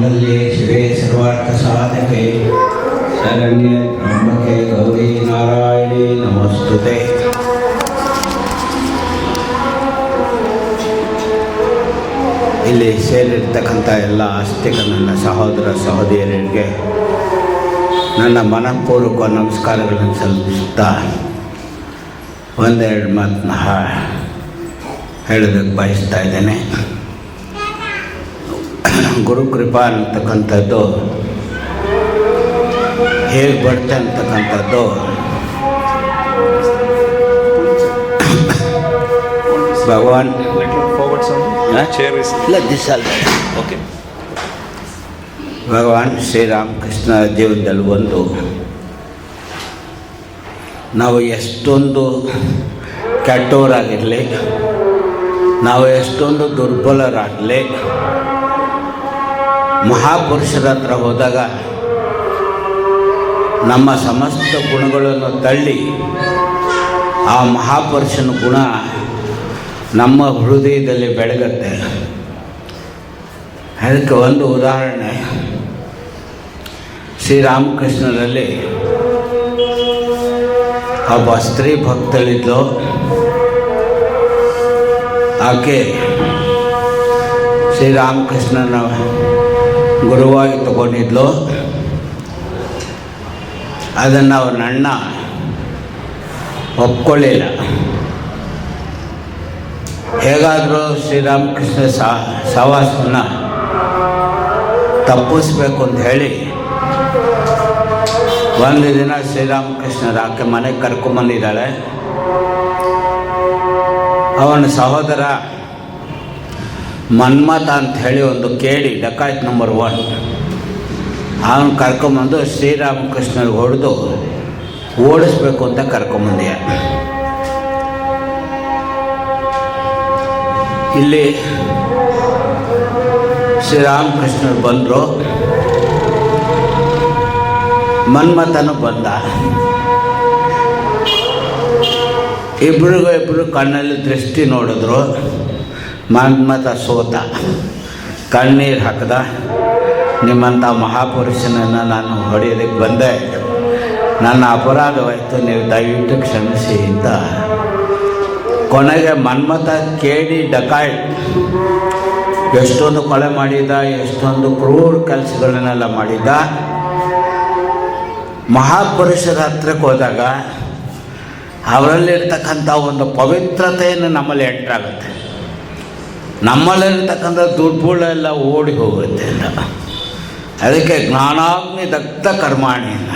सर्वमङ्गल्ये शिवे सर्वार्थसाधके शरण्ये त्र्यम्बके गौरी नारायणी नमोस्तुते। ಇಲ್ಲಿ ಸೇರಿರ್ತಕ್ಕಂಥ ಎಲ್ಲ ಆಸ್ತಿಕ ನನ್ನ ಸಹೋದರ ಸಹೋದರಿಯರಿಗೆ ನನ್ನ ಮನಪೂರ್ವಕ ನಮಸ್ಕಾರಗಳನ್ನು ಸಲ್ಲಿಸುತ್ತಾ ಒಂದೆರಡು ಮಾತನ್ನ ಹೇಳೋದಕ್ಕೆ ಬಯಸ್ತಾ ಇದ್ದೇನೆ. ಗುರುಕೃಪಾ ಅಂತಕ್ಕಂಥದ್ದು ಹೇಗೆ ಬರುತ್ತೆ ಅಂತಕ್ಕಂಥದ್ದು ಭಗವಾನ್ ಭಗವಾನ್ ಶ್ರೀರಾಮಕೃಷ್ಣ ಜೀವನದಲ್ಲಿ ಒಂದು ನಾವು ಎಷ್ಟೊಂದು ಕೆಟ್ಟವರಾಗಿರಲಿ, ನಾವು ಎಷ್ಟೊಂದು ದುರ್ಬಲರಾಗಲಿ, ಮಹಾಪುರುಷರ ಹತ್ರ ಹೋದಾಗ ನಮ್ಮ ಸಮಸ್ತ ಗುಣಗಳನ್ನು ತಳ್ಳಿ ಆ ಮಹಾಪುರುಷನ ಗುಣ ನಮ್ಮ ಹೃದಯದಲ್ಲಿ ಬೆಳಗುತ್ತೆ. ಅದಕ್ಕೆ ಒಂದು ಉದಾಹರಣೆ, ಶ್ರೀರಾಮಕೃಷ್ಣರಲ್ಲಿ ಒಬ್ಬ ಸ್ತ್ರೀ ಭಕ್ತಳಿದ್ಲು. ಆಕೆ ಶ್ರೀರಾಮಕೃಷ್ಣನ ಗುರುವಾಗಿ ತಗೊಂಡಿದ್ಲು. ಅದನ್ನು ಅವನ ಅಣ್ಣ ಒಪ್ಕೊಳ್ಳಿಲ್ಲ. ಹೇಗಾದರೂ ಶ್ರೀರಾಮಕೃಷ್ಣ ಸಹವಾಸವನ್ನು ತಪ್ಪಿಸ್ಬೇಕು ಅಂತ ಹೇಳಿ ಒಂದು ದಿನ ಶ್ರೀರಾಮಕೃಷ್ಣರ ಆಕೆ ಮನೆಗೆ ಕರ್ಕೊಂಬಂದಿದ್ದಾಳೆ. ಅವನ ಸಹೋದರ ಮನ್ಮಥ ಅಂತ ಹೇಳಿ ಒಂದು ಕೇಳಿ ಡಕಾಯ್ತ್ ನಂಬರ್ 1, ಅವನು ಕರ್ಕೊಂಬಂದು ಶ್ರೀರಾಮಕೃಷ್ಣರಿಗೆ ಹೊಡೆದು ಓಡಿಸ್ಬೇಕು ಅಂತ ಕರ್ಕೊಂಬಂದಿಯ. ಇಲ್ಲಿ ಶ್ರೀರಾಮಕೃಷ್ಣರು ಬಂದರು, ಮನ್ಮಥನು ಬಂದ. ಇಬ್ಬರು ಕಣ್ಣಲ್ಲಿ ದೃಷ್ಟಿ ನೋಡಿದ್ರು. ಮನ್ಮಥ ಸೋತ, ಕಣ್ಣೀರು ಹಾಕಿದ. ನಿಮ್ಮಂಥ ಮಹಾಪುರುಷನನ್ನು ನಾನು ಹೊಡೆಯೋದಕ್ಕೆ ಬಂದೆ, ನನ್ನ ಅಪರಾಧವಾಯಿತು, ನೀವು ದಯವಿಟ್ಟು ಕ್ಷಮಿಸಿ ಅಂತ. ಕೊನೆಗೆ ಮನ್ಮಥ ಕೇಳಿ ಡಕಾಯ್ತ್ ಎಷ್ಟೊಂದು ಕೊಲೆ ಮಾಡಿದ, ಎಷ್ಟೊಂದು ಕ್ರೂರ ಕೆಲಸಗಳನ್ನೆಲ್ಲ ಮಾಡಿದ್ದ. ಮಹಾಪುರುಷರ ಹತ್ರಕ್ಕೆ ಹೋದಾಗ ಅವರಲ್ಲಿರ್ತಕ್ಕಂಥ ಒಂದು ಪವಿತ್ರತೆಯನ್ನು ನಮ್ಮಲ್ಲಿ ಎಂಟ್ರಾಗುತ್ತೆ. ನಮ್ಮಲ್ಲಿರ್ತಕ್ಕಂಥ ದುರ್ಬುಳೆಲ್ಲ ಓಡಿ ಹೋಗುತ್ತೆ ಅಂತ. ಅದಕ್ಕೆ ಜ್ಞಾನಾಗ್ನಿ ದಗ್ಧ ಕರ್ಮಾಣಿನ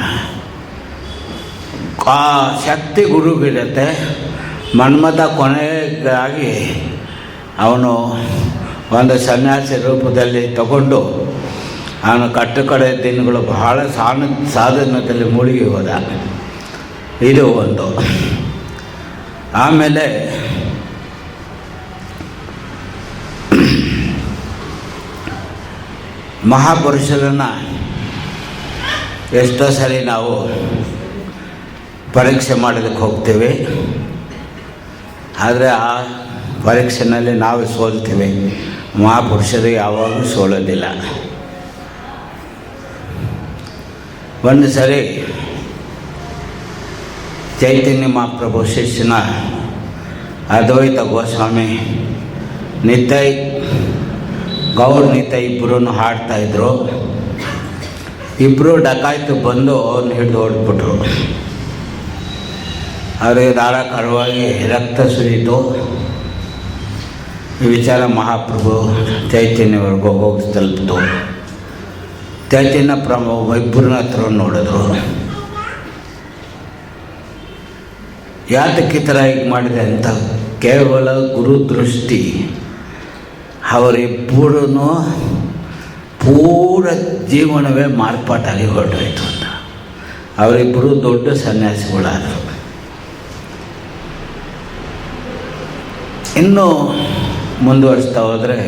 ಆ ಶಕ್ತಿ ಗುರುಗಿರುತ್ತೆ. ಮನ್ಮಥ ಕೊನೆಗಾಗಿ ಅವನು ಒಂದು ಸನ್ಯಾಸಿ ರೂಪದಲ್ಲಿ ತಗೊಂಡು ಅವನು ಕಟ್ಟುಕಡೆ ದಿನಗಳು ಬಹಳ ಸಾಧನದಲ್ಲಿ ಮುಳುಗಿ ಹೋದ. ಇದು ಒಂದು. ಆಮೇಲೆ ಮಹಾಪುರುಷರನ್ನು ಎಷ್ಟೋ ಸರಿ ನಾವು ಪರೀಕ್ಷೆ ಮಾಡೋದಕ್ಕೆ ಹೋಗ್ತೀವಿ, ಆದರೆ ಆ ಪರೀಕ್ಷೆಯಲ್ಲಿ ನಾವು ಸೋಲ್ತೀವಿ. ಮಹಾಪುರುಷರು ಯಾವಾಗಲೂ ಸೋಲೋದಿಲ್ಲ. ಒಂದು ಸರಿ ಚೈತನ್ಯ ಮಹಾಪ್ರಭು ಶಿಷ್ಯನ ಅದ್ವೈತ ಗೋಸ್ವಾಮಿ ನಿತೈ ಗೌರ್ ನಿತೈ ಇಬ್ಬರೂ ಹಾಡ್ತಾಯಿದ್ರು. ಇಬ್ಬರು ಡಕಾಯ್ತು ಬಂದು ಅವನು ಹಿಡಿದು ಹೊಡೆದ್ಬಿಟ್ರು. ಅವರಿಗೆ ಧಾರಾಕಾರವಾಗಿ ರಕ್ತ ಸುರಿಯಿತು. ಈ ವಿಚಾರ ಮಹಾಪ್ರಭು ಚೈತನ್ಯವರೆಗೂ ಹೋಗಿ ತಲುಪಿತು. ಚೈತನ್ಯ ಪ್ರಭು ಇಬ್ಬರನ್ನ ಹತ್ರ ನೋಡಿದ್ರು. ಯಾತಕ್ಕೆ ಈ ಥರ ಹೀಗೆ ಮಾಡಿದೆ ಅಂತ ಕೇವಲ ಗುರುದೃಷ್ಟಿ ಅವರಿಬ್ಬರೂ ಪೂರ ಜೀವನವೇ ಮಾರ್ಪಾಟಾಗಿ ಹೊರಟೋಯ್ತು ಅಂತ. ಅವರಿಬ್ಬರು ದೊಡ್ಡ ಸನ್ಯಾಸಿಗಳಾದರು. ಇನ್ನೂ ಮುಂದುವರಿಸ್ತಾ ಹೋದರೆ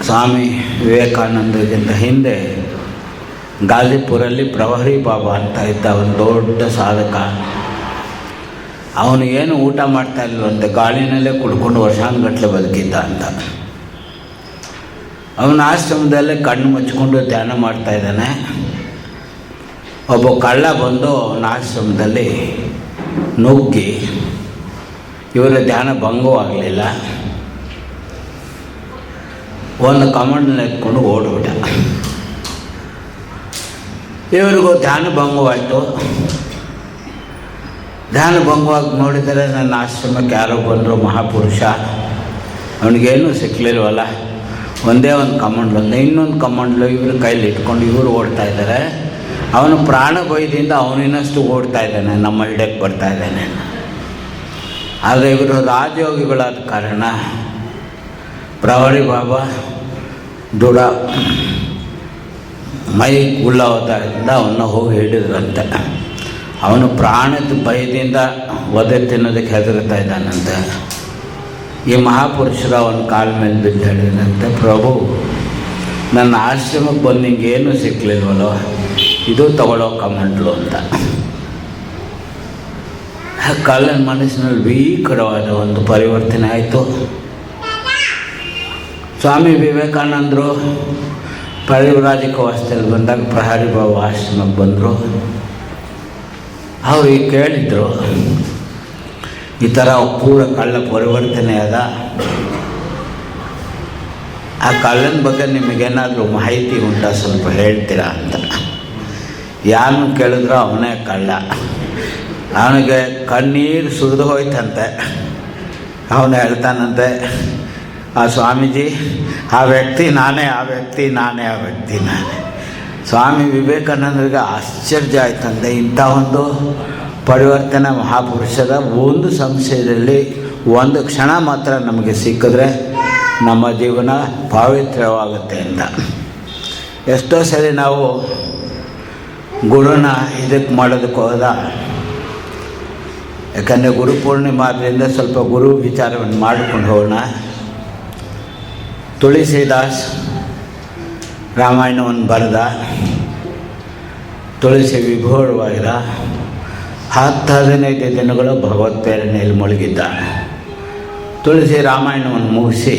ಸ್ವಾಮಿ ವಿವೇಕಾನಂದರಿಗಿಂತ ಹಿಂದೆ ಗಾಜಿಪುರಲ್ಲಿ ಪ್ರಹರಿ ಬಾಬಾ ಅಂತ ಇದ್ದ ಒಂದು ದೊಡ್ಡ ಸಾಧಕ. ಅವನು ಏನು ಊಟ ಮಾಡ್ತಾ ಇಲ್ವಂತೆ, ಗಾಳಿನಲ್ಲೇ ಕುಡ್ಕೊಂಡು ವರ್ಷಾನುಗಟ್ಟಲೆ ಬದುಕಿದ್ದ ಅಂತ. ಅವನ ಆಶ್ರಮದಲ್ಲೇ ಕಣ್ಣು ಮುಚ್ಕೊಂಡು ಧ್ಯಾನ ಮಾಡ್ತಾಯಿದ್ದಾನೆ. ಒಬ್ಬ ಕಳ್ಳ ಬಂದು ಅವನ ಆಶ್ರಮದಲ್ಲಿ ನುಗ್ಗಿ ಇವರ ಧ್ಯಾನ ಭಂಗವಾಗಲಿಲ್ಲ. ಒಂದು ಕಮಂಡನ ಎತ್ಕೊಂಡು ಓಡ್ಬಿಟ್ಟ. ಇವರಿಗೂ ಧ್ಯಾನ ಭಂಗವಾಯಿತು. ಧ್ಯಾನ ಭಂಗವಾಗಿ ನೋಡಿದರೆ ನನ್ನ ಆಶ್ರಮಕ್ಕೆ ಯಾರೋ ಬಂದರು, ಮಹಾಪುರುಷ. ಅವನಿಗೇನೂ ಸಿಕ್ಕಲಿಲ್ವಲ್ಲ, ಒಂದೇ ಒಂದು ಕಮಂಡ್ಲು, ಇನ್ನೊಂದು ಕಮಂಡ್ಲು ಇವ್ರ ಕೈಲಿ ಇಟ್ಕೊಂಡು ಇವರು ಓಡ್ತಾ ಇದ್ದಾರೆ. ಅವನು ಪ್ರಾಣ ಭಯದಿಂದ ಅವನಿನ್ನಷ್ಟು ಓಡ್ತಾ ಇದ್ದಾನೆ, ನಮ್ಮ ಹಿಡಿಯಕ್ಕೆ ಬರ್ತಾ ಇದ್ದಾನೆ. ಆದರೆ ಇವರು ರಾಜಯೋಗಿಗಳಾದ ಕಾರಣ ಪ್ರವರಿ ಬಾಬಾ ದೃಢ ಮೈ ಉಳ್ಳಾವದಿಂದ ಅವನ್ನ ಹೋಗಿ ಹಿಡಿದ್ರಂತೆ. ಅವನು ಪ್ರಾಣದ ಭಯದಿಂದ ಒದೆ ತಿನ್ನೋದಕ್ಕೆ ಹೆದರ್ತಾ ಇದ್ದಾನಂತೆ. ಈ ಮಹಾಪುರುಷರು ಅವನ ಕಾಲ ಮೇಲೆ ಬಿದ್ದು ಹೇಳಿದಂತೆ, ಪ್ರಭು ನನ್ನ ಆಶ್ರಮಕ್ಕೆ ಬಂದು ನಿಂಗೇನು ಸಿಕ್ಕಲಿಲ್ವಲ್ಲೋ, ಇದು ತಗೊಳ್ಳೋ ಕಮಂಡ್ಲು ಅಂತ. ಕಳ್ಳನ ಮನಸ್ಸಿನಲ್ಲಿ ಭೀಕರವಾದ ಒಂದು ಪರಿವರ್ತನೆ ಆಯಿತು. ಸ್ವಾಮಿ ವಿವೇಕಾನಂದರು ಪರಿವ್ರಾಜಕ ಅವಸ್ಥೆಯಲ್ಲಿ ಬಂದಾಗ ಪ್ರಹರಿ ಬಾಬಾ ಆಶ್ರಮಕ್ಕೆ ಬಂದರು. ಅವ್ರಿಗೆ ಕೇಳಿದರು, ಈ ಥರ ಪೂರ ಕಳ್ಳ ಪರಿವರ್ತನೆ ಅದ, ಆ ಕಳ್ಳನ ಬಗ್ಗೆ ನಿಮಗೇನಾದರೂ ಮಾಹಿತಿ ಉಂಟಾ, ಸ್ವಲ್ಪ ಹೇಳ್ತೀರಾ ಅಂತ. ಯಾರನ್ನು ಕೇಳಿದ್ರು ಅವನೇ ಕಳ್ಳ. ಅವನಿಗೆ ಕಣ್ಣೀರು ಸುರಿದು ಹೋಯ್ತಂತೆ. ಅವನು ಹೇಳ್ತಾನಂತೆ, ಆ ಸ್ವಾಮೀಜಿ ಆ ವ್ಯಕ್ತಿ ನಾನೇ, ಆ ವ್ಯಕ್ತಿ ನಾನೇ, ಆ ವ್ಯಕ್ತಿ ನಾನೇ. ಸ್ವಾಮಿ ವಿವೇಕಾನಂದರಿಗೆ ಆಶ್ಚರ್ಯ ಆಯ್ತಂತೆ. ಇಂಥ ಒಂದು ಪರಿವರ್ತನೆ ಮಹಾಪುರುಷದ ಒಂದು ಸಂಶಯದಲ್ಲಿ ಒಂದು ಕ್ಷಣ ಮಾತ್ರ ನಮಗೆ ಸಿಕ್ಕಿದ್ರೆ ನಮ್ಮ ಜೀವನ ಪಾವಿತ್ರ್ಯವಾಗುತ್ತೆ ಅಂತ. ಎಷ್ಟೋ ಸರಿ ನಾವು ಗುರುನ ಇದಕ್ಕೆ ಮಾಡೋದಕ್ಕೆ ಹೋದ, ಯಾಕಂದರೆ ಗುರು ಪೂರ್ಣಿಮೆ ಆದ್ದರಿಂದ ಸ್ವಲ್ಪ ಗುರು ವಿಚಾರವನ್ನು ಮಾಡಿಕೊಂಡು ಹೋಗೋಣ. ತುಳಸಿದಾಸ್ ರಾಮಾಯಣವನ್ನು ಬರೆದ, ತುಳಸಿ ವಿಭೋರವಾಗಿರ 10-15 ದಿನಗಳು ಭಗವತ್ ಪ್ರೇರಣೆಯಲ್ಲಿ ಮುಳುಗಿದ್ದ. ತುಳಸಿ ರಾಮಾಯಣವನ್ನು ಮುಗಿಸಿ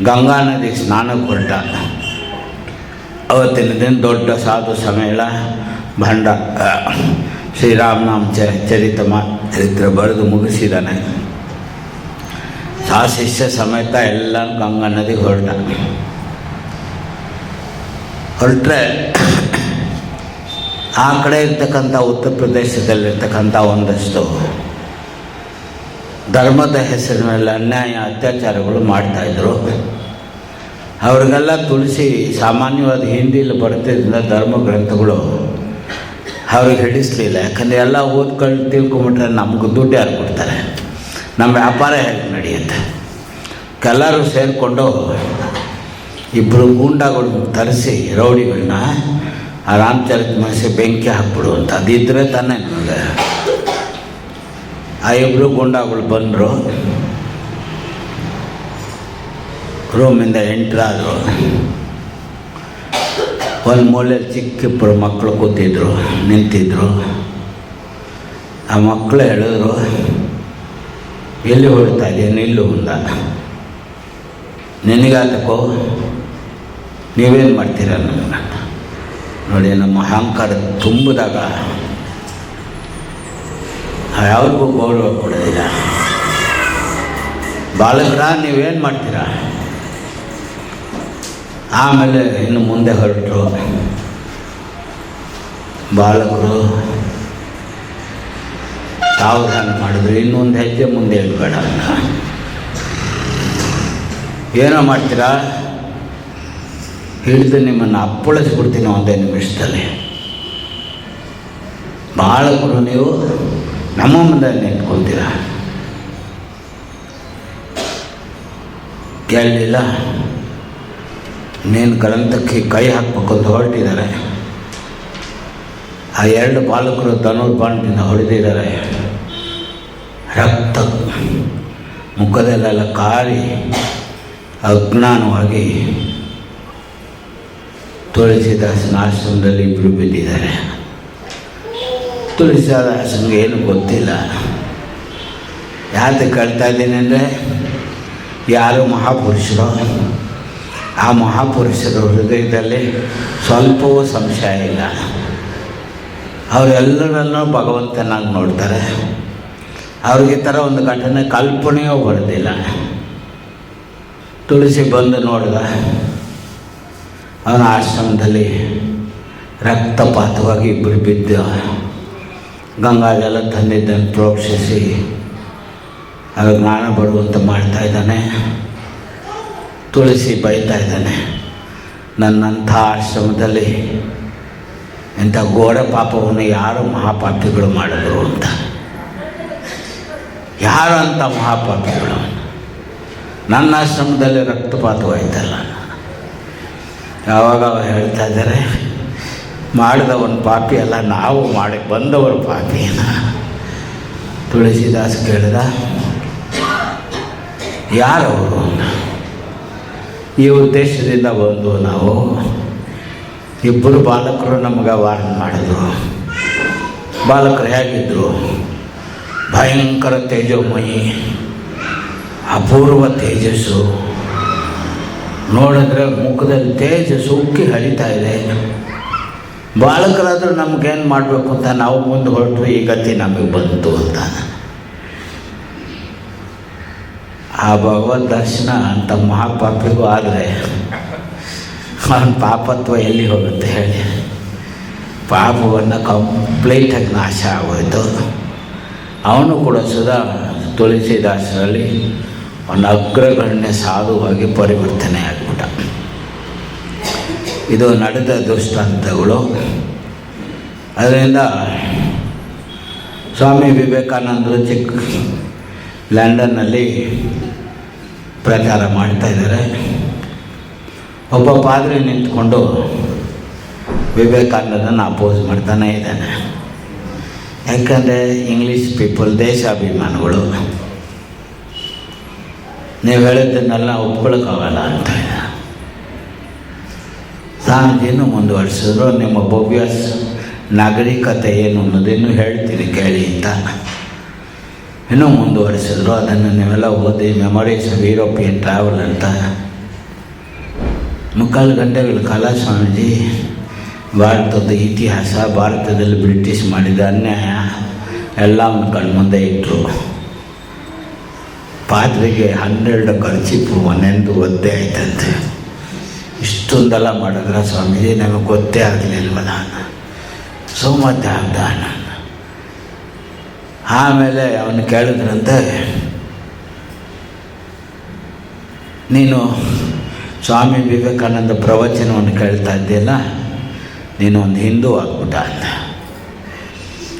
ಗಂಗಾ ನದಿ ಸ್ನಾನಕ್ಕೆ ಹೊರಟ. ಅವತ್ತಿನ ದಿನ ದೊಡ್ಡ ಸಾಧು ಸಮ್ಮೇಳ ಭಂಡ ಶ್ರೀರಾಮನಾಮ ಚರಿತ್ರೆ ಬರೆದು ಮುಗಿಸಿದ್ದಾನೆ. ಆ ಶಿಷ್ಯ ಸಮೇತ ಎಲ್ಲ ಗಂಗಾ ನದಿಗೆ ಹೊರಟ್ರೆ ಆ ಕಡೆ ಇರ್ತಕ್ಕಂಥ ಉತ್ತರ ಪ್ರದೇಶದಲ್ಲಿರ್ತಕ್ಕಂಥ ಒಂದಷ್ಟು ಧರ್ಮದ ಹೆಸರಿನಲ್ಲಿ ಅನ್ಯಾಯ ಅತ್ಯಾಚಾರಗಳು ಮಾಡ್ತಾಯಿದ್ರು. ಅವ್ರಿಗೆಲ್ಲ ತುಳಸಿ ಸಾಮಾನ್ಯವಾದ ಹಿಂದಿಯಲ್ಲಿ ಬರ್ತಿದ್ದ ಧರ್ಮ ಗ್ರಂಥಗಳು ಅವ್ರಿಗೆ ಹಿಡಿಸ್ಲಿಲ್ಲ. ಯಾಕಂದರೆ ಎಲ್ಲ ಓದ್ಕೊಂಡು ತಿಳ್ಕೊಂಬಿಟ್ರೆ ನಮ್ಗೆ ದುಡ್ಡು ಯಾರು ಕೊಡ್ತಾರೆ, ನಮ್ಮ ವ್ಯಾಪಾರ ಹೇಗೆ ನಡೆಯುತ್ತೆ. ಎಲ್ಲರೂ ಸೇರಿಕೊಂಡು ಇಬ್ಬರು ಗೂಂಡಾಗಳು ತರಿಸಿ ರೌಡಿಗಳನ್ನ ಆ ರಾಮಚರಿತ ಮಾನಸ ಬೆಂಕಿ ಹಾಕ್ಬಿಡು ಅಂತ. ಅದಿದ್ದರೆ ತಾನೇ ನಮಗೆ. ಆ ಇಬ್ಬರು ಗೂಂಡಾಗಳು ಬಂದರು, ರೂಮಿಂದ ಎಂಟ್ರಾದರು. ಒಂದು ಮೂಲೆಯಲ್ಲಿ ಚಿಕ್ಕಿಬ್ಬರು ಮಕ್ಕಳು ಕೂತಿದ್ರು, ನಿಂತಿದ್ರು. ಆ ಮಕ್ಕಳು ಹೇಳಿದ್ರು, ಎಲ್ಲಿ ಹೊರಡ್ತಾ ಇದೆಯಾ, ನಿಲ್ಲು ಅಂದ. ನಿನಗಾತಕ್ಕೋ, ನೀವೇನು ಮಾಡ್ತೀರ ನನಗೆ ನೋಡಿ. ನಮ್ಮ ಅಹಂಕಾರ ತುಂಬಿದಾಗ ಯಾವ್ರಿಗೂ ಗೌರವ ಕೊಡೋದಿಲ್ಲ. ಬಾಲಕರ ನೀವೇನು ಮಾಡ್ತೀರಾ? ಆಮೇಲೆ ಇನ್ನು ಮುಂದೆ ಹೊರಟರು. ಬಾಲಕರು ಸಾವಧಾನ ಮಾಡಿದ್ರು, ಇನ್ನೊಂದು ಹೆಜ್ಜೆ ಮುಂದೆ ಇಡಬೇಡ ಅಂತ. ಏನೋ ಮಾಡ್ತೀರಾ, ಹಿಡಿದು ನಿಮ್ಮನ್ನು ಅಪ್ಪಳಿಸ್ಬಿಡ್ತೀನಿ ಒಂದೇ ನಿಮಿಷದಲ್ಲಿ. ಬಾಲಕರು ನೀವು ನಮ್ಮ ಮುಂದೆ ನಿಂತ್ಕೊಳ್ತೀರ. ಕೇಳಲಿಲ್ಲ. ನೀನು ಗ್ರಂಥಕ್ಕೆ ಕೈ ಹಾಕಬೇಕು ಅಂತ ಹೊರಟಿದ್ದಾರೆ. ಆ 2 ಬಾಲಕರು ಧನುರ್ಬಾಣದಿಂದ ಹೊಡೆದಿದ್ದಾರೆ. ರಕ್ತ ಮುಖದಲ್ಲೆಲ್ಲ ಕಾರಿ ಅಜ್ಞಾನವಾಗಿ ತುಳಸಿದಾಸನ ಆಶ್ರಮದಲ್ಲಿ ಇಬ್ಬರು ಬಿದ್ದಿದ್ದಾರೆ. ತುಳಸಿದಾಸನಿಗೆ ಏನು ಗೊತ್ತಿಲ್ಲ. ಯಾಕೆ ಕೇಳ್ತಾ ಇದ್ದೀನಿ ಅಂದರೆ, ಯಾರು ಮಹಾಪುರುಷರು ಆ ಮಹಾಪುರುಷರ ಹೃದಯದಲ್ಲಿ ಸ್ವಲ್ಪವೂ ಸಂಶಯ ಇಲ್ಲ. ಅವರೆಲ್ಲರನ್ನೂ ಭಗವಂತನಾಗಿ ನೋಡ್ತಾರೆ. ಅವ್ರಿಗೆ ಈ ಥರ ಒಂದು ಘಟನೆ ಕಲ್ಪನೆಯೂ ಬರೋದಿಲ್ಲ. ತುಳಸಿ ಬಂದು ನೋಡಿದ, ಅವನ ಆಶ್ರಮದಲ್ಲಿ ರಕ್ತಪಾತವಾಗಿ ಇಬ್ಬರು ಬಿದ್ದು ಗಂಗಾಜಲ ತಂದಿದ್ದನ್ನು ಪ್ರೋಕ್ಷಿಸಿ ಆಗ ಜ್ಞಾನ ಬರುವಂತೆ ಮಾಡ್ತಾ ಇದ್ದಾನೆ. ತುಳಸಿ ಬೈತಾ ಇದ್ದಾನೆ, ನನ್ನಂಥ ಆಶ್ರಮದಲ್ಲಿ ಇಂಥ ಘೋರ ಪಾಪವನ್ನು ಯಾರು ಮಹಾಪಾಪಿಗಳು ಮಾಡಿದ್ರು ಅಂತ. ಯಾರು ಅಂಥ ಮಹಾಪಾಪಿಗಳು? ನನ್ನ ಆಶ್ರಮದಲ್ಲಿ ರಕ್ತಪಾತವಾಯ್ತಲ್ಲ. ಯಾವಾಗ ಹೇಳ್ತಾ ಇದ್ದಾರೆ, ಮಾಡಿದವನು ಪಾಪಿ ಅಲ್ಲ, ನಾವು ಮಾಡಿ ಬಂದವರು ಪಾಪಿನ. ತುಳಸಿದಾಸ್ ಕೇಳಿದ, ಯಾರವರು? ಈ ಉದ್ದೇಶದಿಂದ ಬಂದು ನಾವು ಇಬ್ಬರು ಬಾಲಕರು ನಮಗೆ ವಾರ್ನ್ ಮಾಡಿದ್ರು. ಬಾಲಕರು ಹೇಗಿದ್ದರು? ಭಯಂಕರ ತೇಜೋಮಯಿ, ಅಪೂರ್ವ ತೇಜಸ್ಸು. ನೋಡಿದ್ರೆ ಮುಖದಲ್ಲಿ ತೇಜಸ್ಸು ಉಕ್ಕಿ ಹರಿತಾ ಇದೆ. ಬಾಲಕರಾದರೂ ನಮಗೇನು ಮಾಡಬೇಕು ಅಂತ ನಾವು ಮುಂದೆ ಹೊರಟು ಈ ಗತಿ ನಮಗೆ ಬಂತು ಅಂತ. ಆ ಭಗವದ್ ದರ್ಶನ ಅಂತ ಮಹಾಪಾಪಿಗೂ ಆದರೆ ಅವನ ಪಾಪತ್ವ ಎಲ್ಲಿ ಹೋಗುತ್ತೆ ಹೇಳಿ? ಪಾಪವನ್ನು ಕಂಪ್ಲೀಟಾಗಿ ನಾಶ ಆಗೋಯ್ತು. ಅವನು ಕೂಡ ಸುಧಾ ತುಳಸಿದಾಸರಲ್ಲಿ ಒಂದು ಅಗ್ರಗಣ್ಯ ಸಾಧುವಾಗಿ ಪರಿವರ್ತನೆ ಆಗಿಬಿಟ್ಟ. ಇದು ನಡೆದ ದೃಷ್ಟಾಂತಗಳು. ಅದರಿಂದ ಸ್ವಾಮಿ ವಿವೇಕಾನಂದರು ಲಂಡನ್ನಲ್ಲಿ ಪ್ರಚಾರ ಮಾಡ್ತಾಯಿದ್ದಾರೆ. ಒಬ್ಬ ಪಾದ್ರಿ ನಿಂತ್ಕೊಂಡು ವಿವೇಕಾನಂದನ ಅಪೋಸ್ ಮಾಡ್ತಾನೆ ಇದ್ದಾನೆ. ಯಾಕಂದರೆ ಇಂಗ್ಲೀಷ್ ಪೀಪಲ್ ದೇಶಾಭಿಮಾನಿಗಳು, ನೀವು ಹೇಳಿದ್ದನ್ನೆಲ್ಲ ಒಪ್ಕೊಳಕ್ಕಾಗಲ್ಲ ಅಂತ. ಸ್ವಾಮೀಜಿನೂ ಮುಂದುವರಿಸಿದ್ರು, ನಿಮ್ಮ ಭವ್ಯ ನಾಗರಿಕತೆ ಏನು ಅನ್ನೋದೇನು ಹೇಳ್ತೀನಿ ಕೇಳಿ ಅಂತ ಇನ್ನೂ ಮುಂದುವರಿಸಿದ್ರು. ಅದನ್ನು ನೀವೆಲ್ಲ ಓದಿ, ಮೆಮೊರೀಸ್ ಆಫ್ ಯುರೋಪಿಯನ್ ಟ್ರಾವೆಲ್ ಅಂತ. 3 ಗಂಟೆಗಳ ಕಾಲ ಸ್ವಾಮೀಜಿ ಭಾರತದ ಇತಿಹಾಸ, ಭಾರತದಲ್ಲಿ ಬ್ರಿಟಿಷ್ ಮಾಡಿದ ಅನ್ಯಾಯ ಎಲ್ಲವನ್ನು ಕಣ್ಮುಂದೆ ಇಟ್ಟರು. ಪಾದ್ರಿಗೆ 12 ಖರ್ಚಿಪು ಮನೆಂದು ಒದ್ದೆ ಆಯ್ತಂತೆ. ಇಷ್ಟೊಂದೆಲ್ಲ ಮಾಡಿದ್ರೆ ಸ್ವಾಮೀಜಿ ನಮಗೆ ಗೊತ್ತೇ ಆಗಲಿಲ್ವಲ್ಲ, ಸೋಮತ್ತೆ ಆಗ್ದ. ಆಮೇಲೆ ಅವನು ಕೇಳಿದ್ರಂತೆ, ನೀನು ಸ್ವಾಮಿ ವಿವೇಕಾನಂದ ಪ್ರವಚನವನ್ನು ಕೇಳ್ತಾ ಇದ್ದೀಯಲ್ಲ, ನೀನು ಒಂದು ಹಿಂದೂ ಆಗ್ಬಿಟ್ಟ ಅಂತ.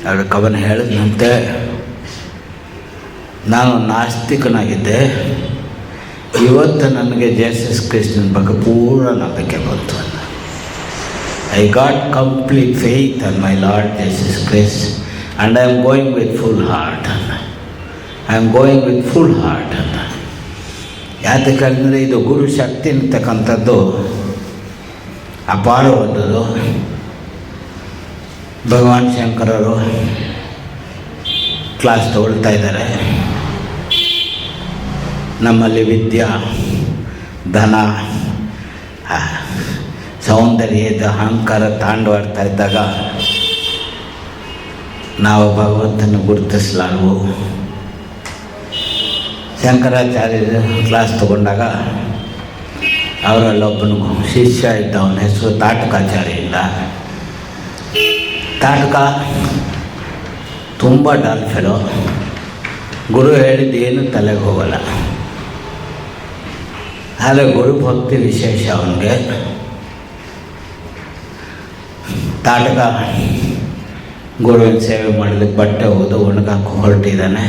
ಅದಕ್ಕೆ ಅವನು ಹೇಳಿದಂತೆ, ನಾನು ನಾಸ್ತಿಕನಾಗಿದ್ದೆ, ಇವತ್ತು ನನಗೆ ಜೀಸಸ್ ಕ್ರಿಸ್ತನ ಬಗ್ಗೆ ಪೂರ್ಣ ನಂಬಿಕೆ ಬಂತು ಅಂತ. I got complete faith on my lord Jesus Christ and I am going with full heart ಅಂತ. I am going with full heart ಅಂತ. ಯಾತಕ್ಕಂದರೆ ಇದು ಗುರು ಶಕ್ತಿ ಅಂತಕ್ಕಂಥದ್ದು ಅಪಾರವಾದದ್ದು. ಭಗವಾನ್ ಶಂಕರರು ಕ್ಲಾಸ್ ತಗೊಳ್ತಾ ಇದ್ದಾರೆ. ನಮ್ಮಲ್ಲಿ ವಿದ್ಯಾ, ಧನ, ಸೌಂದರ್ಯದ ಅಹಂಕಾರ ತಾಂಡವಾಡ್ತಾ ಇದ್ದಾಗ ನಾವು ಭಗವಂತನ ಗುರುತಿಸಲಾರವು. ಶಂಕರಾಚಾರ್ಯರು ಕ್ಲಾಸ್ ತಗೊಂಡಾಗ ಅವರಲ್ಲೊಬ್ಬನಿಗೂ ಶಿಷ್ಯ ಇದ್ದ, ಅವನ ಹೆಸರು ತಾಟಕಾಚಾರ್ಯ ಇದ್ದ. ತಾಟಕ ತುಂಬ ಡಲ್ ಫೆಲೋ, ಗುರು ಹೇಳಿದ್ದು ಏನು ತಲೆಗೆ ಹೋಗಲ್ಲ. ಆದರೆ ಗುರು ಭಕ್ತಿ ವಿಶೇಷ ಅವನಿಗೆ. ತಾಟಕ ಗುರುವಿನ ಸೇವೆ ಮಾಡಲಿಕ್ಕೆ ಬಟ್ಟೆ ಹೋದು ಒಣಗಾಕಿ ಹೊರಟಿದ್ದಾನೆ.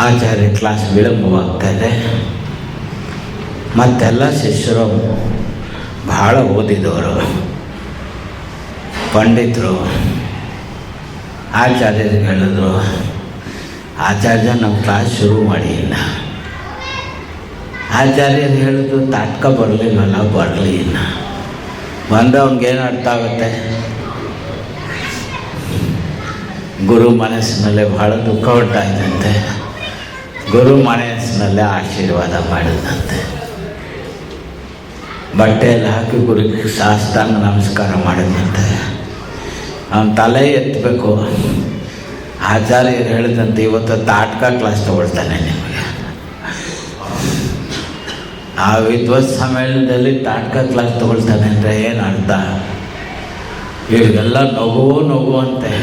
ಆಚಾರ್ಯ ಕ್ಲಾಸ್ ವಿಳಂಬವಾಗ್ತಾಯಿದೆ. ಮತ್ತೆಲ್ಲ ಶಿಷ್ಯರು ಭಾಳ ಓದಿದವರು, ಪಂಡಿತರು. ಆಚಾರ್ಯರಿಗೆ ಹೇಳಿದ್ರು, ಆಚಾರ್ಯ ನಮ್ಮ ಕ್ಲಾಸ್ ಶುರು ಮಾಡಿ ಇಲ್ಲ. ಆಚಾರ್ಯರು ಹೇಳಿದ್ರು, ತಾಟಕ ಬರಲಿಲ್ಲಲ್ಲ, ಬರಲಿ ಇಲ್ಲ. ಬಂದರೆ ಅವ್ನಿಗೇನು ಅರ್ಥ ಆಗುತ್ತೆ? ಗುರು ಮನಸ್ಸಿನಲ್ಲೇ ಭಾಳ ದುಃಖ ಉಂಟಾಯ್ತಂತೆ. ಗುರು ಮನಸ್ಸಿನಲ್ಲೇ ಆಶೀರ್ವಾದ ಮಾಡಿದಂತೆ. ಬಟ್ಟೆಯಲ್ಲಿ ಹಾಕಿ ಗುರುಗೆ ಸಾಷ್ಟಾಂಗ ನಮಸ್ಕಾರ ಮಾಡಿದಂತೆ. ಅವನ ತಲೆ ಎತ್ತಬೇಕು. ಆಚಾರ್ಯರು ಹೇಳಿದಂತೆ ಇವತ್ತು ತಾಟ್ಕ ಕ್ಲಾಸ್ ತಗೊಳ್ತಾನೆ ನಿಮಗೆ. ಆ ವಿದ್ವತ್ ಸಮ್ಮೇಳನದಲ್ಲಿ ತಾಟ್ಕ ಕ್ಲಾಸ್ ತಗೊಳ್ತಾನೆ ಅಂದರೆ ಏನು ಅರ್ಥ? ಇವ್ರಿಗೆಲ್ಲ ನಗು ಅಂತೆ.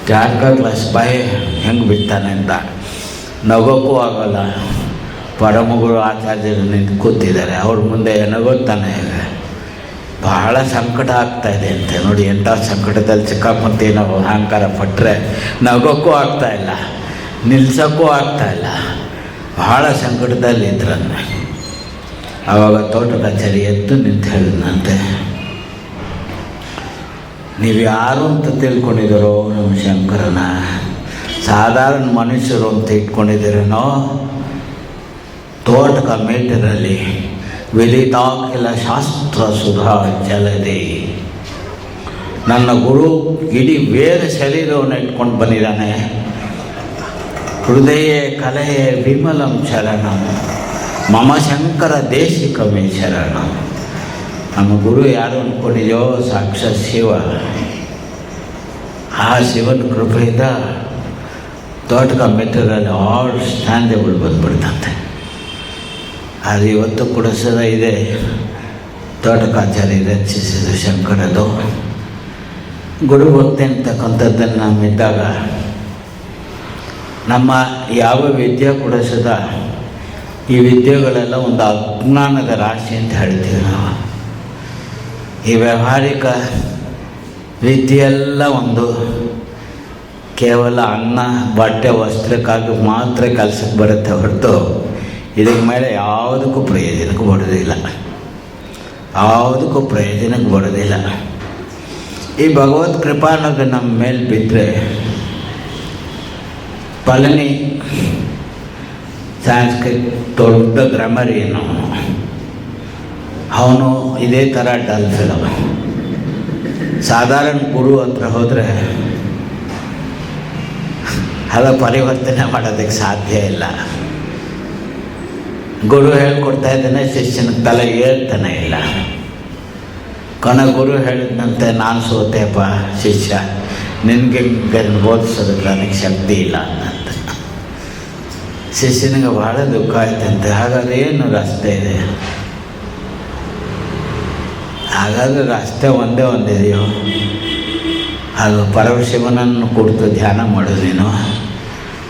ತಾಟ್ಕ ಕ್ಲಾಸ್ ಬಾಯಿ ಹೆಂಗೆ ಬಿಡ್ತಾನೆ ಅಂತ ನಗೋಕ್ಕೂ ಆಗೋಲ್ಲ. ಪರಮಗುರು ಆಚಾರ್ಯರು ನಿಂತು ಕೂತಿದ್ದಾರೆ, ಅವ್ರ ಮುಂದೆ ನಗೋತಾನೆ. ಬಹಳ ಸಂಕಟ ಆಗ್ತಾಯಿದೆ ಅಂತೆ. ನೋಡಿ, ಎಂಥ ಸಂಕಟದಲ್ಲಿ ಸಿಕ್ಕಾಕೊಂತೀವಿ ನಾವು. ಅಹಂಕಾರ ಪಟ್ಟರೆ ನಗೋಕ್ಕೂ ಆಗ್ತಾಯಿಲ್ಲ, ನಿಲ್ಸೋಕ್ಕೂ ಆಗ್ತಾಯಿಲ್ಲ. ಬಹಳ ಸಂಕಟದಲ್ಲಿ ಇದ್ರನ್ನ. ಆವಾಗ ತೋಟಕಾಚಾರಿ ಎದ್ದು ನಿಂತು ಹೇಳಿದಂತೆ, ನೀವು ಯಾರು ಅಂತ ತಿಳ್ಕೊಂಡಿದ್ದೀರೋ ನಮ್ಮ ಶಂಕರನ? ಸಾಧಾರಣ ಮನುಷ್ಯರು ಅಂತ ಇಟ್ಕೊಂಡಿದ್ದೀರೇನೋ? ತೋಟಕ ಮೇಟರಲ್ಲಿ ವಿಲಿತಾಖಿಲ ಶಾಸ್ತ್ರ ಸುಧಾ ಜಲದೆ. ನನ್ನ ಗುರು ಇಡೀ ಬೇರೆ ಶರೀರವನ್ನು ಇಟ್ಕೊಂಡು ಬಂದಿದ್ದಾನೆ. ಹೃದಯ ಕಲೆಯೇ ವಿಮಲಂ ಶರಣಂ ಮಮ ಶಂಕರ ದೇಶಿಕಮೇ ಶರಣಂ. ನಮ್ಮ ಗುರು ಯಾರು ಅಂದ್ಕೊಂಡಿದೆಯೋ ಸಾಕ್ಷಾತ್ ಶಿವ. ಆ ಶಿವನ ಕೃಪೆಯಿಂದ ತೋಟಕ ಮೆಟೀರಿಯಲ್ ಆಲ್ ಸ್ಟ್ಯಾಂಡೇಬಲ್ ಬಂದ್ಬಿಡ್ತಂತೆ. ಅದು ಇವತ್ತು ಕೂಡ ಸಹ ಇದೆ. ತೋಟಕಾಚಾರ್ಯ ರಚಿಸಿದ ಶಂಕರದು ಗುರು ಭಕ್ತಿ ಅಂತಕ್ಕಂಥದ್ದನ್ನು ನಮ್ಮಿದ್ದಾಗ ನಮ್ಮ ಯಾವ ವಿದ್ಯೆ ಕೂಡ ಸಹ ಈ ವಿದ್ಯೆಗಳೆಲ್ಲ ಒಂದು ಅಜ್ಞಾನದ ರಾಶಿ ಅಂತ ಹೇಳ್ತೀವಿ ನಾವು. ಈ ವ್ಯಾವಹಾರಿಕ ವಿದ್ಯೆಯೆಲ್ಲ ಒಂದು ಕೇವಲ ಅನ್ನ ಬಟ್ಟೆ ವಸ್ತ್ರಕ್ಕಾಗಿ ಮಾತ್ರ ಕೆಲಸಕ್ಕೆ ಬರುತ್ತೆ ಹೊರತು ಇದಕ್ಕೆ ಮೇಲೆ ಯಾವುದಕ್ಕೂ ಪ್ರಯೋಜನಕ್ಕೆ ಬರೋದಿಲ್ಲ. ಯಾವುದಕ್ಕೂ ಪ್ರಯೋಜನಕ್ಕೆ ಬರೋದಿಲ್ಲ. ಈ ಭಗವತ್ ಕೃಪಾ ಅನ್ನೋದು ನಮ್ಮ ಮೇಲೆ ಬಿದ್ದರೆ, ಪಳನಿ ಸಂಸ್ಕೃತ್ ದೊಡ್ಡ ಗ್ರಾಮರಿಯನು, ಅವನು ಇದೇ ಥರ ಡಲ್ ಫೆಲೋ. ಸಾಧಾರಣ ಗುರು ಹತ್ರ ಹೋದರೆ ಅದು ಪರಿವರ್ತನೆ ಮಾಡೋದಕ್ಕೆ ಸಾಧ್ಯ ಇಲ್ಲ. ಗುರು ಹೇಳ್ಕೊಡ್ತಾ ಇದ್ದಾನೆ, ಶಿಷ್ಯನ ತಲೆ ಏರ್ತಾನೆ ಇಲ್ಲ. ಗುರು ಹೇಳಿದಂತೆ, ನಾನು ಸೋತೆಪ್ಪ ಶಿಷ್ಯ, ನಿನಗೆ ಬೋಧಿಸೋದಕ್ಕೆ ನನಗೆ ಶಕ್ತಿ ಇಲ್ಲ ಅಂತ. ಶಿಷ್ಯನಿಗೆ ಬಹಳ ದುಃಖ ಆಯ್ತಂತೆ. ಹಾಗಾದ್ರೆ ಏನು ರಸ್ತೆ ಇದೆ? ಹಾಗಾದರೆ ರಸ್ತೆ ಒಂದಿದೆಯೋ? ಅದು ಪರಮಶಿವನನ್ನು ಕುರಿತು ಧ್ಯಾನ ಮಾಡು ನೀನು.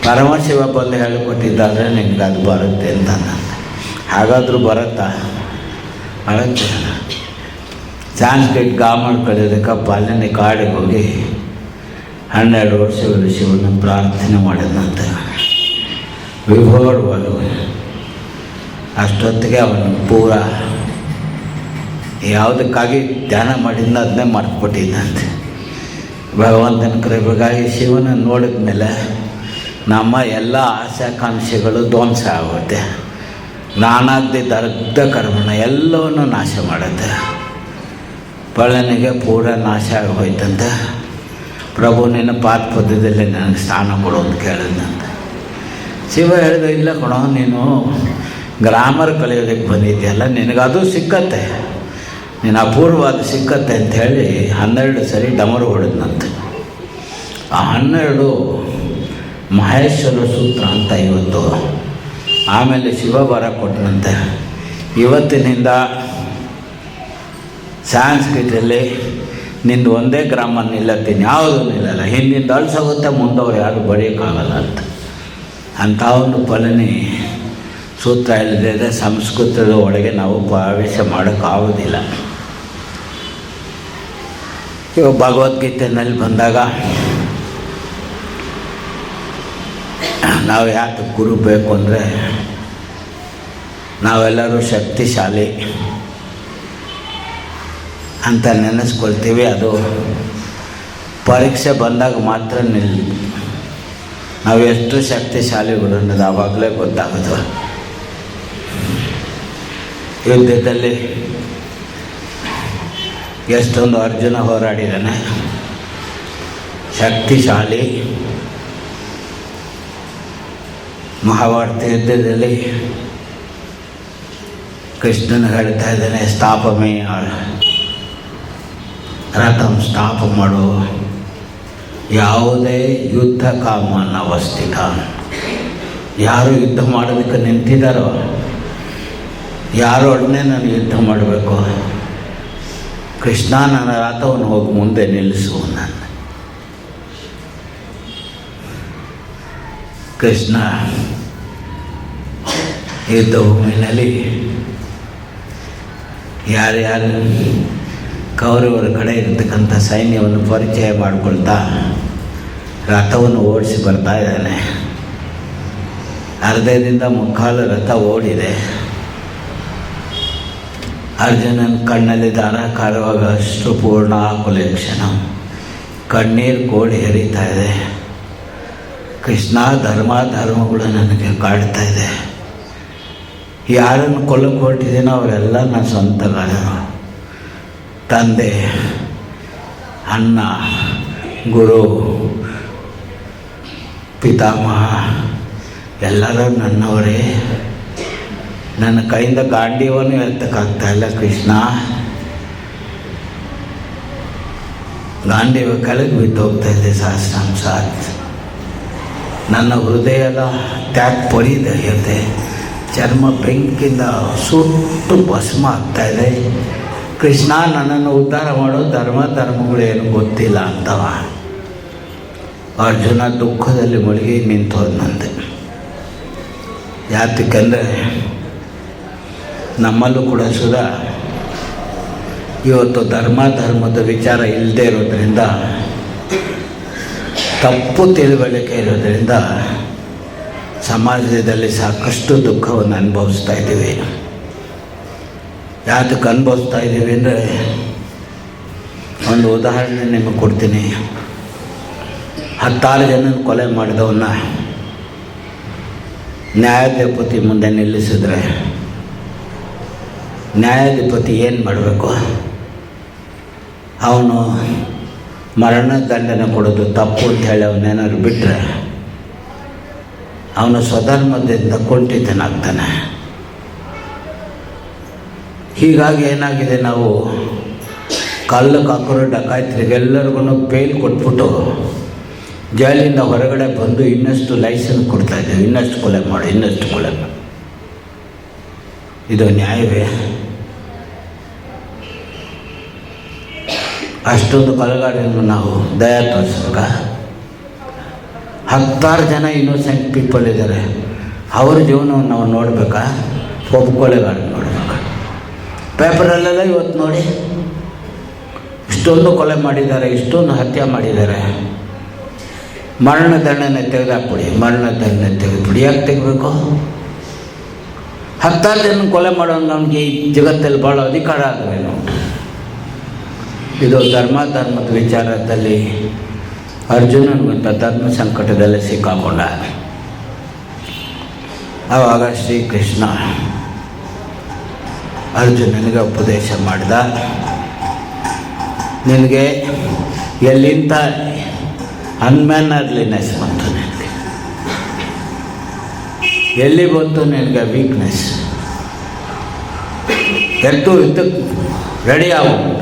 ಪರಮಶಿವ ಬಂದು ಹೇಳಿಕೊಟ್ಟಿದ್ದಾದರೆ ನಿನಗೆ ಅದು ಬರುತ್ತೆ ಅಂತ. ಹಾಗಾದರೂ ಬರುತ್ತಾ? ಬರುತ್ತೆ. ಸಾಂಸ್ಕೃತಿಕ ಗಾಮಡ್ ಕಲಿಯೋದಕ್ಕೆ ಪಳನಿ ಕಾಡಿಗೆ ಹೋಗಿ 12 ವರ್ಷಗಳು ಶಿವನ ಪ್ರಾರ್ಥನೆ ಮಾಡಿದಂತೆ. ವಿಭೋರವಾಗಿ ಅಷ್ಟೊತ್ತಿಗೆ ಅವನು ಪೂರ ಯಾವುದಕ್ಕಾಗಿ ಧ್ಯಾನ ಮಾಡಿದ್ದ ಅದನ್ನೇ ಮರೆತುಬಿಟ್ಟಿದ್ದಂತೆ. ಭಗವಂತನ ಕೃಪೆಗಾಗಿ ಶಿವನನ್ನು ನೋಡಿದ ಮೇಲೆ ನಮ್ಮ ಎಲ್ಲ ಆಶಾಕಾಂಕ್ಷೆಗಳು ಧ್ವಂಸ ಆಗುತ್ತೆ. ನಾನಾಗ್ದಿ ದರ್ಧ ಕರ್ಮನ ಎಲ್ಲವನ್ನು ನಾಶ ಮಾಡುತ್ತೆ. ಪಳನಿಗೆ ಪೂರ ನಾಶ ಆಗೋಯ್ತಂತೆ. ಪ್ರಭು ನಿನ್ನ ಪಾದಪದ್ಯದಲ್ಲಿ ನನಗೆ ಸ್ಥಾನ ಕೊಡು ಅಂತ ಕೇಳಿದಂತೆ. ಶಿವ ಹೇಳಿದ, ಇಲ್ಲ ಕಣೋ, ನೀನು ಗ್ರಾಮರ್ ಕಲಿಯೋದಕ್ಕೆ ಬಂದಿದ್ದೀಯಲ್ಲ, ನಿನಗದು ಸಿಕ್ಕತ್ತೆ, ನೀನು ಅಪೂರ್ವವಾದ ಸಿಕ್ಕತ್ತೆ ಅಂಥೇಳಿ 12 ಸರಿ ಡಮರು ಹೊಡೆದಂತೆ. ಆ 12 ಮಹೇಶ್ವರ ಸೂತ್ರ ಅಂತ ಇವತ್ತು. ಆಮೇಲೆ ಶಿವ ಬರ ಕೊಟ್ಟನಂತೆ, ಇವತ್ತಿನಿಂದ ಸಂಸ್ಕೃತದಲ್ಲಿ ನಿಂದು ಒಂದೇ ಗ್ರಾಮ ನಿಲ್ಲತ್ತೀನಿ, ಯಾವುದೂ ನಿಲ್ಲಲ್ಲ. ಹಿಂದಿಂದ ಅಳಿಸೋಗುತ್ತೆ, ಮುಂದವ್ರು ಯಾರು ಬರೆಯೋಕ್ಕಾಗಲ್ಲ ಅಂತ. ಅಂಥ ಒಂದು ಪಳನಿ ಸೂತ್ರ ಹೇಳಿದ್ರೆ ಸಂಸ್ಕೃತದ ಒಳಗೆ ನಾವು ಪ್ರವೇಶ ಮಾಡೋಕ್ಕಾಗೋದಿಲ್ಲ. ಇವಾಗ ಭಗವದ್ಗೀತೆಯಲ್ಲಿ ಬಂದಾಗ ನಾವು ಯಾಕೆ ಗುರು ಬೇಕು ಅಂದರೆ, ನಾವೆಲ್ಲರೂ ಶಕ್ತಿಶಾಲಿ ಅಂತ ನೆನೆಸ್ಕೊಳ್ತೀವಿ. ಅದು ಪರೀಕ್ಷೆ ಬಂದಾಗ ಮಾತ್ರ ನಾವು ಎಷ್ಟು ಶಕ್ತಿಶಾಲಿಗಳು ಅನ್ನೋದು ಆವಾಗಲೇ ಗೊತ್ತಾಗೋದು. ಯುದ್ಧದಲ್ಲಿ ಎಷ್ಟೊಂದು ಅರ್ಜುನ ಹೋರಾಡಿದ್ದಾನೆ, ಶಕ್ತಿಶಾಲಿ. ಮಹಾಭಾರತ ಯುದ್ಧದಲ್ಲಿ ಕೃಷ್ಣನ ಹೇಳ್ತಾ ಇದ್ದಾನೆ, ಸ್ಥಾಪಮೇ ರಥಂ ಸ್ಥಾಪ ಮಾಡು, ಯಾವುದೇ ಯುದ್ಧ ಕಾಮನ ಅವಸ್ಥಿತ. ಯಾರು ಯುದ್ಧ ಮಾಡೋದಕ್ಕೆ ನಿಂತಿದ್ದಾರೋ, ಯಾರೊಡನೆ ನಾನು ಯುದ್ಧ ಮಾಡಬೇಕು, ಕೃಷ್ಣ ನನ್ನ ರಥವನ್ನು ಹೋಗಿ ಮುಂದೆ ನಿಲ್ಲಿಸು. ನಾನು ಕೃಷ್ಣ ಯುದ್ಧ ಭೂಮಿನಲ್ಲಿ ಯಾರ್ಯಾರು ಕೌರವರ ಕಡೆ ಇರತಕ್ಕಂಥ ಸೈನ್ಯವನ್ನು ಪರಿಚಯ ಮಾಡಿಕೊಳ್ತಾ ರಥವನ್ನು ಓಡಿಸಿ ಬರ್ತಾ ಇದ್ದಾನೆ. ಅರ್ಧದಿಂದ ಮುಕ್ಕಾಲು ರಥ ಓಡಿದೆ. ಅರ್ಜುನನ ಕಣ್ಣಲ್ಲಿ ಧಾರಾಕಾರವಾಗ ಅಷ್ಟು ಪೂರ್ಣ ಆಕುಲೇಕ್ಷಣ, ಕಣ್ಣೀರು ಕೋಡಿ ಹರಿತಾ ಇದೆ. ಕೃಷ್ಣ, ಧರ್ಮಗಳು ನನಗೆ ಕಾಡ್ತಾ ಇದೆ. ಯಾರನ್ನು ಕೊಲ್ಲಕ್ಕೆ ಹೊರಟಿದ್ದೀನೋ ಅವರೆಲ್ಲ ನನ್ನ ಸ್ವಂತಗಾರರು. ತಂದೆ, ಅಣ್ಣ, ಗುರು, ಪಿತಾಮಹ ಎಲ್ಲರೂ ನನ್ನವರೇ. ನನ್ನ ಕೈಯಿಂದ ಗಾಂಡೀವನ್ನು ಎತ್ತಕ್ಕಾಗ್ತಾ ಇಲ್ಲ ಕೃಷ್ಣ. ಗಾಂಡೀವ ಕೆಳಗೆ ಬಿದ್ದು ಹೋಗ್ತಾ ಇದೆ ಸಹಸ್ರಾಂಸಾತ್. ನನ್ನ ಹೃದಯದ ತ್ಯಾಗ ಪರಿದೆಯುತ್ತೆ. ಚರ್ಮ ಬೆಂಕಿಯಿಂದ ಸುಟ್ಟು ಭಸ್ಮ ಆಗ್ತಾಯಿದೆ. ಕೃಷ್ಣ, ನನ್ನನ್ನು ಉದ್ಧಾರ ಮಾಡೋ ಧರ್ಮಗಳೇನು ಗೊತ್ತಿಲ್ಲ ಅಂತವ. ಅರ್ಜುನ ದುಃಖದಲ್ಲಿ ಮುಳುಗಿ ನಿಂತೋದಂತೆ. ಯಾತಕ್ಕೆಂದರೆ ನಮ್ಮಲ್ಲೂ ಕೂಡ ಇವತ್ತು ಧರ್ಮದ ವಿಚಾರ ಇಲ್ಲದೆ ಇರೋದರಿಂದ, ತಪ್ಪು ತಿಳುವಳಿಕೆ ಇರೋದರಿಂದ ಸಮಾಜದಲ್ಲಿ ಸಾಕಷ್ಟು ದುಃಖವನ್ನು ಅನುಭವಿಸ್ತಾ ಇದ್ದೀವಿ. ಯಾತಕ್ಕೆ ಅನುಭವಿಸ್ತಾ ಇದ್ದೀವಿ ಅಂದರೆ, ಒಂದು ಉದಾಹರಣೆ ನಿಮಗೆ ಕೊಡ್ತೀನಿ. 16 ಜನ ಕೊಲೆ ಮಾಡಿದವನ್ನ ನ್ಯಾಯಾಧಿಪತಿ ಮುಂದೆ ನಿಲ್ಲಿಸಿದ್ರೆ ನ್ಯಾಯಾಧಿಪತಿ ಏನು ಮಾಡಬೇಕು? ಅವನು ಮರಣದಂಡನೆ ಕೊಡೋದು ತಪ್ಪು ಅಂತ ಹೇಳಿ ಅವನೇನಾದ್ರು ಬಿಟ್ಟರೆ ಅವನು ಸ್ವಧರ್ಮದಿಂದ ಕುಂಠಿತನಾಗ್ತಾನೆ. ಹೀಗಾಗಿ ಏನಾಗಿದೆ, ನಾವು ಕಲ್ಲು ಕಾಕರು ಡಕಾಯ್ತರಿಗೆಲ್ಲರಿಗೂ ಬೇಲ್ ಕೊಟ್ಬಿಟ್ಟು ಜೈಲಿಂದ ಹೊರಗಡೆ ಬಂದು ಇನ್ನಷ್ಟು ಲೈಸೆನ್ಸ್ ಕೊಡ್ತಾಯಿದ್ದೇವೆ. ಇನ್ನಷ್ಟು ಕೊಲೆ ಮಾಡಿ. ಇದು ನ್ಯಾಯವೇ? ಅಷ್ಟೊಂದು ಕೊಲೆಗಾರರನ್ನು ನಾವು ದಯಾ ತೋರಿಸ್ಬೇಕ? 16 ಜನ ಇನ್ನೋಸೆಂಟ್ ಪೀಪಲ್ ಇದ್ದಾರೆ. ಅವ್ರ ಜೀವನವನ್ನು ನಾವು ನೋಡಬೇಕಾ? ಒಬ್ಬ ಕೊಲೆಗಾರ ನೋಡ್ಬೇಕಾ? ಪೇಪರಲ್ಲೆಲ್ಲ ಇವತ್ತು ನೋಡಿ, ಇಷ್ಟೊಂದು ಕೊಲೆ ಮಾಡಿದ್ದಾರೆ, ಇಷ್ಟೊಂದು ಹತ್ಯೆ ಮಾಡಿದ್ದಾರೆ. ಮರಣದಂಡನೆ ತೆಗೆದಾಕ್ಬಿಡಿ, ತೆಗೆದುಬಿಡಿ. ಯಾಕೆ ತೆಗಿಬೇಕು? 16 ಜನ ಕೊಲೆ ಮಾಡೋದು ನಮಗೆ ಈ ಜಗತ್ತಲ್ಲಿ ಭಾಳ ಅಧಿಕಾರ ಆಗವೇನು? ಇದು ಧರ್ಮದ ವಿಚಾರದಲ್ಲಿ ಅರ್ಜುನನಿಗಿಂತ ಧರ್ಮ ಸಂಕಟದಲ್ಲಿ ಸಿಕ್ಕಾಕೊಂಡ. ಆವಾಗ ಶ್ರೀಕೃಷ್ಣ ಅರ್ಜುನನಿಗೆ ಉಪದೇಶ ಮಾಡಿದ, ನಿನಗೆ ಎಲ್ಲಿಂದ ಅನ್ಮ್ಯಾನರ್ಲಿನೆಸ್ ಬಂತು? ನಿನಗೆ ಎಲ್ಲಿ ಬಂತು ನಿನಗೆ ವೀಕ್ನೆಸ್? ಎದ್ದು ಯುದ್ಧಕ್ಕೆ ರೆಡಿ ಆಗೋದು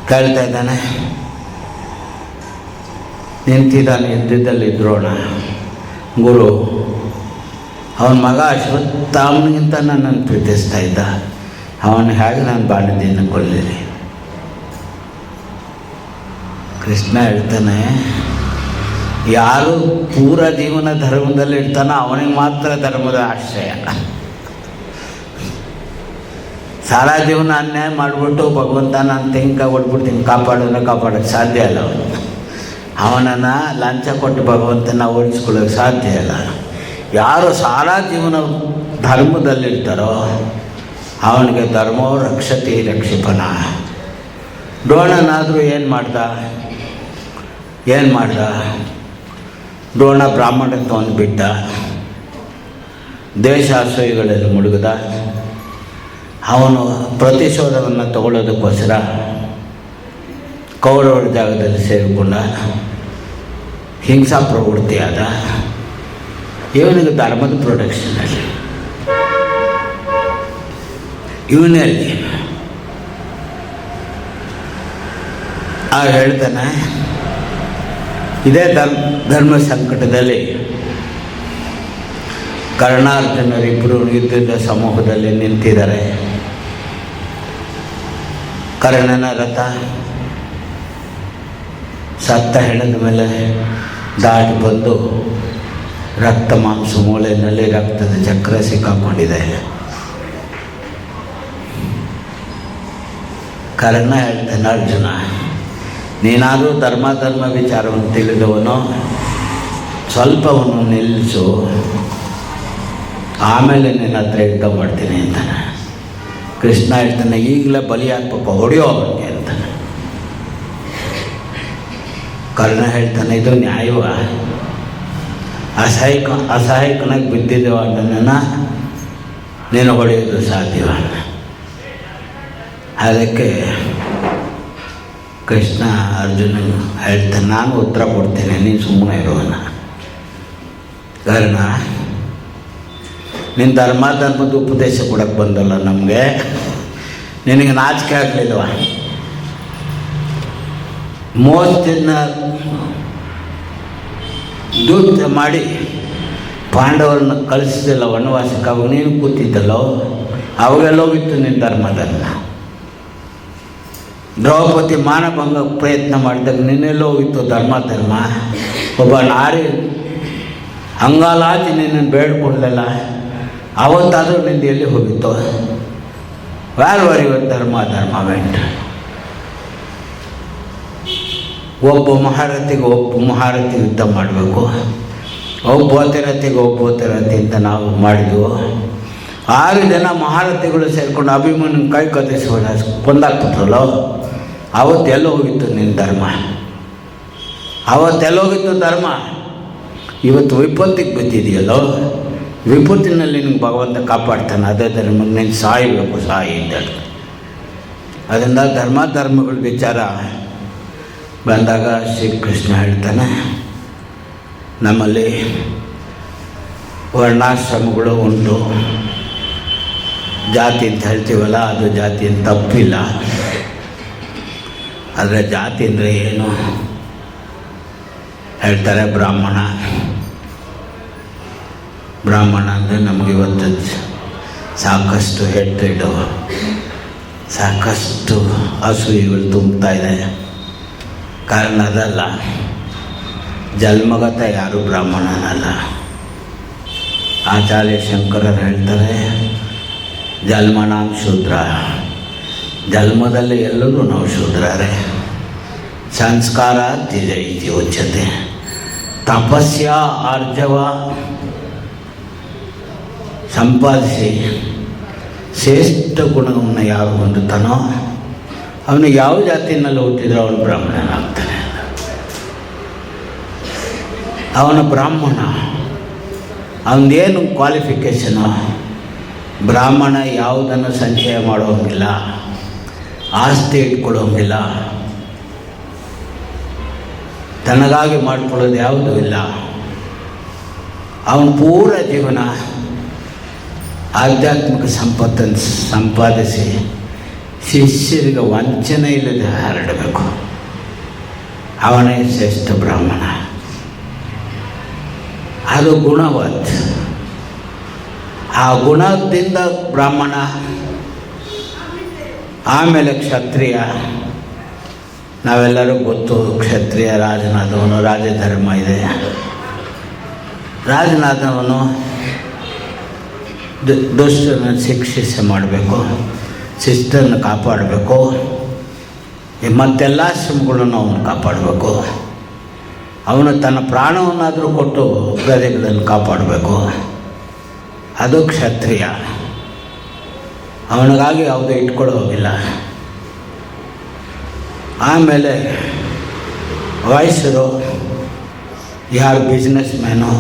ಕೇಳ್ತಾ ಇದ್ದಾನೆ. ನಿಂತಿದ್ದಾನೆ ಯುದ್ಧದಲ್ಲಿ ದ್ರೋಣ, ಗುರು. ಅವನ ಮಗ ಅಶ್ವತ್ಥಾಮನಿಗಿಂತ ನನ್ನನ್ನು ಪ್ರೀತಿಸ್ತಾ ಇದ್ದ. ಅವನು ಹೇಗೆ ನಾನು ಬಾಣದಿಂದ ಕೊಲ್ಲಿರಿ? ಕೃಷ್ಣ ಹೇಳ್ತಾನೆ, ಯಾರು ಪೂರ ಜೀವನ ಧರ್ಮದಲ್ಲಿ ಇರ್ತಾನೋ ಅವನಿಗೆ ಮಾತ್ರ ಧರ್ಮದ ಆಶ್ರಯ. ಸಾರಾ ಜೀವನ ಅನ್ಯಾಯ ಮಾಡಿಬಿಟ್ಟು ಭಗವಂತ ನಾನು ತೆಂಕ ಹೊಡ್ಬಿಡ್ತೀನಿ ಕಾಪಾಡೋಕ್ಕೆ ಸಾಧ್ಯ ಇಲ್ಲ. ಅವನನ್ನು ಲಂಚ ಕೊಟ್ಟು ಭಗವಂತನ ಓಡಿಸ್ಕೊಳ್ಳೋಕ್ಕೆ ಸಾಧ್ಯ ಇಲ್ಲ. ಯಾರು ಸಾರಾ ಜೀವನ ಧರ್ಮದಲ್ಲಿರ್ತಾರೋ ಅವನಿಗೆ ಧರ್ಮೋ ರಕ್ಷತಿ ರಕ್ಷಿಪನ. ದ್ರೋಣನಾದರೂ ಏನು ಮಾಡ್ದ? ದ್ರೋಣ ಬ್ರಾಹ್ಮಣತ್ವವನ್ನು ಬಿಟ್ಟ, ದೇಶ ಅಸೂಯೆಗಳಲ್ಲಿ ಮುಳುಗಿದ. ಅವನು ಪ್ರತಿಶೋಧವನ್ನು ತಗೊಳ್ಳೋದಕ್ಕೋಸ್ಕರ ಕೌರವರ ಜಾಗದಲ್ಲಿ ಸೇರಿಕೊಂಡ, ಹಿಂಸಾ ಪ್ರವೃತ್ತಿಯಾದ. ಇವನಿಗೆ ಧರ್ಮದ ಪ್ರೊಟೆಕ್ಷನಲ್ಲಿ ಇವನಲ್ಲಿ ಹೇಳ್ತಾನೆ, ಇದೇ ಧರ್ಮ ಸಂಕಟದಲ್ಲಿ ಕರ್ಣಾರ್ಜುನರಿಬ್ಬರು ಯುದ್ಧದ ಸಮೂಹದಲ್ಲಿ ನಿಂತಿದ್ದಾರೆ. ಕರ್ಣನ ರಥ ಸತ್ತ ಹೆಣದ ಮೇಲೆ ದಾಟಿ ಬಂದು ರಕ್ತ ಮಾಂಸ ಮೂಳೆಯಲ್ಲಿ ರಕ್ತದ ಚಕ್ರ ಸಿಕ್ಕಾಕೊಂಡಿದೆ. ಕರ್ಣ ಹೇಳ್ತಾನೆ, ಅರ್ಜುನ ನೀನಾದರೂ ಧರ್ಮ ವಿಚಾರವನ್ನು ತಿಳಿದವನು, ಸ್ವಲ್ಪವನ್ನು ನಿಲ್ಲಿಸು, ಆಮೇಲೆ ನಿನ್ನ ಹತ್ರ ಯುದ್ಧ ಮಾಡ್ತೀನಿ ಅಂತಾನೆ. ಕೃಷ್ಣ ಹೇಳ್ತಾನೆ, ಈಗಲೇ ಬಲಿ ಹಾಕ್ಬೇಕು, ಹೊಡೆಯೋ ಅವನಿಗೆ ಅಂತಾನೆ. ಕರ್ಣ ಹೇಳ್ತಾನೆ, ಇದು ನ್ಯಾಯವ? ಅಸಹಾಯಕನಾಗಿ ಬಿದ್ದಿದ್ದೇವ ನನ್ನನ್ನು ನೀನು ಹೊಡೆಯೋದು ಸಾಧ್ಯವ? ಅದಕ್ಕೆ ಕೃಷ್ಣ ಅರ್ಜುನ ಹೇಳ್ತಾನೆ, ನಾನು ಉತ್ತರ ಕೊಡ್ತೇನೆ, ನೀನು ಸುಮ್ಮನೆ ಇರುವನ. ಕಾರಣ ನೀನು ಧರ್ಮದ ಉಪದೇಶ ಕೊಡೋಕ್ಕೆ ಬಂದಲ್ಲ ನಮಗೆ, ನಿನಗೆ ನಾಚಿಕೆ ಆಗಲಿಲ್ವ? ಮೋಸದಿಂದ ದೂತ ಮಾಡಿ ಪಾಂಡವರನ್ನ ಕಳಿಸಿದಲ್ಲ ವನವಾಸಕ್ಕೆ, ಅವಾಗ ನೀನು ಕೂತಿದ್ದಲ್ಲೋ, ಅವಾಗೆಲ್ಲೋಗಿತ್ತು ನಿನ್ನ ಧರ್ಮಧರ್ಮ. ದ್ರೌಪದಿ ಮಾನಭಂಗ ಪ್ರಯತ್ನ ಮಾಡಿದಾಗ ನಿನ್ನೆಲ್ಲೋ ಹೋಗಿತ್ತು ಧರ್ಮ. ಒಬ್ಬ ನಾರಿ ಅಂಗಾಲಾಚಿ ನಿನ್ನನ್ನು ಬೇಡ್ಕೊಡ್ಲಿಲ್ಲ, ಅವತ್ತಾದರೂ ನಿಂದು ಎಲ್ಲಿ ಹೋಗಿತ್ತು? ವ್ಯಾಲ್ವರ್ ಇವತ್ತು ಧರ್ಮ ವೆಂಟ್. ಒಬ್ಬ ಮಹಾರಥಿ ಯುದ್ಧ ಮಾಡಬೇಕು, ಒಬ್ಬ ರಥಿ ಅಂತ ನಾವು ಮಾಡಿದ್ವು. 6 ಜನ ಮಹಾರಥಿಗಳು ಸೇರಿಕೊಂಡು ಅಭಿಮನ್ಯನ ಕೈ ಕತ್ತಿಸೋಣ ಕೊಂದಾಕ್ಬಿಟ್ರಲ್ಲೋ, ಅವತ್ತೆಲ್ಲ ಹೋಗಿತ್ತು ನಿನ್ನ ಧರ್ಮ? ಅವತ್ತೆಲ್ಲೋಗಿತ್ತು ಧರ್ಮ? ಇವತ್ತು ವಿಪತ್ತಿಗೆ ಬಿದ್ದಿದೆಯಲ್ಲೋ, ವಿಪತ್ತಿನಲ್ಲಿ ನಿನಗೆ ಭಗವಂತ ಕಾಪಾಡ್ತಾನೆ. ಅದೇ ಧರ್ಮ ನೀನು ಸಾಯಬೇಕು, ಸಾಯಿ ಅಂತ. ಅದರಿಂದ ಧರ್ಮಗಳ ವಿಚಾರ ಬಂದಾಗ ಶ್ರೀಕೃಷ್ಣ ಹೇಳ್ತಾನೆ, ನಮ್ಮಲ್ಲಿ ವರ್ಣಾಶ್ರಮಗಳು ಉಂಟು. ಜಾತಿ ಅಂತ ಹೇಳ್ತೀವಲ್ಲ, ಅದು ಜಾತಿ ಅಂತ ತಪ್ಪಿಲ್ಲ. ಆದರೆ ಜಾತಿ ಅಂದರೆ ಏನು ಹೇಳ್ತಾರೆ? ಬ್ರಾಹ್ಮಣ ಅಂದರೆ ನಮಗಿವತ್ತು ಸಾಕಷ್ಟು ಹೆಡ್ಡು, ಸಾಕಷ್ಟು ಅಸೂಯೆಗಳು ತುಂಬ್ತಾ ಇದೆ. ಕಾರಣ ಅದಲ್ಲ, ಜನ್ಮಗತ ಯಾರು ಬ್ರಾಹ್ಮಣನಲ್ಲ. ಆಚಾರ್ಯ ಶಂಕರರು ಹೇಳ್ತಾರೆ, ಜನ್ಮನಾಂ ಶೂದ್ರ, ಜನ್ಮದಲ್ಲಿ ಎಲ್ಲರೂ ನಾವು ಶೂದ್ರರೇ. ಸಂಸ್ಕಾರ ತ್ಯಜ ಇತಿ ಉಚ್ಯತೆ. ತಪಸ್ಯ ಆರ್ಜವ ಸಂಪಾದಿಸಿ ಶ್ರೇಷ್ಠ ಗುಣವನ್ನು ಯಾರು ಹೊಂದುತ್ತಾನೋ ಅವನು ಯಾವ ಜಾತಿಯಲ್ಲಿ ಹುಟ್ಟಿದ್ರೂ ಅವನು ಬ್ರಾಹ್ಮಣನಾಗ್ತಾನೆ. ಅವನ ಬ್ರಾಹ್ಮಣ, ಅವನದೇನು ಕ್ವಾಲಿಫಿಕೇಷನು? ಬ್ರಾಹ್ಮಣ ಯಾವುದನ್ನು ಸಂಚಯ ಮಾಡೋಂಗಿಲ್ಲ, ಆಸ್ತಿ ಇಟ್ಕೊಳ್ಳೋಂಗಿಲ್ಲ, ತನಗಾಗಿ ಮಾಡಿಕೊಳ್ಳೋದು ಯಾವುದೂ ಇಲ್ಲ. ಅವನ ಪೂರ ಜೀವನ ಆಧ್ಯಾತ್ಮಿಕ ಸಂಪತ್ತನ್ನು ಸಂಪಾದಿಸಿ ಶಿಷ್ಯರಿಗೆ ವಂಚನೆ ಇಲ್ಲದೆ ಹರಡಬೇಕು. ಅವನೇ ಶ್ರೇಷ್ಠ ಬ್ರಾಹ್ಮಣ. ಅದು ಗುಣವತ್. ಆ ಗುಣದಿಂದ ಬ್ರಾಹ್ಮಣ, ಆಮೇಲೆ ಕ್ಷತ್ರಿಯ. ನಾವೆಲ್ಲರೂ ಗೊತ್ತು, ಕ್ಷತ್ರಿಯ ರಾಜನಾದವನು, ರಾಜಧರ್ಮ ಇದೆ. ರಾಜನಾದವನು ದುಷ್ಟನ್ನು ಶಿಕ್ಷೆ ಮಾಡಬೇಕು, ಶಿಸ್ತನ್ನು ಕಾಪಾಡಬೇಕು, ಮತ್ತೆಲ್ಲ ಶ್ರಮಗಳನ್ನು ಅವನು ಕಾಪಾಡಬೇಕು. ಅವನು ತನ್ನ ಪ್ರಾಣವನ್ನಾದರೂ ಕೊಟ್ಟು ಪ್ರಜೆಗಳನ್ನು ಕಾಪಾಡಬೇಕು. ಅದು ಕ್ಷತ್ರಿಯ. ಅವನಿಗಾಗಿ ಯಾವುದೂ ಇಟ್ಕೊಳ್ಳೋಗಿಲ್ಲ. ಆಮೇಲೆ ವಯಸ್ಸರು, ಯಾರು ಬಿಸ್ನೆಸ್ ಮ್ಯಾನು,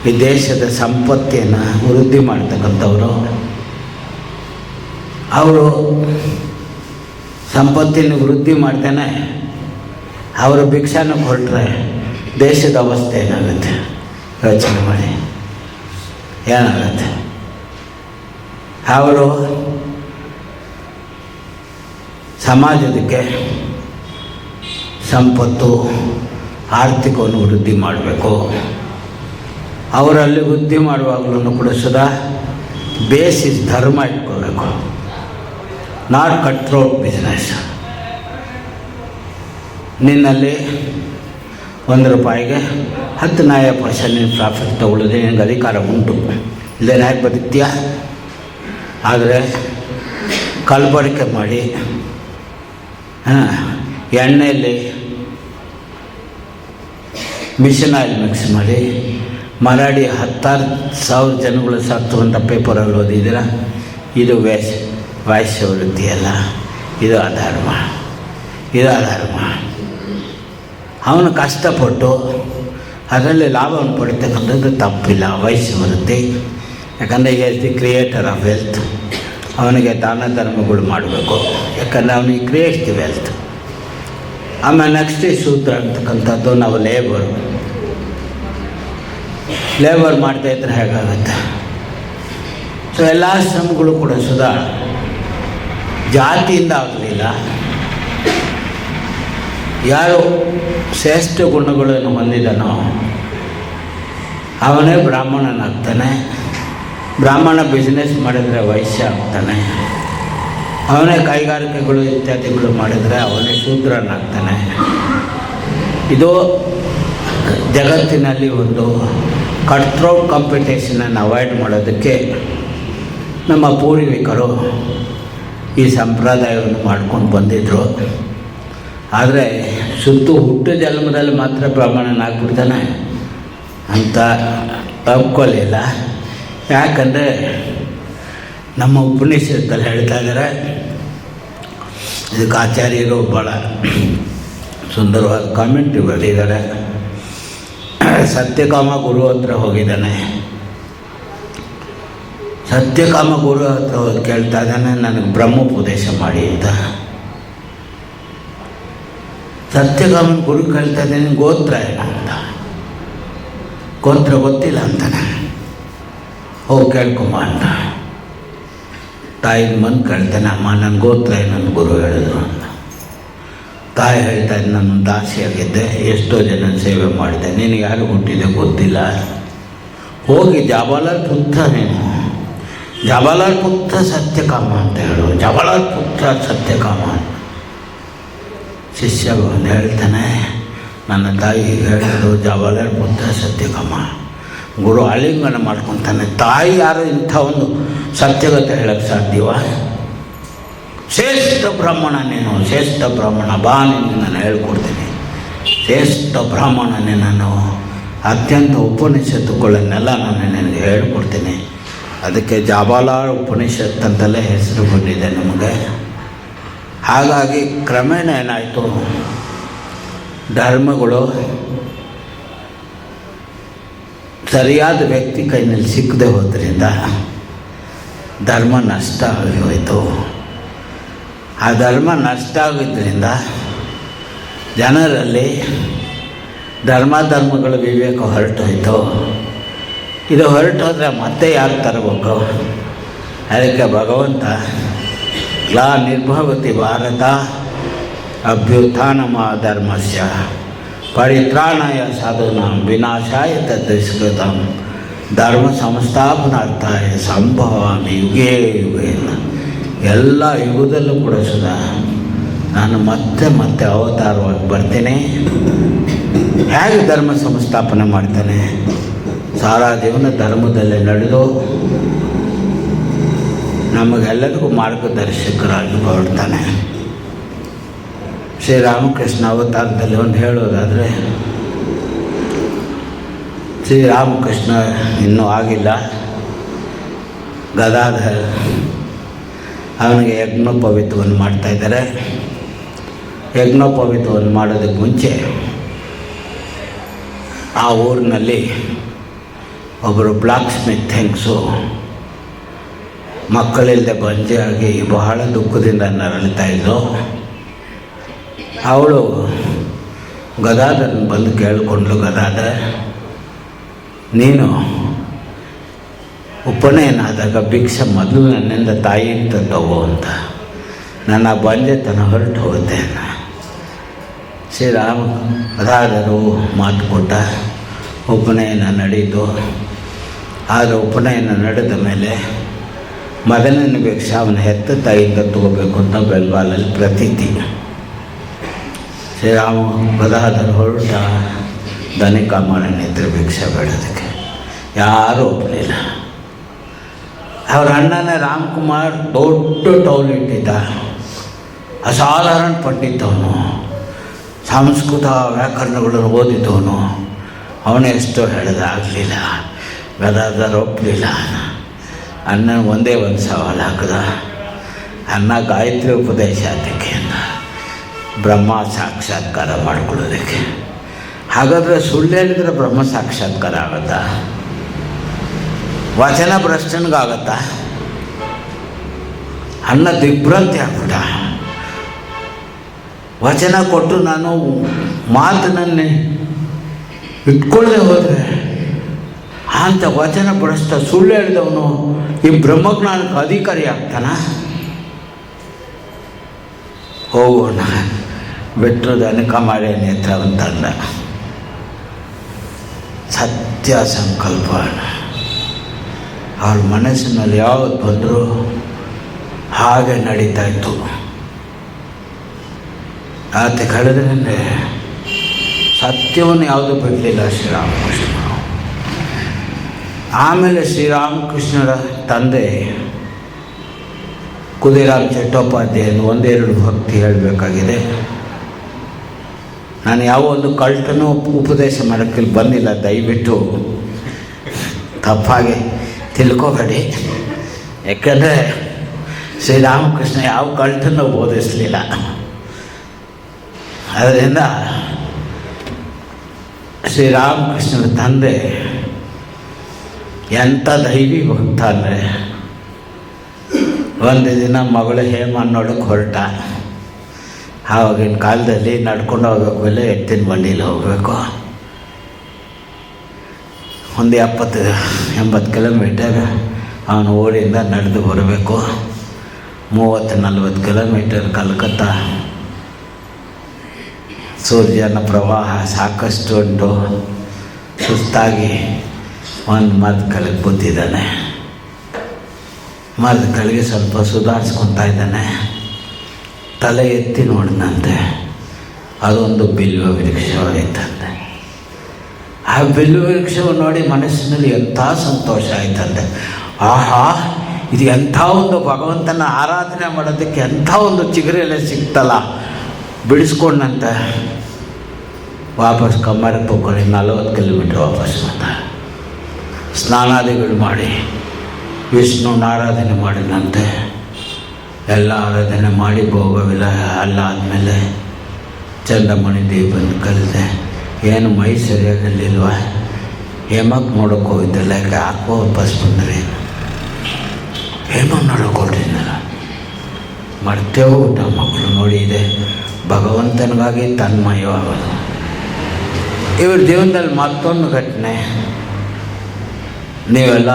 ಈ ದೇಶದ ಸಂಪತ್ತಿಯನ್ನು ವೃದ್ಧಿ ಮಾಡ್ತಕ್ಕಂಥವರು, ಅವರು ಸಂಪತ್ತಿನ ವೃದ್ಧಿ ಮಾಡ್ತಾನೆ ಅವರು ಭಿಕ್ಷಾನ ಹೊರಟ್ರೆ ದೇಶದ ಅವಸ್ಥೆ ಏನಾಗುತ್ತೆ ಯೋಚನೆ ಮಾಡಿ. ಏನಾಗುತ್ತೆ? ಅವರು ಸಮಾಜದಕ್ಕೆ ಸಂಪತ್ತು ಆರ್ಥಿಕವನ್ನು ವೃದ್ಧಿ ಮಾಡಬೇಕು. ಅವರಲ್ಲಿ ವೃದ್ಧಿ ಮಾಡುವಾಗಲೂ ಕೂಡ ಸುಧಾ ಬೇಸಿಸ್ ಧರ್ಮ ಇಟ್ಕೋಬೇಕು, ನಾಟ್ ಕಟ್ರೋಟ್ ಬಿಸ್ನೆಸ್. ನಿನ್ನಲ್ಲಿ 1 ರೂಪಾಯಿಗೆ 10 ನಯ% ನೀನು ಪ್ರಾಫಿಟ್ ತಗೊಳ್ಳೋದು ನಿನಗೆ ಅಧಿಕಾರ ಉಂಟು, ಇಲ್ಲೇನು ಯಾಕೆ ಬದುಕ್ತೀಯ? ಆದರೆ ಕಲಬೆರಕೆ ಮಾಡಿ ಎಣ್ಣೆಯಲ್ಲಿ ಮಿಷನ್ ಆಯಿಲ್ ಮಿಕ್ಸ್ ಮಾಡಿ ಮರಾಡಿ 10,000 ಜನಗಳು ಸತ್ತು ಅಂತ ಪೇಪರಲ್ಲಿ ಓದಿದ್ದೀರ. ಇದು ವೈಶ್ಯವೃತ್ತಿ ಅಲ್ಲ, ಇದು ಅಧರ್ಮ, ಇದು ಅಧರ್ಮ. ಅವನು ಕಷ್ಟಪಟ್ಟು ಅದರಲ್ಲಿ ಲಾಭವನ್ನು ಪಡಿತಕ್ಕಂಥದ್ದು ತಪ್ಪಿಲ್ಲ, ವೈಶ್ಯವೃತ್ತಿ. ಯಾಕಂದರೆ is the creator of wealth. ಅವನಿಗೆ ದಾನ ಧರ್ಮಗಳು ಮಾಡಬೇಕು, ಯಾಕಂದರೆ ಅವನಿಗೆ ಕ್ರಿಯೇಟ್ಸ್ ದಿ ವೆಲ್ತ್. ಆಮೇಲೆ ನೆಕ್ಸ್ಟ್ ಶೂದ್ರ ಅಂತಕ್ಕಂಥದ್ದು ನಾವು ಲೇಬರ್ ಮಾಡ್ತಾಯಿದ್ರೆ ಹೇಗಾಗುತ್ತೆ? ಸೊ ಎಲ್ಲ ಶ್ರಮಗಳು ಕೂಡ ಸುಧಾ ಜಾತಿಯಿಂದ ಆಗಲಿಲ್ಲ. ಯಾರು ಶ್ರೇಷ್ಠ ಗುಣಗಳನ್ನು ಹೊಂದಿದನೋ ಅವನೇ ಬ್ರಾಹ್ಮಣನಾಗ್ತಾನೆ. ಬ್ರಾಹ್ಮಣ ಬಿಸ್ನೆಸ್ ಮಾಡಿದರೆ ವೈಶ್ಯ ಆಗ್ತಾನೆ. ಅವನೇ ಕೈಗಾರಿಕೆಗಳು ಇತ್ಯಾದಿಗಳು ಮಾಡಿದರೆ ಅವನೇ ಶೂದ್ರನಾಗ್ತಾನೆ. ಇದು ಜಗತ್ತಿನಲ್ಲಿ ಒಂದು ಕಟ್ಥ್ರೋಟ್ ಕಾಂಪಿಟೇಷನನ್ನು ಅವಾಯ್ಡ್ ಮಾಡೋದಕ್ಕೆ ನಮ್ಮ ಪೂರ್ವಿಕರು ಈ ಸಂಪ್ರದಾಯವನ್ನು ಮಾಡ್ಕೊಂಡು ಬಂದಿದ್ದರು. ಆದರೆ ಹುಟ್ಟು ಜನ್ಮದಲ್ಲಿ ಮಾತ್ರ ಬ್ರಾಹ್ಮಣನಾಗ್ಬಿಡ್ತಾನೆ ಅಂತ ತಪ್ಕೊಳ್ಳಿಲ್ಲ. ಯಾಕಂದರೆ ನಮ್ಮ ಉಪನಿಷತ್ತಲ್ಲಿ ಹೇಳ್ತಾ ಇದ್ದಾರೆ, ಇದಕ್ಕೆ ಆಚಾರ್ಯರು ಭಾಳ ಸುಂದರವಾದ ಕಾಮೆಂಟ್ರಿ ಬರೆದಿದ್ದಾರೆ. ಸತ್ಯಕಾಮ ಗುರು ಹತ್ರ ಹೋಗಿದ್ದಾನೆ. ಸತ್ಯಕಾಮ ಗುರು ಹತ್ರ ಹೋಗಿ ಕೇಳ್ತಾ ಇದ್ದಾನೆ, ನನಗೆ ಬ್ರಹ್ಮೋಪದೇಶ ಮಾಡಿ ಅಂತ. ಸತ್ಯಕಾಮನ ಗುರು ಕೇಳ್ತಾ ಇದ್ದಾನೆ, ಗೋತ್ರ ಏನು ಅಂತ. ಗೋತ್ರ ಗೊತ್ತಿಲ್ಲ ಅಂತಾನೆ. ಹೋಗಿ ಕೇಳ್ಕೊಂಬ ಅಂತ ತಾಯಿಗೆ ಬಂದು ಕೇಳ್ತಾನೆ, ಅಮ್ಮ ನನ್ನ ಗೋತ್ರ ನನ್ನ ಗುರು ಹೇಳಿದ್ರು ಅಂತ. ತಾಯಿ ಹೇಳ್ತಾ ಇದ್ದ, ನಾನು ದಾಸಿಯಾಗಿದ್ದೆ, ಎಷ್ಟೋ ಜನ ಸೇವೆ ಮಾಡಿದೆ, ನಿನಗೆ ಯಾರು ಹುಟ್ಟಿದೆ ಗೊತ್ತಿಲ್ಲ, ಹೋಗಿ ಜಾಬಾಲರ್ ಪುತ್ರ, ನೀನು ಜಾಬಾಲರ್ ಪುತ್ರ ಸತ್ಯಕಾಮ ಅಂತ ಹೇಳು, ಜಾಬಾಲರ್ ಪುತ್ರ ಸತ್ಯಕಾಮ. ಶಿಷ್ಯ ಬಂದು ಹೇಳ್ತಾನೆ, ನನ್ನ ತಾಯಿ ಹೇಳಿದ್ರು ಜಾಬಾಲರ್ ಪುತ್ರ ಸತ್ಯಕಾಮ. ಗುರು ಆಲಿಂಗನ ಮಾಡ್ಕೊತಾನೆ. ತಾಯಿ ಯಾರು ಇಂಥ ಒಂದು ಸತ್ಯಗತ ಹೇಳಕ್ಕೆ ಸಾಧ್ಯವ? ಶ್ರೇಷ್ಠ ಬ್ರಾಹ್ಮಣ ನೀನು, ಶ್ರೇಷ್ಠ ಬ್ರಾಹ್ಮಣ, ಬಾ ನಿನ್ನ ನಾನು ಹೇಳ್ಕೊಡ್ತೀನಿ. ಶ್ರೇಷ್ಠ ಬ್ರಾಹ್ಮಣನೇ ನಾನು, ಅತ್ಯಂತ ಉಪನಿಷತ್ತುಗಳನ್ನೆಲ್ಲ ನಾನು ನಿನಗೆ ಹೇಳ್ಕೊಡ್ತೀನಿ. ಅದಕ್ಕೆ ಜಾಬಾಲಾರ್ ಉಪನಿಷತ್ ಅಂತಲೇ ಹೆಸರು ಬಂದಿದೆ ನಮಗೆ. ಹಾಗಾಗಿ ಕ್ರಮೇಣ ಏನಾಯಿತು, ಧರ್ಮಗಳು ಸರಿಯಾದ ವ್ಯಕ್ತಿ ಕೈನಲ್ಲಿ ಸಿಕ್ಕದೆ ಹೋದ್ರಿಂದ ಧರ್ಮ ನಷ್ಟ ಆಗಿ ಹೋಯಿತು. ಆ ಧರ್ಮ ನಷ್ಟ ಆಗಿದ್ದರಿಂದ ಜನರಲ್ಲಿ ಧರ್ಮಗಳ ವಿವೇಕ ಹೊರಟೋಯ್ತು. ಇದು ಹೊರಟೋದ್ರೆ ಮತ್ತೆ ಯಾರು ತರಬೇಕು? ಅದಕ್ಕೆ ಭಗವಂತ ಲಾ ನಿರ್ಭವತಿ ಭಾರತ ಅಭ್ಯುತ್ಥಾನಮ ಧರ್ಮಸ್ಯ ಪರಿತ್ರಾಣಾಯ ಸಾಧೂನಾಂ ವಿನಾಶಾಯ ತದ್ದುಷ್ಕೃತಂ ಧರ್ಮ ಸಂಸ್ಥಾಪನಾರ್ಥಾಯ ಸಂಭವಾಮಿ ಯುಗೇ ಯುಗೇ. ಎಲ್ಲ ಯುಗದಲ್ಲೂ ಕೂಡ ಸುಧಾ ನಾನು ಮತ್ತೆ ಮತ್ತೆ ಅವತಾರವಾಗಿ ಬರ್ತೀನಿ. ಹೇಗೆ ಧರ್ಮ ಸಂಸ್ಥಾಪನೆ ಮಾಡ್ತಾನೆ? ಸಾರಾ ಜೀವನ ಧರ್ಮದಲ್ಲೇ ನಡೆದು ನಮಗೆಲ್ಲರಿಗೂ ಮಾರ್ಗದರ್ಶಕರಾಗಿ ಹೊರಡ್ತಾನೆ. ಶ್ರೀರಾಮಕೃಷ್ಣ ಅವತಾರದಲ್ಲಿ ಒಂದು ಹೇಳೋದಾದರೆ, ಶ್ರೀರಾಮಕೃಷ್ಣ ಇನ್ನೂ ಆಗಿಲ್ಲ, ಗದಾಧರ್ ಅವನಿಗೆ ಯಜ್ಞೋಪವೀತವನ್ನು ಮಾಡ್ತಾಯಿದ್ದಾರೆ. ಯಜ್ಞೋಪವೀತವನ್ನು ಮಾಡೋದಕ್ಕೆ ಮುಂಚೆ ಆ ಊರಿನಲ್ಲಿ ಒಬ್ಬರು ಬ್ಲಾಕ್ ಸ್ಮಿತ್ ಹೆಂಗಸು ಮಕ್ಕಳಿಲ್ಲದೆ ಬಂಜೆಯಾಗಿ ಬಹಳ ದುಃಖದಿಂದ ನರಳ್ತಾ ಇದ್ದರು. ಅವಳು ಗದಾಧರನ್ನು ಬಂದು ಕೇಳಿಕೊಂಡ್ಳು, ಗದಾಧರ್ ನೀನು ಉಪನಯನ ಆದಾಗ ಭಿಕ್ಷೆ ಮೊದಲು ನನ್ನಿಂದ ತಾಯಿ ಅಂತ ತಗೋ ಅಂತ. ನನ್ನ ಬಂಜೆತನ ಹೊರಟು ಹೋಗುತ್ತೆ. ಶ್ರೀರಾಮ ಅದಾದರೂ ಮಾತು ಕೊಟ್ಟ, ಉಪನಯನ ನಡೀತು. ಆದರೆ ಉಪನಯನ ನಡೆದ ಮೇಲೆ ಮೊದಲನೇ ಭಿಕ್ಷೆ ಅವನ ಹೆತ್ತ ತಾಯಿಯಿಂದ ತಗೋಬೇಕು ಅಂತ ಬೆಲ್ಬಾಲಲ್ಲಿ ಪ್ರತೀತಿ. ಶ್ರೀರಾಮ ಗದಾಧರ ಹೊರಟ ಧನಿಕಾಮಣ್ಣನ ಹತ್ರ ಭಿಕ್ಷೆ ಬೇಡೋದಕ್ಕೆ ಯಾರೂ ಒಪ್ಪಲಿಲ್ಲ. ಅವ್ರ ಅಣ್ಣನೇ ರಾಮ್ಕುಮಾರ್ ದೊಡ್ಡ ಟೌಲ್ ಇಟ್ಟಿದ್ದ, ಅಸಾಧಾರಣ ಪಂಡಿತವನು, ಸಂಸ್ಕೃತ ವ್ಯಾಕರಣಗಳನ್ನು ಓದಿದವನು. ಅವನೇ ಎಷ್ಟೋ ಹೇಳಿದ, ಆಗಲಿಲ್ಲ. ಗದಾಧರ ಒಪ್ಪಲಿಲ್ಲ. ಅಣ್ಣ ಒಂದೇ ಒಂದು ಸವಾಲು ಹಾಕಿದ, ಅಣ್ಣ ಗಾಯತ್ರಿ ಉಪದೇಶ ಅದಕ್ಕೆ ಬ್ರಹ್ಮ ಸಾಕ್ಷಾತ್ಕಾರ ಮಾಡ್ಕೊಳ್ಳೋದಕ್ಕೆ. ಹಾಗಾದರೆ ಸುಳ್ಳು ಹೇಳಿದರೆ ಬ್ರಹ್ಮ ಸಾಕ್ಷಾತ್ಕಾರ ಆಗುತ್ತಾ? ವಚನ ಭ್ರಷ್ಟನಿಗಾಗತ್ತಾ? ಅಣ್ಣ ದಿಗ್ಭ್ರಾಂತಿ ಆಗ್ಬಿಟ್ಟ. ವಚನ ಕೊಟ್ಟು ನಾನು ಮಾತನ್ನೇ ಇಟ್ಕೊಳ್ಳದೆ ಹೋದರೆ ಅಂತ ವಚನ ಭ್ರಷ್ಟ ಸುಳ್ಳು ಹೇಳಿದವನು ಈ ಬ್ರಹ್ಮಜ್ಞಾನಕ್ಕೆ ಅಧಿಕಾರಿ ಆಗ್ತಾನ? ಹೋಗೋಣ ಬಿಟ್ಟು ಧನಿಕಾಮಣ್ಣನ ನೇತ್ರ ಅಂತಂದ. ಸತ್ಯ ಸಂಕಲ್ಪ ಅವ್ರ ಮನಸ್ಸಿನಲ್ಲಿ ಯಾವುದು ಬಂದರೂ ಹಾಗೆ ನಡೀತಾ ಇತ್ತು. ಆತ ಕಳೆದ್ರೆ ಸತ್ಯವನ್ನು ಯಾವುದು ಬಿಡಲಿಲ್ಲ ಶ್ರೀರಾಮಕೃಷ್ಣರು. ಆಮೇಲೆ ಶ್ರೀರಾಮಕೃಷ್ಣರ ತಂದೆ ಖುದಿರಾಮ್ ಚಟ್ಟೋಪಾಧ್ಯಾಯನು ಒಂದೆರಡು ಭಕ್ತಿ ಹೇಳಬೇಕಾಗಿದೆ. ನಾನು ಯಾವ ಒಂದು ಕಲ್ಟನೂ ಉಪದೇಶ ಮಾಡೋಕ್ಕೆ ಬಂದಿಲ್ಲ, ದಯವಿಟ್ಟು ತಪ್ಪಾಗಿ ತಿಳ್ಕೊಬೇಡಿ. ಯಾಕಂದರೆ ಶ್ರೀರಾಮಕೃಷ್ಣ ಯಾವ ಕಲ್ಟನ್ನು ಬೋಧಿಸಲಿಲ್ಲ. ಅದರಿಂದ ಶ್ರೀರಾಮಕೃಷ್ಣನ ತಂದೆ ಎಂಥ ದೈವಿ ಭಕ್ತ ಅಂದರೆ, ಒಂದು ದಿನ ಮಗಳು ಹೇಮ ನೋಡೋಕ್ಕೆ ಹೊರಟ. ಆವಾಗಿನ ಕಾಲದಲ್ಲಿ ನಡ್ಕೊಂಡು ಹೋಗ್ಬೇಕು, ಇಲ್ಲ ಎತ್ತಿನ ಬಂಡಿಲಿ ಹೋಗಬೇಕು. ಒಂದು 70-80 ಕಿಲೋಮೀಟರ್ ಅವನು ಊರಿಂದ ನಡೆದು ಬರಬೇಕು. 30-40 ಕಿಲೋಮೀಟರ್ ಕಲ್ಕತ್ತಾ. ಸೂರ್ಯನ ಪ್ರವಾಹ ಸಾಕಷ್ಟು ಉಂಟು. ಸುಸ್ತಾಗಿ ಒಂದು ಮರದ ಕೆಳಗೆ ಕೂತಿದ್ದಾನೆ. ಮರದ ಕೆಳಗೆ ಸ್ವಲ್ಪ ಸುಧಾರಿಸ್ಕೊತಾ ಇದ್ದಾನೆ. ತಲೆ ಎತ್ತಿ ನೋಡಿದಂತೆ ಅದೊಂದು ಬಿಲ್ವ ವೃಕ್ಷವಾಯಿತಂತೆ. ಆ ಬಿಲ್ವ ವೃಕ್ಷವನ್ನು ನೋಡಿ ಮನಸ್ಸಿನಲ್ಲಿ ಎಂಥ ಸಂತೋಷ ಆಯ್ತಂತೆ. ಆಹಾ, ಇದು ಎಂಥ ಒಂದು ಭಗವಂತನ ಆರಾಧನೆ ಮಾಡೋದಕ್ಕೆ ಎಂಥ ಒಂದು ಚಿಗುರೆಲೆ ಸಿಕ್ತಲ್ಲ, ಬಿಡಿಸ್ಕೊಂಡಂತೆ ವಾಪಸ್ ಕಮ್ಮರಕ್ಕೆ ಹೋಗ್ಕೊಂಡು 40 ಕಿಲೋಮೀಟ್ರ್ ವಾಪಸ್ ಬಂದ. ಸ್ನಾನಾದಿಗಳು ಮಾಡಿ ವಿಷ್ಣುನ ಆರಾಧನೆ ಮಾಡಿದಂತೆ. ಎಲ್ಲ ಆರಾಧನೆ ಮಾಡಿ ಭೋಗವಿಲ್ಲ ಅಲ್ಲ ಆದಮೇಲೆ ಚಂದ್ರಮಣಿ ದೇವನ ಕಲಿತೆ. ಏನು ಮೈ ಸರಿಯಾಗಲಿಲ್ವ, ಹೇಮಕ್ಕೆ ನೋಡೋಕೆ ಹೋಗಿದ್ದಲ್ಲ, ಯಾಕೋ ವಾಪಸ್ ಬಂದರೆ ಹೇಮಕ್ಕೆ ನೋಡೋಕೆ ಹೊರಟಿದ್ದಲ್ಲ. ಮರ್ತೇ ಹೋಗ್ಬಿಟ್ಟ ಮಕ್ಕಳು. ನೋಡಿ, ಇದೆ ಭಗವಂತನಿಗಾಗಿ ತನ್ಮಯವಾಗೋದು. ಇವ್ರ ಜೀವನದಲ್ಲಿ ಮತ್ತೊಂದು ಘಟನೆ ನೀವೆಲ್ಲ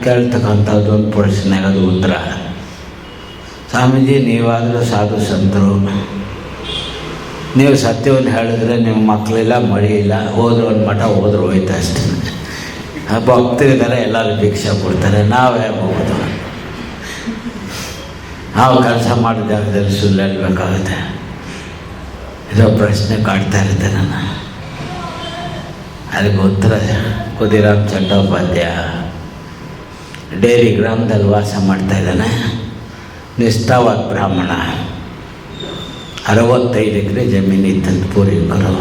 ಕೇಳ್ತಕ್ಕಂಥದ್ದು ಒಂದು ಪ್ರಶ್ನೆಗೆ ಅದು ಉತ್ತರ. ಸ್ವಾಮೀಜಿ, ನೀವಾದರೂ ಸಾಧು ಸಂತರು, ನೀವು ಸತ್ಯವನ್ನು ಹೇಳಿದ್ರೆ ನಿಮ್ಮ ಮಕ್ಕಳಿಲ್ಲ, ಮಳಿ ಇಲ್ಲ, ಹೋದ್ರೆ ಒಂದು ಮಠ ಹೋದ್ರೆ ಹೋಯ್ತು ಅಷ್ಟೇ. ಭಕ್ತರಿದ್ದಾರೆ, ಎಲ್ಲರೂ ಭಿಕ್ಷೆ ಕೊಡ್ತಾರೆ, ನಾವೇ ಹೋಗೋದು. ನಾವು ಕೆಲಸ ಮಾಡಿದ ಜಾಗದಲ್ಲಿ ಸುಳ್ಳು ಹೇಳಬೇಕಾಗುತ್ತೆ. ಇದೋ ಪ್ರಶ್ನೆ ಕಾಡ್ತಾ ಇರುತ್ತೆ ನಾನು. ಅದಕ್ಕೆ ಉತ್ತರ ಖುದಿರಾಮ್ ಚಟ್ಟೋಪಾಧ್ಯಾಯ ಡೇರಿ ಗ್ರಾಮದಲ್ಲಿ ವಾಸ ಮಾಡ್ತಾ ಇದ್ದಾನೆ. ನಿಷ್ಠಾವಾದ ಬ್ರಾಹ್ಮಣ. 65 ಎಕರೆ ಜಮೀನು ಇತ್ತಂತ ಪೂರ್ವಿಕರು.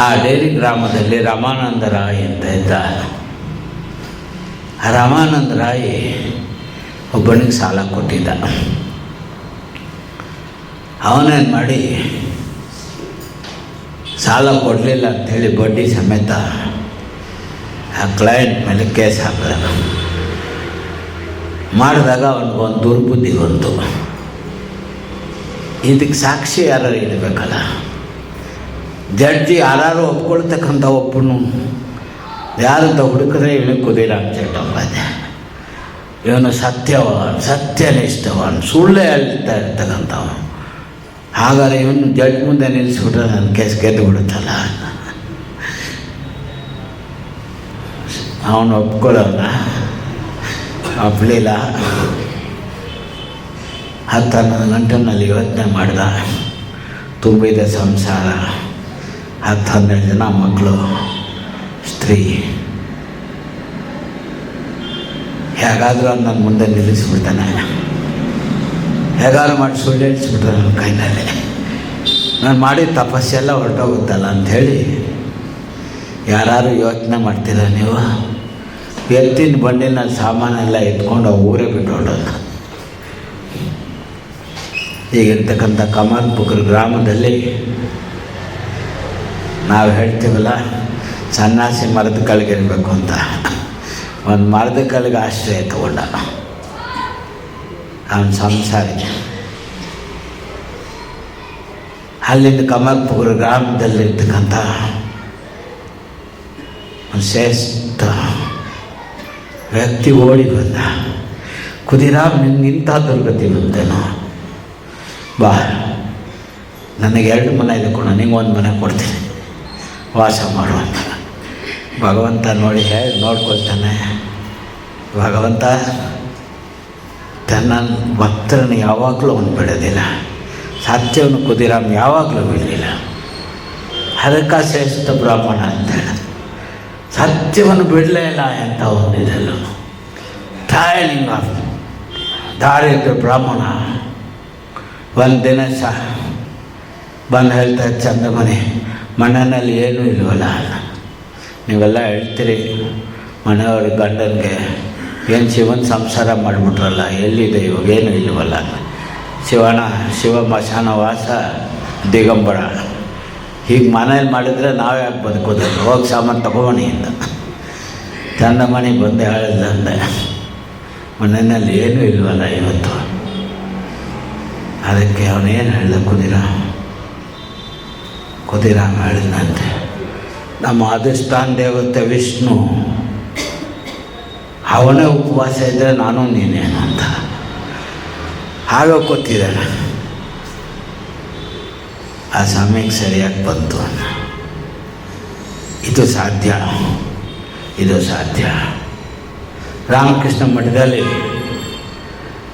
ಆ ಡೇರಿ ಗ್ರಾಮದಲ್ಲಿ ರಮಾನಂದ ರಾಯ್ ಅಂತ ಇದ್ದ. ಆ ರಮಾನಂದ ರಾಯ್ ಒಬ್ಬನಿಗೆ ಸಾಲ ಕೊಟ್ಟಿದ್ದ. ಅವನೇನು ಮಾಡಿ ಸಾಲ ಕೊಡಲಿಲ್ಲ ಅಂಥೇಳಿ ಬಡ್ಡಿ ಸಮೇತ ಆ ಕ್ಲೈಂಟ್ ಮೇಲೆ ಕೇಸ್ ಹಾಕಿದ. ಮಾಡಿದಾಗ ಅವನಿಗೊಂದು ದುರ್ಬುದ್ಧಿ ಬಂತು. ಇದಕ್ಕೆ ಸಾಕ್ಷಿ ಯಾರು ಇಡಬೇಕಲ್ಲ. ಜಡ್ಜಿ ಯಾರು ಒಪ್ಕೊಳ್ತಕ್ಕಂಥ ಒಬ್ಬನು ಯಾರಂತ ಹುಡುಕಿದ್ರೆ ಇವನು ಖುದಿರಾಮ್ ಚಟ್ಟೋಪಾಧ್ಯಾಯ. ಇವನು ಸತ್ಯನಿಷ್ಠವನು, ಸುಳ್ಳೇ ಹೇಳ್ತಾ ಇರ್ತಕ್ಕಂಥವನು. ಹಾಗಾದ್ರೆ ಇವನು ಜಡ್ಜ್ ಮುಂದೆ ನಿಲ್ಲಿಸ್ಬಿಟ್ರೆ ನನ್ನ ಕೇಸ್ ಗೆದ್ದು ಬಿಡುತ್ತಲ್ಲ. ಅವನು ಒಪ್ಕೊಳ್ಳೋಣ, ಒಪ್ಪಲಿಲ್ಲ. 10-11 ಗಂಟೆನಲ್ಲಿ ಯೋಚನೆ ಮಾಡ್ದ. ತುಂಬಿದ ಸಂಸಾರ, 10-12 ಜನ ಮಕ್ಕಳು, ಸ್ತ್ರೀ. ಹೇಗಾದರೂ ನನ್ನ ಮುಂದೆ ನಿಲ್ಲಿಸ್ಬಿಡ್ತಾನೆ, ಹೇಗಾದ್ರು ಮಾಡಿ ಸುಳ್ಳು ಹೇಳಿಸ್ಬಿಟ್ರೆ ನನ್ನ ಕೈನಲ್ಲಿ ನಾನು ಮಾಡಿದ ತಪಸ್ಸೆಲ್ಲ ಹೊರಟೋಗುತ್ತಲ್ಲ ಅಂಥೇಳಿ. ಯಾರು ಯೋಚನೆ ಮಾಡ್ತೀರ ನೀವು? ಎತ್ತಿನ ಬಂಡಿನಲ್ಲಿ ಸಾಮಾನೆಲ್ಲ ಎತ್ಕೊಂಡು ಊರೇ ಬಿಟ್ಟು ಹೊರಡೋದು. ಈಗಿರ್ತಕ್ಕಂಥ ಕಮಲ್ಪುರ ಗ್ರಾಮದಲ್ಲಿ ನಾವು ಹೇಳ್ತೀವಲ್ಲ, ಸನ್ಯಾಸಿ ಮರದ ಕೆಳಗಿರಬೇಕು ಅಂತ. ಒಂದು ಮರದ ಕೆಳಗೆ ಆಶ್ರಯ ತಗೊಂಡ ಅವನ ಸಂಸಾರಿ. ಅಲ್ಲಿಂದ ಕಮಲ್ಪುರ ಗ್ರಾಮದಲ್ಲಿರ್ತಕ್ಕಂಥ ಒಂದು ಶ್ರೇಷ್ಠ ವ್ಯಕ್ತಿ ಓಡಿ ಬಂದ. ಕುದಿರಾಮ್, ನಿಂತ ದುರ್ಗತಿ ಬಂತೇನೋ, ಬಾ, ನನಗೆ 2 ಮನೆ ಇದೆ ಕೊಡು, ನಿಂಗೊಂದು ಮನೆ ಕೊಡ್ತೀನಿ, ವಾಸ ಮಾಡುವಂತ. ಭಗವಂತ ನೋಡ್ಕೊಳ್ತಾನೆ. ಭಗವಂತ ತನ್ನ ಭಕ್ತರನ್ನು ಯಾವಾಗಲೂ ಅವನು ಬಿಡೋದಿಲ್ಲ. ಸತ್ಯವನ್ನು ಕುದಿರಾಮ್ ಯಾವಾಗಲೂ ಬಿಡಲಿಲ್ಲ. ಅದಕ್ಕೆ ಶ್ರೇಷ್ಠ ಬ್ರಾಹ್ಮಣ ಅಂತೇಳಿ ಸತ್ಯವನ್ನು ಬಿಡಲೇ ಇಲ್ಲ ಅಂತ ಒಂದಿದೆಲ್ಲ ಟ್ರಯಲಿಂಗ್ ಆಫ್ ದಾರಿದ್ರ ಬ್ರಾಹ್ಮಣ. ಒಂದು ದಿನ ಬಂದು ಹೇಳ್ತಾರೆ, ಚಂದಮನೆ, ಮನೆಯಲ್ಲಿ ಏನೂ ಇಲ್ವಲ್ಲ. ನೀವೆಲ್ಲ ಹೇಳ್ತೀರಿ ಮನೆಯವ್ರ ಗಂಡನಿಗೆ, ಏನು ಶಿವನ ಸಂಸಾರ ಮಾಡಿಬಿಟ್ರಲ್ಲ, ಎಲ್ಲಿದೆ ಇವಾಗ, ಏನೂ ಇಲ್ವಲ್ಲ. ಶಿವ ಮಶಾನ ವಾಸ ದಿಗಂಬರ. ಹೀಗೆ ಮನೇಲಿ ಮಾಡಿದರೆ ನಾವು ಯಾಕೆ ಬದುಕೋದಿಲ್ಲ, ಹೋಗಿ ಸಾಮಾನು ತಗೊಬಣಿ ಅಂತ ಚಂದಮಣಿ ಬಂದು ಹೇಳಿದಂದೆ, ಮನೆಯಲ್ಲಿ ಏನೂ ಇಲ್ವಲ್ಲ ಇವತ್ತು. ಅದಕ್ಕೆ ಅವನೇನು ಹೇಳ್ದ, ಕುದಿರಾಮ್ ಹೇಳಿದಂತೆ, ನಮ್ಮ ಅಧಿಷ್ಠಾನ ದೇವತೆ ವಿಷ್ಣು, ಅವನೇ ಉಪವಾಸ ಇದ್ದರೆ ನಾನು ನೀನೇನು ಅಂತ ಹಾಗೆ ಕೂತಿದ್ದಾನೆ. ಆ ಸಮಯಕ್ಕೆ ಸರಿಯಾಗಿ ಬಂತು. ಇದು ಸಾಧ್ಯ. ರಾಮಕೃಷ್ಣ ಮಠದಲ್ಲಿ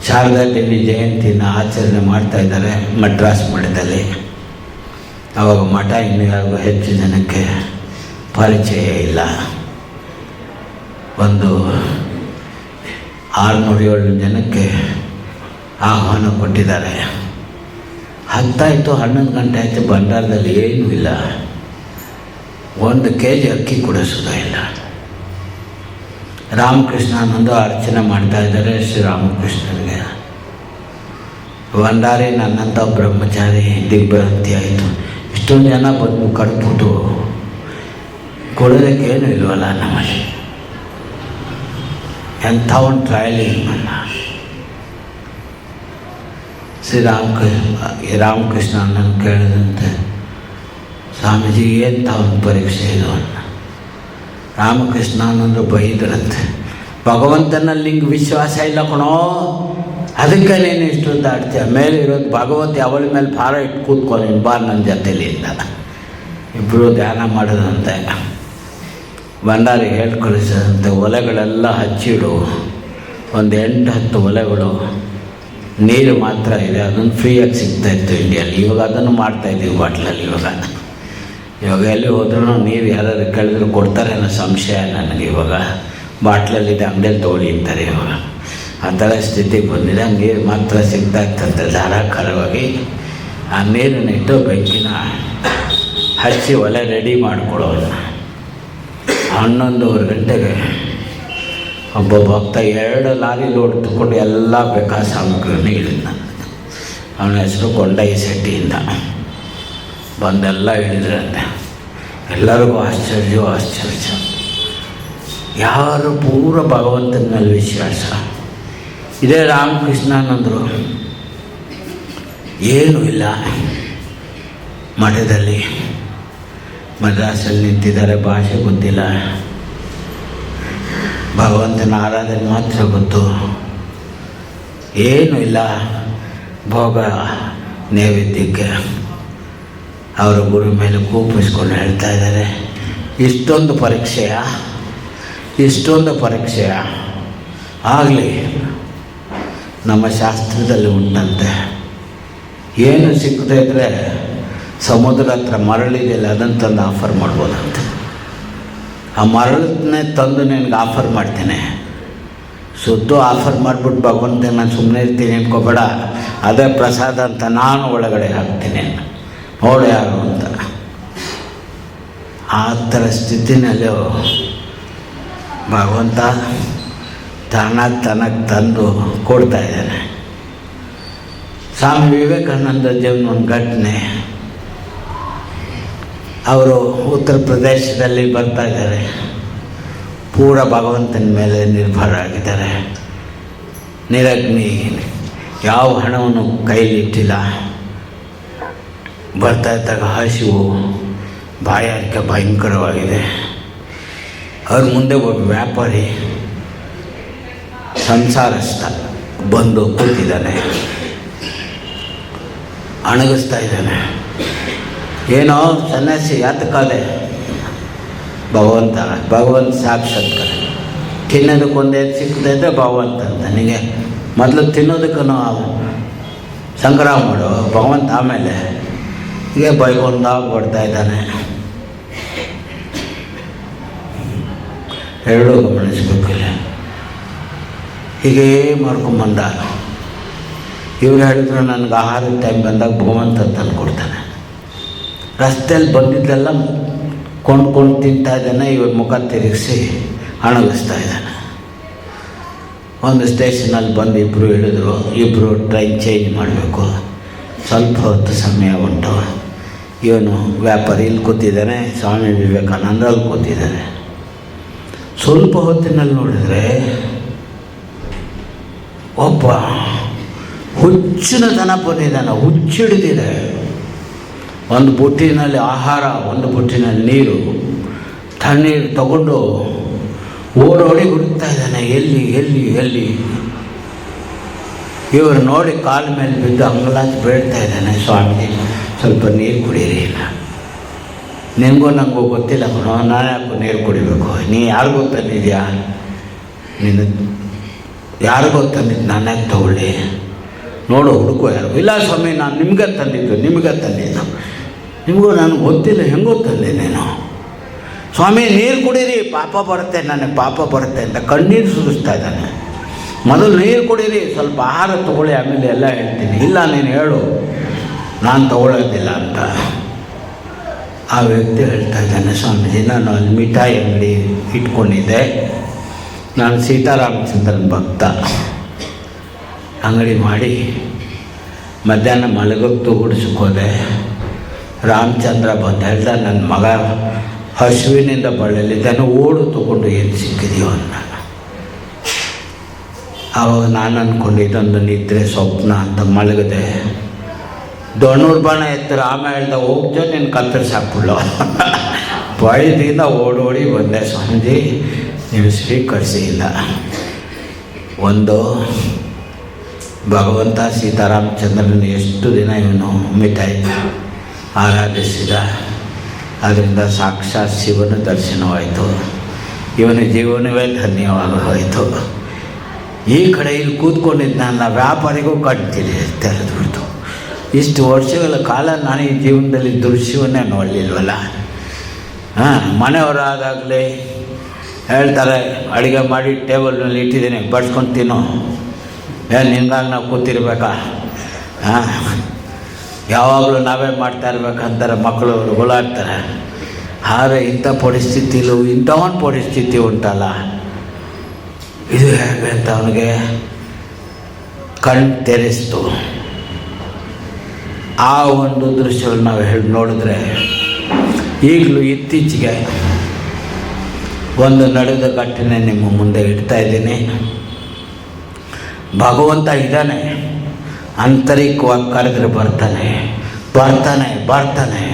ಶಾರದಾ ದೇವಿ ಜಯಂತಿನ ಆಚರಣೆ ಮಾಡ್ತಾಯಿದ್ದಾರೆ ಮಡ್ರಾಸ್ ಮಠದಲ್ಲಿ. ಆವಾಗ ಮಠ ಇನ್ನೂ ಯಾರಿಗೂ ಹೆಚ್ಚು ಜನಕ್ಕೆ ಪರಿಚಯ ಇಲ್ಲ. ಒಂದು 600-700 ಜನಕ್ಕೆ ಆಹ್ವಾನ ಕೊಟ್ಟಿದ್ದಾರೆ. 11 ಗಂಟೆ ಆಯಿತು, ಭಂಡಾರದಲ್ಲಿ ಏನೂ ಇಲ್ಲ. 1 kg ಅಕ್ಕಿ ಕೂಡ ಸುಧಾ ಇಲ್ಲ. ರಾಮಕೃಷ್ಣನೊಂದು ಅರ್ಚನೆ ಮಾಡ್ತಾಯಿದ್ದಾರೆ ಶ್ರೀರಾಮಕೃಷ್ಣನಿಗೆ. ಭಂಡಾರಿ ನನ್ನಂಥ ಬ್ರಹ್ಮಚಾರಿ ದಿಗ್ಭ್ರಾಂತಿ ಆಯಿತು. ಇಷ್ಟೊಂದು ಜನ ಬಂದು ಕಟ್ಬಿಟ್ಟು ಕೊಡೋದಕ್ಕೇನು ಇಲ್ವಲ್ಲ ನಮ್ಮಲ್ಲಿ. ಎಂಥ ಒಂದು ಟ್ರಯಲಿಂಗ್ ಅಲ್ಲ. ರಾಮಕೃಷ್ಣ ನನ್ನ ಕೇಳಿದಂತೆ, ಸ್ವಾಮೀಜಿ ಎಂಥ ಒಂದು ಪರೀಕ್ಷೆ ಇದು ಅನ್ನ. ರಾಮಕೃಷ್ಣ ಅನ್ನೋದು ಬೈದ್ರಂತೆ, ಭಗವಂತನಲ್ಲಿ ನಿಂಗೆ ವಿಶ್ವಾಸ ಇಲ್ಲ ಕಣೋ, ಅದಕ್ಕೆ ನೀನು ಇಷ್ಟೊಂದು ಆಡ್ತೀಯ. ಮೇಲೆ ಇರೋದು ಭಗವಂತ ಅವಳ ಮೇಲೆ ಭಾರ ಇಟ್ಟು ಕೂತ್ಕೊಂಡು ಬಾ ನನ್ನ ಜೊತೆಲಿ ಅಂತ. ಇಬ್ಬರು ಧ್ಯಾನ ಮಾಡೋದಂತೆ. ಭಂಡಾರಿ ಹೇಳಿ ಕಳಿಸೋದಂತೆ, ಒಲೆಗಳೆಲ್ಲ ಹಚ್ಚಿಡು, ಒಂದು 8-10 ಒಲೆಗಳು, ನೀರು ಮಾತ್ರ ಇದೆ, ಅದನ್ನು ಫ್ರೀಯಾಗಿ ಸಿಗ್ತಾಯಿತ್ತು ಇಂಡಿಯಲ್ಲಿ. ಇವಾಗ ಅದನ್ನು ಮಾಡ್ತಾಯಿದ್ದೀವಿ ಬಾಟ್ಲಲ್ಲಿ. ಇವಾಗ ಎಲ್ಲಿ ಹೋದ್ರೂ ನೀರು ಯಾರಾದ್ರು ಕೇಳಿದ್ರು ಕೊಡ್ತಾರೆ ಅನ್ನೋ ಸಂಶಯ ನನಗೆ. ಇವಾಗ ಬಾಟ್ಲಲ್ಲಿದೆ, ಅಂಗಡಿಯಲ್ಲಿ ತೊಗೊಳ್ಳಿ ಅಂತಾರೆ. ಇವಾಗ ಆ ಥರ ಸ್ಥಿತಿಗೆ ಬಂದಿದೆ. ನೀರು ಮಾತ್ರ ಸಿಗ್ತಾ ಇರ್ತಂತೆ ಧಾರಾಕಾರವಾಗಿ. ಆ ನೀರನ್ನಿಟ್ಟು ಬೆಂಕಿನ ಹಚ್ಚಿ ಒಲೆ ರೆಡಿ ಮಾಡಿಕೊಡೋದು. 11:30 ಗಂಟೆಗೆ ಒಬ್ಬ ಭಕ್ತ 2 ಲಾರಿ ಲೋಡ್ ತಗೊಂಡು ಎಲ್ಲ ಬೇಕಾದ ಸಾಮಗ್ರಿನ ಇಳಿದ. ಅವನ ಹೆಸರು ಕೊಂಡಯ್ಯ ಶೆಟ್ಟಿಯಿಂದ ಬಂದೆಲ್ಲ ಇಳಿದ್ರಂತೆ. ಎಲ್ಲರಿಗೂ ಆಶ್ಚರ್ಯ. ಯಾರು ಪೂರ ಭಗವಂತನ ಮೇಲೆ ವಿಶ್ವಾಸ. ಇದೇ ರಾಮಕೃಷ್ಣನಂದರು, ಏನೂ ಇಲ್ಲ ಮಠದಲ್ಲಿ. ಮದ್ರಾಸಲ್ಲಿ ನಿಂತಿದ್ದಾರೆ, ಭಾಷೆ ಗೊತ್ತಿಲ್ಲ. ಭಗವಂತನ ಆರಾಧನೆ ಮಾತ್ರ ಗೊತ್ತು, ಏನೂ ಇಲ್ಲ. ಭೋಗ ನೈವೇದ್ಯಕ್ಕೆ ಅವರ ಗುರು ಮೇಲೆ ಕೂಪಿಸ್ಕೊಂಡು ಹೇಳ್ತಾ ಇದ್ದಾರೆ, ಇಷ್ಟೊಂದು ಪರೀಕ್ಷೆಯ ಆಗಲಿ. ನಮ್ಮ ಶಾಸ್ತ್ರದಲ್ಲಿ ಉಂಟಂತೆ, ಏನು ಸಿಕ್ಕದೇ ಇದ್ದರೆ ಸಮುದ್ರ ಹತ್ರ ಮರಳಿದೆಯಲ್ಲ ಅದನ್ನು ತಂದು ಆಫರ್ ಮಾಡ್ಬೋದಂತೆ. ಆ ಮರಳನ್ನೇ ತಂದು ನಿನಗೆ ಆಫರ್ ಮಾಡ್ತೇನೆ, ಸುದ್ದು ಆಫರ್ ಮಾಡಿಬಿಟ್ಟು ಭಗವಂತ ನಾನು ಸುಮ್ಮನೆ ಇರ್ತೀನಿ ಅನ್ಕೋಬೇಡ, ಅದೇ ಪ್ರಸಾದ ಅಂತ ನಾನು ಒಳಗಡೆ ಹಾಕ್ತೀನಿ, ನೋಡು ಯಾರು ಅಂತ. ಆ ಥರ ಸ್ಥಿತಿನಲ್ಲಿ ಭಗವಂತ ತನಗೆ ತಂದು ಕೊಡ್ತಾ ಇದ್ದಾನೆ. ಸ್ವಾಮಿ ವಿವೇಕಾನಂದ ಜೀವನ ಒಂದು ಘಟನೆ. ಅವರು ಉತ್ತರ ಪ್ರದೇಶದಲ್ಲಿ ಬರ್ತಾ ಇದ್ದಾರೆ, ಪೂರ ಭಗವಂತನ ಮೇಲೆ ನಿರ್ಭರ ಆಗಿದ್ದಾರೆ, ನಿರಗ್ನಿ, ಯಾವ ಹಣವನ್ನು ಕೈಲಿಟ್ಟಿಲ್ಲ. ಬರ್ತಾ ಇದ್ದಾಗ ಹಸಿವು, ಬಾಯಾರಿಕೆ ಭಯಂಕರವಾಗಿದೆ. ಅವ್ರ ಮುಂದೆ ಒಬ್ಬ ವ್ಯಾಪಾರಿ ಸಂಸಾರಸ್ಥ ಬಂದು ಕೂತಿದ್ದಾನೆ, ಅಣಗಿಸ್ತಾ ಇದ್ದಾನೆ. ಏನೋ ಸನ್ಯಾಸಿ ಯಾತಕ್ಕಾದೆ? ಭಗವಂತ ಸಾಕ್ಷಾತ್ಕಾರ. ತಿನ್ನೋದಕ್ಕೊಂದೇನು ಸಿಕ್ಕದೆ ಇದ್ದರೆ ಭಗವಂತ ಅಂತ. ನನಗೆ ಮೊದಲು ತಿನ್ನೋದಕ್ಕೂ ಸಂಗ್ರಹ ಮಾಡು, ಭಗವಂತ ಆಮೇಲೆ. ಹೀಗೆ ಬೈಕೊಂಡಾಗ ಬರ್ತಾ ಇದ್ದಾನೆ. ಎರಡೂ ಗಮನಿಸ್ಬೇಕಿಲ್ಲ. ಹೀಗೇ ಮಾಡ್ಕೊಂಬಂದ. ಇವ್ರು ಹೇಳಿದ್ರು ನನಗೆ ಆಹಾರದ ಟೈಮ್ ಬಂದಾಗ ಭಗವಂತ ತಂದು ಕೊಡ್ತಾನೆ. ರಸ್ತೆಯಲ್ಲಿ ಬಂದಿದ್ದೆಲ್ಲ ಕೊಂಡ್ಕೊಂಡು ತಿಂತಾ ಇದ್ದಾನೆ. ಇವ್ರ ಮುಖ ತಿರುಗಿಸಿ ಅಣಗಿಸ್ತಾ ಇದ್ದಾನೆ. ಒಂದು ಸ್ಟೇಷನಲ್ಲಿ ಬಂದು ಇಬ್ಬರು ಹೇಳಿದ್ರು, ಇಬ್ಬರು ಟ್ರೈನ್ ಚೇಂಜ್ ಮಾಡಬೇಕು, ಸ್ವಲ್ಪ ಹೊತ್ತು ಸಮಯ ಉಂಟು. ಇವನು ವ್ಯಾಪಾರಿ ಇಲ್ಲಿ ಕೂತಿದ್ದಾನೆ, ಸ್ವಾಮಿ ವಿವೇಕಾನಂದ ಅಲ್ಲಿ ಕೂತಿದ್ದಾನೆ. ಸ್ವಲ್ಪ ಹೊತ್ತಿನಲ್ಲಿ ನೋಡಿದರೆ ಒಬ್ಬ ಹುಚ್ಚಿನ ದನ ಬಂದಿದ್ದಾನೆ, ಹುಚ್ಚಿಡಿದಿದೆ. ಒಂದು ಬುಟ್ಟಿನಲ್ಲಿ ಆಹಾರ, ಒಂದು ಬುಟ್ಟಿನಲ್ಲಿ ನೀರು, ತಣ್ಣೀರು ತಗೊಂಡು ಓಡೋಡಿ ಹುಡುಕ್ತಾ ಇದ್ದಾನೆ, ಎಲ್ಲಿ. ಇವರು ನೋಡಿ ಕಾಲ ಮೇಲೆ ಬಿದ್ದು ಅಂಗಲಾಚಿ ಬೇಡ್ತಾ ಇದ್ದಾನೆ, ಸ್ವಾಮಿ ಸ್ವಲ್ಪ ನೀರು ಕುಡೀರಿ. ನಿನಗೂ ನನಗೂ ಗೊತ್ತಿಲ್ಲ ಕಣೋ, ನಾನು ಯಾಕೋ ನೀರು ಕುಡಿಬೇಕು? ನೀ ಯಾರಿಗೂ ತಂದಿದ್ಯಾ? ನೀನು ಯಾರಿಗೂ ತಂದಿದ್ದು, ನಾನು ಯಾಕೆ ತಗೊಳ್ಳಿ? ನೋಡು ಹುಡುಕೋ ಯಾರು? ಇಲ್ಲ ಸ್ವಾಮಿ, ನಾನು ನಿಮ್ಗೆ ತಂದಿದ್ದು. ನಿಮಗೂ ನನಗೆ ಗೊತ್ತಿಲ್ಲ, ಹೆಂಗೋ ತಂದೆ ನೀನು? ಸ್ವಾಮಿ ನೀರು ಕುಡೀರಿ, ನನಗೆ ಪಾಪ ಬರುತ್ತೆ ಅಂತ ಕಣ್ಣೀರು ಸುರಿಸ್ತಾ ಇದ್ದಾನೆ. ಮೊದಲು ನೀರು ಕುಡೀರಿ, ಸ್ವಲ್ಪ ಆಹಾರ ತೊಗೊಳ್ಳಿ, ಆಮೇಲೆ ಎಲ್ಲ ಹೇಳ್ತೀನಿ. ಇಲ್ಲ ನೀನು ಹೇಳು, ನಾನು ತಗೊಳ್ಳೋದಿಲ್ಲ ಅಂತ. ಆ ವ್ಯಕ್ತಿ ಹೇಳ್ತಾ ಇದ್ದಾನೆ, ಸ್ವಾಮೀಜಿ ನಾನು ಅಲ್ಲಿ ಮಿಠಾಯಿ ಅಂಗಡಿ ಇಟ್ಕೊಂಡಿದ್ದೆ, ನಾನು ಸೀತಾರಾಮಚಂದ್ರನ ಭಕ್ತ. ಅಂಗಡಿ ಮಾಡಿ ಮಧ್ಯಾಹ್ನ ಮಲಗೋಕ್ಕೆ ಗುಡಿಸೋದೆ. ರಾಮಚಂದ್ರ ಬಂದು ಹೇಳ್ದ, ನನ್ನ ಮಗ ಹಸುವಿನಿಂದ ಬಳಲಿದ್ದಾನೆ, ಓಡು ತೊಗೊಂಡು ಏನು ಸಿಕ್ಕಿದೆಯೋ ಅಂತ. ಆವಾಗ ನಾನು ಅಂದ್ಕೊಂಡು ಇದೊಂದು ನಿದ್ರೆ ಸ್ವಪ್ನ ಅಂತ ಮಲಗಿದೆ. ದೊಣ್ಣೂರು ಬಾಣ ಎತ್ತರ. ಆಮೇಲೆ ಹೇಳ್ದ, ಹೋಗ್ಜೋ ನೀನು ಕತ್ತರಿಸಾಕ್ಬಿಡ್ಲು. ಭಯದಿಂದ ಓಡೋಡಿ ಬಂದೆ. ಸ್ವಾಮೀಜಿ ನೀವು ಸ್ವೀಕರಿಸಿಲ್ಲ. ಒಂದು ಭಗವಂತ ಸೀತಾರಾಮಚಂದ್ರನ ಎಷ್ಟು ದಿನ ಇವನು ಮಿಠಾಯಿ ಆರಾಧಿಸಿದ, ಅದರಿಂದ ಸಾಕ್ಷಾತ್ ಶಿವನ ದರ್ಶನವಾಯಿತು, ಇವನ ಜೀವನವೇ ಧನ್ಯವಾಗಿ ಹೋಯಿತು. ಈ ಕಡೆ ಇಲ್ಲಿ ಕೂತ್ಕೊಂಡಿದ್ದ ನನ್ನ ವ್ಯಾಪಾರಿಗೂ ಕಟ್ತೀನಿ ತೆರೆದುಬಿಡ್ತು. ಇಷ್ಟು ವರ್ಷಗಳ ಕಾಲ ನಾನು ಈ ಜೀವನದಲ್ಲಿ ದೃಶ್ಯವನ್ನೇ ನೋಡಲಿಲ್ವಲ್ಲ. ಮನೆಯವರಾದಾಗಲೇ ಹೇಳ್ತಾರೆ, ಅಡುಗೆ ಮಾಡಿ ಟೇಬಲ್ನಲ್ಲಿ ಇಟ್ಟಿದ್ದೀನಿ, ಬಡ್ಸ್ಕೊಂಡು ತಿನ್ನೋ. ಏನು ನಿನ್ಗಾಗಿ ನಾವು ಕೂತಿರ್ಬೇಕಾ? ಯಾವಾಗಲೂ ನಾವೇ ಮಾಡ್ತಾ ಇರ್ಬೇಕಂತಾರೆ ಮಕ್ಕಳು, ಓಲಾಡ್ತಾರೆ. ಆದರೆ ಇಂಥ ಪರಿಸ್ಥಿತಿಲೂ ಇಂಥ ಒಂದು ಪರಿಸ್ಥಿತಿ ಉಂಟಲ್ಲ, ಇದು ಹೇಗೆ ಅಂತ ಅವನಿಗೆ ಕಣ್ಣು ತೆರೆಸ್ತು. ಆ ಒಂದು ದೃಶ್ಯವನ್ನು ನಾವು ನೋಡಿದ್ರೆ, ಈಗಲೂ ಇತ್ತೀಚೆಗೆ ಒಂದು ನಡೆದ ಘಟನೆ ನಿಮ್ಮ ಮುಂದೆ ಇಡ್ತಾ ಇದ್ದೀನಿ. ಭಗವಂತ ಇದ್ದಾನೆ, ಆಂತರಿಕವಾಗಿ ಕರೆದ್ರೆ ಬರ್ತಾನೆ.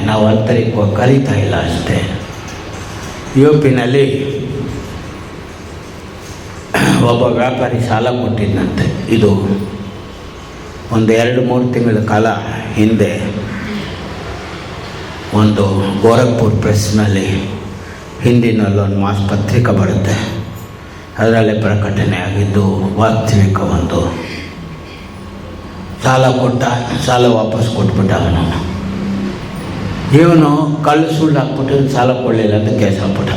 ನಾವು ಆಂತರಿಕವಾಗಿ ಕರೀತಾ ಇಲ್ಲ ಅಷ್ಟೇ. UPನಲ್ಲಿ ಒಬ್ಬ ವ್ಯಾಪಾರಿ ಸಾಲ ಕೊಟ್ಟಿದ್ದಂತೆ. ಇದು ಒಂದು 2-3 ತಿಂಗಳ ಕಾಲ ಹಿಂದೆ ಒಂದು ಗೋರಖ್ಪುರ್ ಪ್ರೆಸ್ನಲ್ಲಿ ಹಿಂದಿನಲ್ಲೊಂದು ಮಾಸ ಪತ್ರಿಕೆ ಬರುತ್ತೆ. ಅದರಲ್ಲಿ ಪ್ರಕಟಣೆ ಆಗಿದ್ದು ವಾಸ್ತವಿಕ ಒಂದು ಸಾಲ ವಾಪಸ್ ಕೊಟ್ಬಿಟ್ಟ ಅವನು. ಇವನು ಕಳ್ಳು ಸುಳ್ಳು ಹಾಕ್ಬಿಟ್ಟು ಸಾಲ ಕೊಡಲಿಲ್ಲ ಅಂತ ಕೇಸ್ ಹಾಕ್ಬಿಟ್ಟ.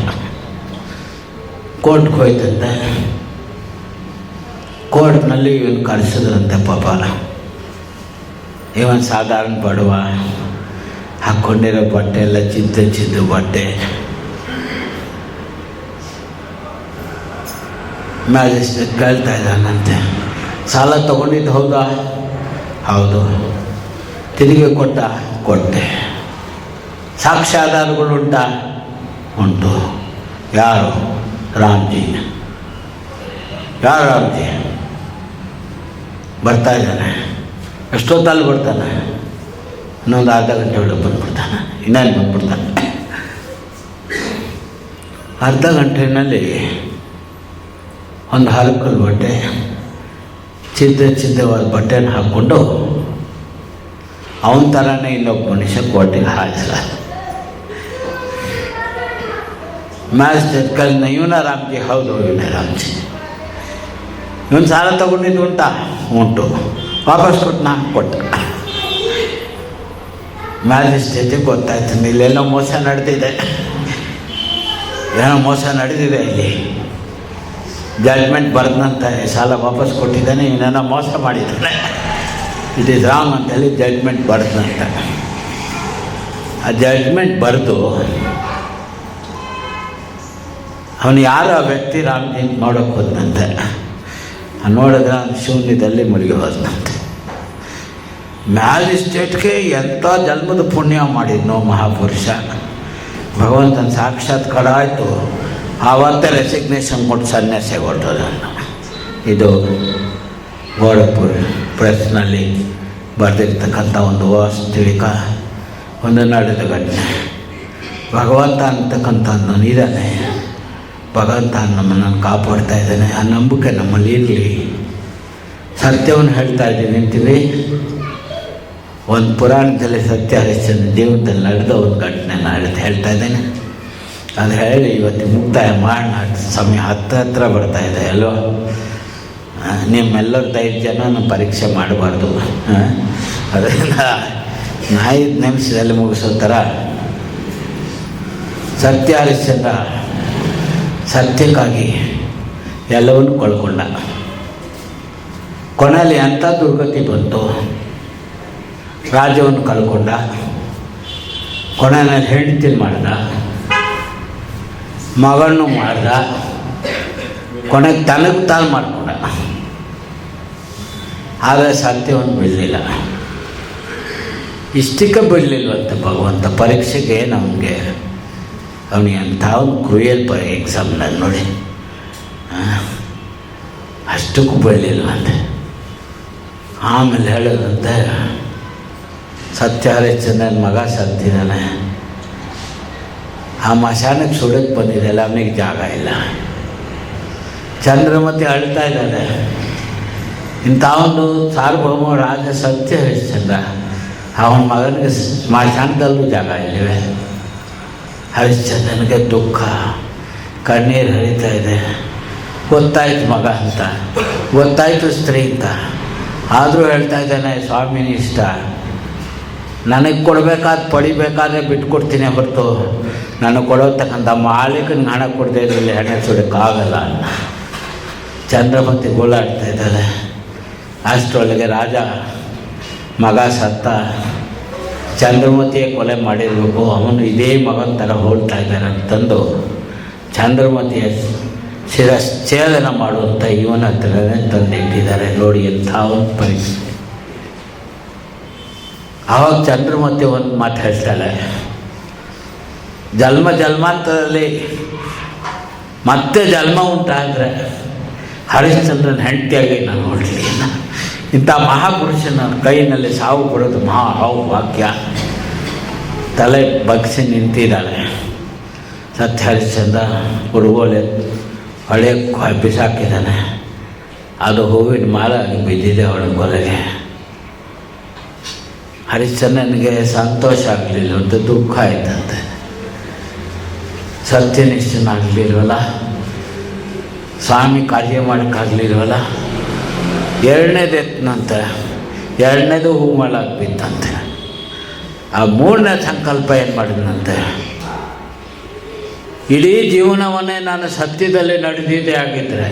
ಕೋರ್ಟ್ಗೆ ಹೋಯ್ತಂತೆ. ಕೋರ್ಟ್ನಲ್ಲಿ ಇವನು ಕರೆಸಿದ್ರಂತೆ. ಪಾಪ ಇವನು ಸಾಧಾರಣ ಬಡವ, ಹಾಕ್ಕೊಂಡಿರೋ ಬಟ್ಟೆ ಎಲ್ಲ ಚಿದ್ದು ಬಟ್ಟೆ. ಮ್ಯಾಜಿಸ್ಟ್ರೇಟ್ ಕೇಳ್ತಾ ಇದ್ದಾನಂತೆ, ಸಾಲ ತೊಗೊಂಡಿದ್ದು ಹೌದಾ? ಹೌದು. ತಿರುಗಿ ಕೊಟ್ಟೆ. ಸಾಕ್ಷ್ಯಾಧಾರಗಳುಂಟಾ? ಉಂಟು. ಯಾರು? ರಾಮ್ಜಿ. ಯಾರು ರಾಮ್ಜಿ? ಬರ್ತಾ ಇದ್ದಾನೆ. ಎಷ್ಟೊತ್ತಲ್ಲಿ ಬರ್ತಾನೆ? ಇನ್ನೊಂದು ಅರ್ಧ ಗಂಟೆ ಒಳಗೆ ಬಂದ್ಬಿಡ್ತಾನೆ. ಇನ್ನೇನು ಬಂದ್ಬಿಡ್ತಾನೆ. ಅರ್ಧ ಗಂಟೆಯಲ್ಲಿ ಒಂದು ಹರಕಲ್ ಬಟ್ಟೆ, ಚಿದ್ದವಾದ ಬಟ್ಟೆನ ಹಾಕ್ಕೊಂಡು ಅವನ ಥರನೇ ಇನ್ನೊಬ್ಬ ಮನುಷ್ಯ ಕೋರ್ಟಿಗೆ ಹಾಜರ. ಮ್ಯಾಜಿಸ್ಟ್ರೇಟ್ ಕಲ್ನ ಇವನ ರಾಮ್ಜಿ? ಹೌದು, ಇವನೇ ರಾಮ್ಜಿ. ಇವನು ಸಾಲ ತಗೊಂಡಿದ್ದು ಉಂಟಾ? ಉಂಟು. ವಾಪಸ್ ಕೊಟ್ಟ. ಮ್ಯಾಜಿಸ್ಟ್ರೇಟಿಗೆ ಗೊತ್ತಾಯ್ತು, ಇಲ್ಲೆಲ್ಲೋ ಮೋಸ ನಡೆದಿದೆ, ಇಲ್ಲಿ ಜಡ್ಜ್ಮೆಂಟ್ ಬರೆದಂತೆ ಸಾಲ ವಾಪಸ್ ಕೊಟ್ಟಿದ್ದಾನೆ, ಇವನೇನೋ ಮೋಸ ಮಾಡಿದ್ದಾನೆ, ಇಟ್ ಈಸ್ ರಾಂಗ್ ಅಂತೇಳಿ ಜಡ್ಜ್ಮೆಂಟ್ ಬರೆದಂತೆ. ಆ ಜಡ್ಜ್ಮೆಂಟ್ ಬರೆದು ಅವನು ಯಾರು ಆ ವ್ಯಕ್ತಿ ರಾಮ್ಜಿ ನೋಡೋಕೆ ಹೋದಂತೆ. ನೋಡಿದ್ರೆ ಅವನು ಶೂನ್ಯದಲ್ಲಿ ಮುಳುಗಿ ಹೋದಂತೆ. ಮ್ಯಾಜಿಸ್ಟ್ರೇಟ್ಗೆ ಎಂಥ ಜನ್ಮದ ಪುಣ್ಯ ಮಾಡಿದ್ನೋ ಮಹಾಪುರುಷ. ಭಗವಂತನ ಸಾಕ್ಷಾತ್ಕಾರ ಆಯಿತು. ಆವತ್ತೇ ರೆಸಿಗ್ನೇಷನ್ ಕೊಟ್ಟು ಸನ್ಯಾಸ ಹೊರಟೋದನ್ನು. ಇದು ಗೋರಖ್ಪುರ್ ಪ್ರೆಸ್ನಲ್ಲಿ ಬರೆದಿರ್ತಕ್ಕಂಥ ಒಂದು ವಾಸ್ತವಿಕ ಒಂದು ನಡೆದ ಘಟನೆ. ಭಗವಂತ ಅಂತಕ್ಕಂಥ ಇದ್ದಾನೆ. ಭಗವಂತ ನಮ್ಮನ್ನು ಕಾಪಾಡ್ತಾ ಇದ್ದಾನೆ. ಆ ನಂಬಿಕೆ ನಮ್ಮಲ್ಲಿ ಇರಲಿ. ಸತ್ಯವನ್ನು ಹೇಳ್ತಾ ಇದ್ದೀನಿ ಅಂತೀವಿ. ಒಂದು ಪುರಾಣದಲ್ಲಿ ಸತ್ಯ ಹರಿಶ್ಚಂದ್ರ ಜೀವನದಲ್ಲಿ ನಡೆದ ಒಂದು ಘಟನೆ ಹೇಳ್ತಾ ಇದ್ದೇನೆ. ಅದು ಹೇಳಿ ಇವತ್ತು ಮುಕ್ತಾಯ ಮಾಡೋಣ. ಸಮಯ ಹತ್ರ ಬರ್ತಾ ಇದೆ ಅಲ್ವ? ನಿಮ್ಮೆಲ್ಲರ ಧೈರ್ಯನ ಪರೀಕ್ಷೆ ಮಾಡಬಾರ್ದು. ಅದರಿಂದ 5 ನಿಮಿಷದಲ್ಲಿ ಮುಗಿಸೋ ಥರ ಸತ್ಯ ಹರಿಶ್ಚಂದ್ರ ಸತ್ಯಕ್ಕಾಗಿ ಎಲ್ಲವನ್ನೂ ಕಳ್ಕೊಂಡ. ಕೊನೆಯಲ್ಲಿ ಎಂಥ ದುರ್ಗತಿ ಬಂತು. ರಾಜ್ಯವನ್ನು ಕಳ್ಕೊಂಡ. ಕೊನೆಯಲ್ಲಿ ಹೆಂಡತಿನ ಮಾಡ್ದ, ಮಗನೂ ಮಾಡ್ದ, ಕೊನೆಗೆ ತನಗೆ ತಾನು ಮಾಡ್ಕೊಂಡ. ಆದರೆ ಸತ್ಯವನ್ನು ಬಿಡಲಿಲ್ಲ. ಇಷ್ಟಕ್ಕೆ ಬಿಡಲಿಲ್ವಂತೆ ಭಗವಂತ. ಪರೀಕ್ಷೆಗೆ ಅವನಿಗೆ ಅಂಥ ಒಂದು ಕ್ರೂಯಲ್ ಎಕ್ಸಾಮ್ನಲ್ಲಿ ನೋಡಿ, ಅಷ್ಟಕ್ಕೂ ಬಿಡಲಿಲ್ವಂತೆ. ಆಮೇಲೆ ಹೇಳೋದಂತೆ, ಸತ್ಯ ಹರಿಶ್ಚಂದ್ರನ ಮಗ ಸತ್ತಿದ್ದಾನೆ, ಆ ಮಶಾನಕ್ಕೆ ಸುಡಕ್ಕೆ ಬಂದಿದ್ದೆಲ್ಲ, ಅವನಿಗೆ ಜಾಗ ಇಲ್ಲ. ಚಂದ್ರಮತಿ ಅಳ್ತಾ ಇದ್ದಾಳೆ. ಇಂಥ ಒಂದು ಸಾರ್ವಭೌಮ ರಾಜ ಸತ್ಯ ಹರಿಶ್ಚಂದ್ರ, ಅವನ ಮಗನಿಗೆ ಸ್ಮಶಾನದಲ್ಲೂ ಜಾಗ ಇಲ್ಲವೇ? ಹರಿಶ್ಚಂದ್ರನಿಗೆ ದುಃಖ, ಕಣ್ಣೀರು ಹರಿತಾ ಇದೆ. ಗೊತ್ತಾಯ್ತು ಮಗ ಅಂತ, ಗೊತ್ತಾಯ್ತು ಸ್ತ್ರೀ ಅಂತ. ಆದರೂ ಹೇಳ್ತಾ ಇದ್ದಾನೆ, ಸ್ವಾಮಿನ ಇಷ್ಟ, ನನಗೆ ಪಡಿಬೇಕಾದ್ರೆ ಬಿಟ್ಕೊಡ್ತೀನಿ ಹೊರತು ನನಗೆ ಕೊಡೋತಕ್ಕಂಥ ಮಾಲೀಕನಿಗೆ ಹಣ ಕೊಡದೇ ಇರಲಿ ಹಣ ಸುಡೋಕ್ಕಾಗಲ್ಲ ಅನ್ನ. ಚಂದ್ರಮತಿ ಗೋಳಾಡ್ತಾ ಇದ್ದಾಳೆ. ಅಷ್ಟರೊಳಗೆ ರಾಜ ಮಗ ಸತ್ತ. ಚಂದ್ರಮತಿಯೇ ಕೊಲೆ ಮಾಡಿರಬೇಕು, ಅವನು ಇದೇ ಮಗನ ಥರ ಹೋಗ್ತಾ ಇದ್ದಾನೆ ಅಂತಂದು ಚಂದ್ರಮತಿಯ ಶಿರಚ್ಛೇದನ ಮಾಡುವಂಥ ಇವನ ಹತ್ರನೇ ತಂದಿಟ್ಟಿದ್ದಾರೆ. ನೋಡಿ ಎಂಥ ಒಂದು ಪರಿಸ್ಥಿತಿ. ಆವಾಗ ಚಂದ್ರಮತಿ ಒಂದು ಮಾತು ಹೇಳ್ತಾಳೆ, ಜನ್ಮಾಂತರದಲ್ಲಿ ಮತ್ತೆ ಜನ್ಮ ಉಂಟಾದರೆ ಹರಿಶ್ಚಂದ್ರನ ಹೆಂಡತಿಯಾಗಿ ನಾನು ನೋಡಲಿ. ಇಂಥ ಮಹಾಪುರುಷನ ಕೈಯಲ್ಲಿ ಸಾವು ಕೊಡೋದು ಮಹಾಭಾಗ್ಯ. ತಲೆ ಬಗ್ಸಿ ನಿಂತಿದ್ದಾಳೆ. ಸತ್ಯ ಹರಿಶ್ಚಂದ್ರ ಹುಡುಗೋಲೆ ಹಳೆಯ ಬಿಸಾಕಿದ್ದಾನೆ. ಅದು ಹೂವಿನ ಮಾಲಾಗಿ ಬಿದ್ದಿದೆ ಅವಳ ಕೊಲೆಗೆ. ಹರಿಶ್ಚಂದ್ರನಿಗೆ ಸಂತೋಷ ಆಗಲಿಲ್ಲ ಅಂತ ದುಃಖ ಆಯ್ತಂತೆ. ಸತ್ಯನಿಷ್ಠನಾಗಲಿಲ್ವಲ್ಲ, ಸ್ವಾಮಿ ಕಾರ್ಯ ಮಾಡೋಕ್ಕಾಗಲಿಲ್ವಲ್ಲ. ಎರಡನೇದು ಎತ್ತನಂತೆ, ಎರಡನೇದು ಹೂ ಮಾಲಾಗಿ ಬಿತ್ತಂತೆ. ಆ ಮೂರನೇ ಸಂಕಲ್ಪ ಏನು ಮಾಡಿದಂತೆ, ಇಡೀ ಜೀವನವನ್ನೇ ನಾನು ಸತ್ಯದಲ್ಲಿ ನಡೆದಿದ್ದೇ ಆಗಿದ್ದರೆ,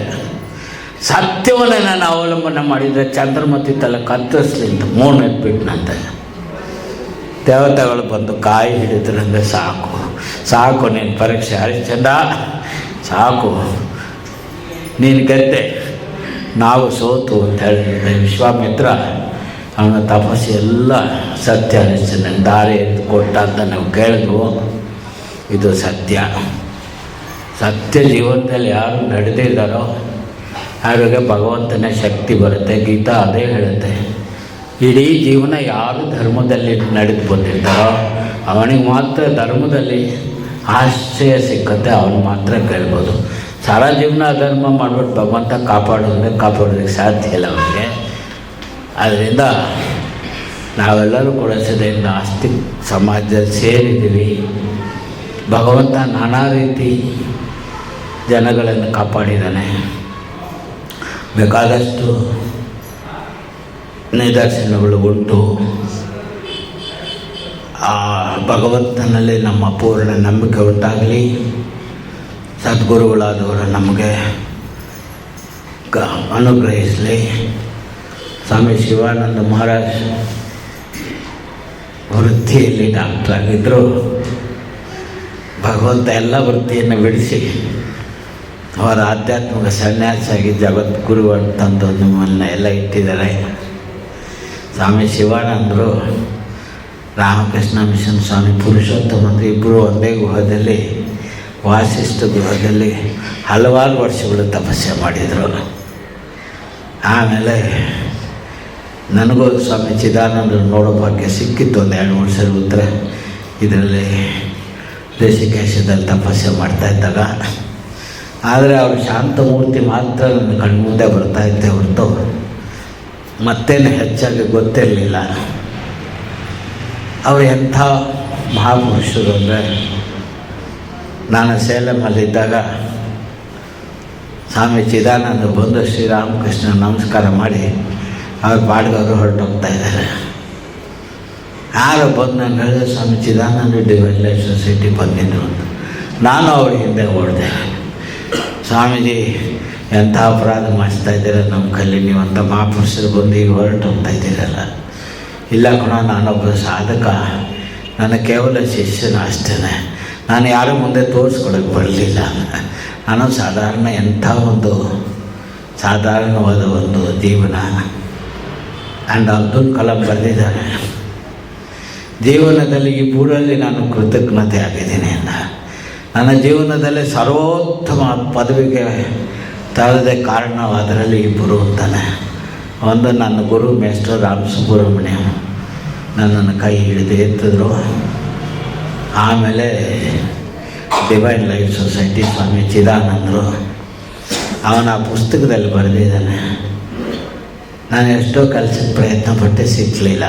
ಸತ್ಯವನ್ನೇ ನಾನು ಅವಲಂಬನೆ ಮಾಡಿದರೆ ಚಂದ್ರಮತಿ ತಲೆ ಕತ್ತರಿಸ್ಲಿಂತ ಮೂರನೇದು ಬಿಟ್ಟನಂತೆ. ದೇವತೆಗಳು ಬಂದು ಕಾಯಿ ಹಿಡಿದ್ರಂದ್ರೆ ಸಾಕು ಸಾಕು ನೀನು ಪರೀಕ್ಷೆ ಹರಿಶ್ಚಂದ್ರ ಸಾಕು, ನೀನು ಗೆದ್ದೆ, ನಾವು ಸೋತು ಅಂತ ಹೇಳಿದ್ರೆ ವಿಶ್ವಾಮಿತ್ರ ಅವನ ತಪಸ್ಸು ಎಲ್ಲ ಸತ್ಯ ಹರಿಶ್ಚಂದ್ರನ ದಾರಿ ಎದ್ದು ಕೊಟ್ಟ ಅಂತ ನಾವು ಕೇಳಿದ್ವು. ಇದು ಸತ್ಯ. ಸತ್ಯ ಜೀವನದಲ್ಲಿ ಯಾರು ನಡೆದಿದ್ದಾರೋ ಅವ್ರಿಗೆ ಭಗವಂತನ ಶಕ್ತಿ ಬರುತ್ತೆ. ಗೀತಾ ಅದೇ ಹೇಳುತ್ತೆ, ಇಡೀ ಜೀವನ ಯಾರು ಧರ್ಮದಲ್ಲಿ ನಡೆದು ಬಂದಿರ್ತಾರೋ ಅವನಿಗೆ ಮಾತ್ರ ಧರ್ಮದಲ್ಲಿ ಆಶ್ರಯ ಸಿಕ್ಕತ್ತೆ, ಅವನು ಮಾತ್ರ ಗೆಲ್ಬೋದು. ಸಾರಾ ಜೀವನ ಅಧರ್ಮ ಮಾಡಿಬಿಟ್ಟು ಭಗವಂತ ಕಾಪಾಡೋದಕ್ಕೆ ಸಾಧ್ಯ ಇಲ್ಲ ಅವನಿಗೆ. ಆದ್ದರಿಂದ ನಾವೆಲ್ಲರೂ ಕೂಡ ಸದೆಯಿಂದ ಆಸ್ತಿಕ ಸಮಾಜದಲ್ಲಿ ಸೇರಿದ್ದೀವಿ. ಭಗವಂತ ನಾನಾ ರೀತಿ ಜನಗಳನ್ನು ಕಾಪಾಡಿದ್ದಾನೆ. ಬೇಕಾದಷ್ಟು ನಿದರ್ಶನಗಳು ಉಂಟು. ಆ ಭಗವಂತನಲ್ಲಿ ನಮ್ಮ ಪೂರ್ಣ ನಂಬಿಕೆ ಉಂಟಾಗಲಿ. ಸದ್ಗುರುಗಳಾದವರು ನಮಗೆ ಅನುಗ್ರಹಿಸಲಿ. ಸ್ವಾಮಿ ಶಿವಾನಂದ ಮಹಾರಾಜ್ ವೃತ್ತಿಯಲ್ಲಿ ಡಾಕ್ಟ್ರಾಗಿದ್ದರು. ಭಗವಂತ ಎಲ್ಲ ವೃತ್ತಿಯನ್ನು ಬಿಡಿಸಿ ಅವರ ಆಧ್ಯಾತ್ಮಿಕ ಸನ್ಯಾಸಿಯಾಗಿ ಜಗದ್ಗುರು ಅಂತಂದು ನಿಮ್ಮನ್ನ ಎಲ್ಲ ಇಟ್ಟಿದ್ದಾರೆ. ಸ್ವಾಮಿ ಶಿವಾನಂದರು ರಾಮಕೃಷ್ಣ ಮಿಷನ್ ಸ್ವಾಮಿ ಪುರುಷೋತ್ತಮ ಅಂತ ಇಬ್ಬರು ಒಂದೇ ಗುಹದಲ್ಲಿ, ವಾಸಿಷ್ಠ ಗುಹದಲ್ಲಿ ಹಲವಾರು ವರ್ಷಗಳು ತಪಸ್ಸೆ ಮಾಡಿದರು. ಆಮೇಲೆ ನನಗೂ ಸ್ವಾಮಿ ಚಿದಾನಂದರು ನೋಡೋ ಭಾಗ್ಯ ಸಿಕ್ಕಿತ್ತು. ಒಂದು 2-3 ಸಲ ಉತ್ತರ ಇದರಲ್ಲಿ ಋಷಿಕೇಶದಲ್ಲಿ ತಪಸ್ಸೆ ಮಾಡ್ತಾಯಿದ್ದಾಗ. ಆದರೆ ಅವರು ಶಾಂತಮೂರ್ತಿ ಮಾತ್ರ ನನ್ನ ಕಣ್ಮುಂದೆ ಬರ್ತಾಯಿದ್ದೆ ಹೊರತು ಮತ್ತೇನು ಹೆಚ್ಚಾಗಿ ಗೊತ್ತಿರಲಿಲ್ಲ. ಅವರು ಎಂಥ ಮಹಾಪುರುಷರು ಅಂದರೆ, ನಾನು ಸೇಲಮಲ್ಲಿದ್ದಾಗ ಸ್ವಾಮಿ ಚಿದಾನಂದ ಬಂದು ಶ್ರೀರಾಮಕೃಷ್ಣ ನಮಸ್ಕಾರ ಮಾಡಿ ಅವ್ರ ಪಾಡ್ಗವರು ಹೊರಟೋಗ್ತಾ ಇದ್ದಾರೆ. ಯಾರು ಬಂದು ನಾನು ಹೇಳಿದೆ, ಸ್ವಾಮಿ ಚಿದಾನಂದ ಡಿವೈನ್ ಲೈಫ್ ಸೊಸೈಟಿ ಬಂದಿದ್ರು ಅಂತ. ನಾನು ಅವ್ರ ಹಿಂದೆ ಓಡಿದೆ. ಸ್ವಾಮೀಜಿ ಎಂಥ ಅಪರಾಧ ಮಾಡಿಸ್ತಾ ಇದ್ದೀರ ನಮ್ಮ ಕಲ್ಲಿ, ನೀವು ಅಂತ ಮಹಾಪುರುಷರು ಬಂದು ಈಗ ಹೊರಟೋಗ್ತಾ ಇದ್ದೀರಲ್ಲ. ಇಲ್ಲ ಕಣ, ನಾನೊಬ್ಬ ಸಾಧಕ, ನನ್ನ ಕೇವಲ ಶಿಷ್ಯನ ಅಷ್ಟೇ. ನಾನು ಯಾರೂ ಮುಂದೆ ತೋರಿಸ್ಕೊಳಕ್ಕೆ ಬರಲಿಲ್ಲ. ನಾನು ಸಾಧಾರಣ ಎಂಥ ಒಂದು ಸಾಧಾರಣವಾದ ಒಂದು ಜೀವನ. ಆ್ಯಂಡ್ ಅಬ್ದುಲ್ ಕಲಾಂ ಬರೆದಿದ್ದಾರೆ, ಜೀವನದಲ್ಲಿ ಈ ಬೂರಲ್ಲಿ ನಾನು ಕೃತಜ್ಞತೆ ಆಗಿದ್ದೀನಿ ಅಂತ. ನನ್ನ ಜೀವನದಲ್ಲಿ ಸರ್ವೋತ್ತಮ ಪದವಿಗೆ ತರದೆ ಕಾರಣವಾದರಲ್ಲಿ ಇಬ್ಬರು ಅಂತಾನೆ. ಒಂದು ನನ್ನ ಗುರು ಮೇಸ್ಟರ್ ರಾಮ್ ಸುಬ್ರಹ್ಮಣ್ಯ ನನ್ನನ್ನು ಕೈ ಹಿಡಿದು ಎತ್ತಿದ್ರು. ಆಮೇಲೆ ಡಿವೈನ್ ಲೈಫ್ ಸೊಸೈಟಿ ಸ್ವಾಮಿ ಚಿದಾನಂದರು, ಅವನ ಆ ಪುಸ್ತಕದಲ್ಲಿ ಬರೆದಿದ್ದಾನೆ, ನಾನು ಎಷ್ಟೋ ಕೆಲಸಕ್ಕೆ ಪ್ರಯತ್ನ ಪಟ್ಟೆ ಸಿಕ್ಕಲಿಲ್ಲ.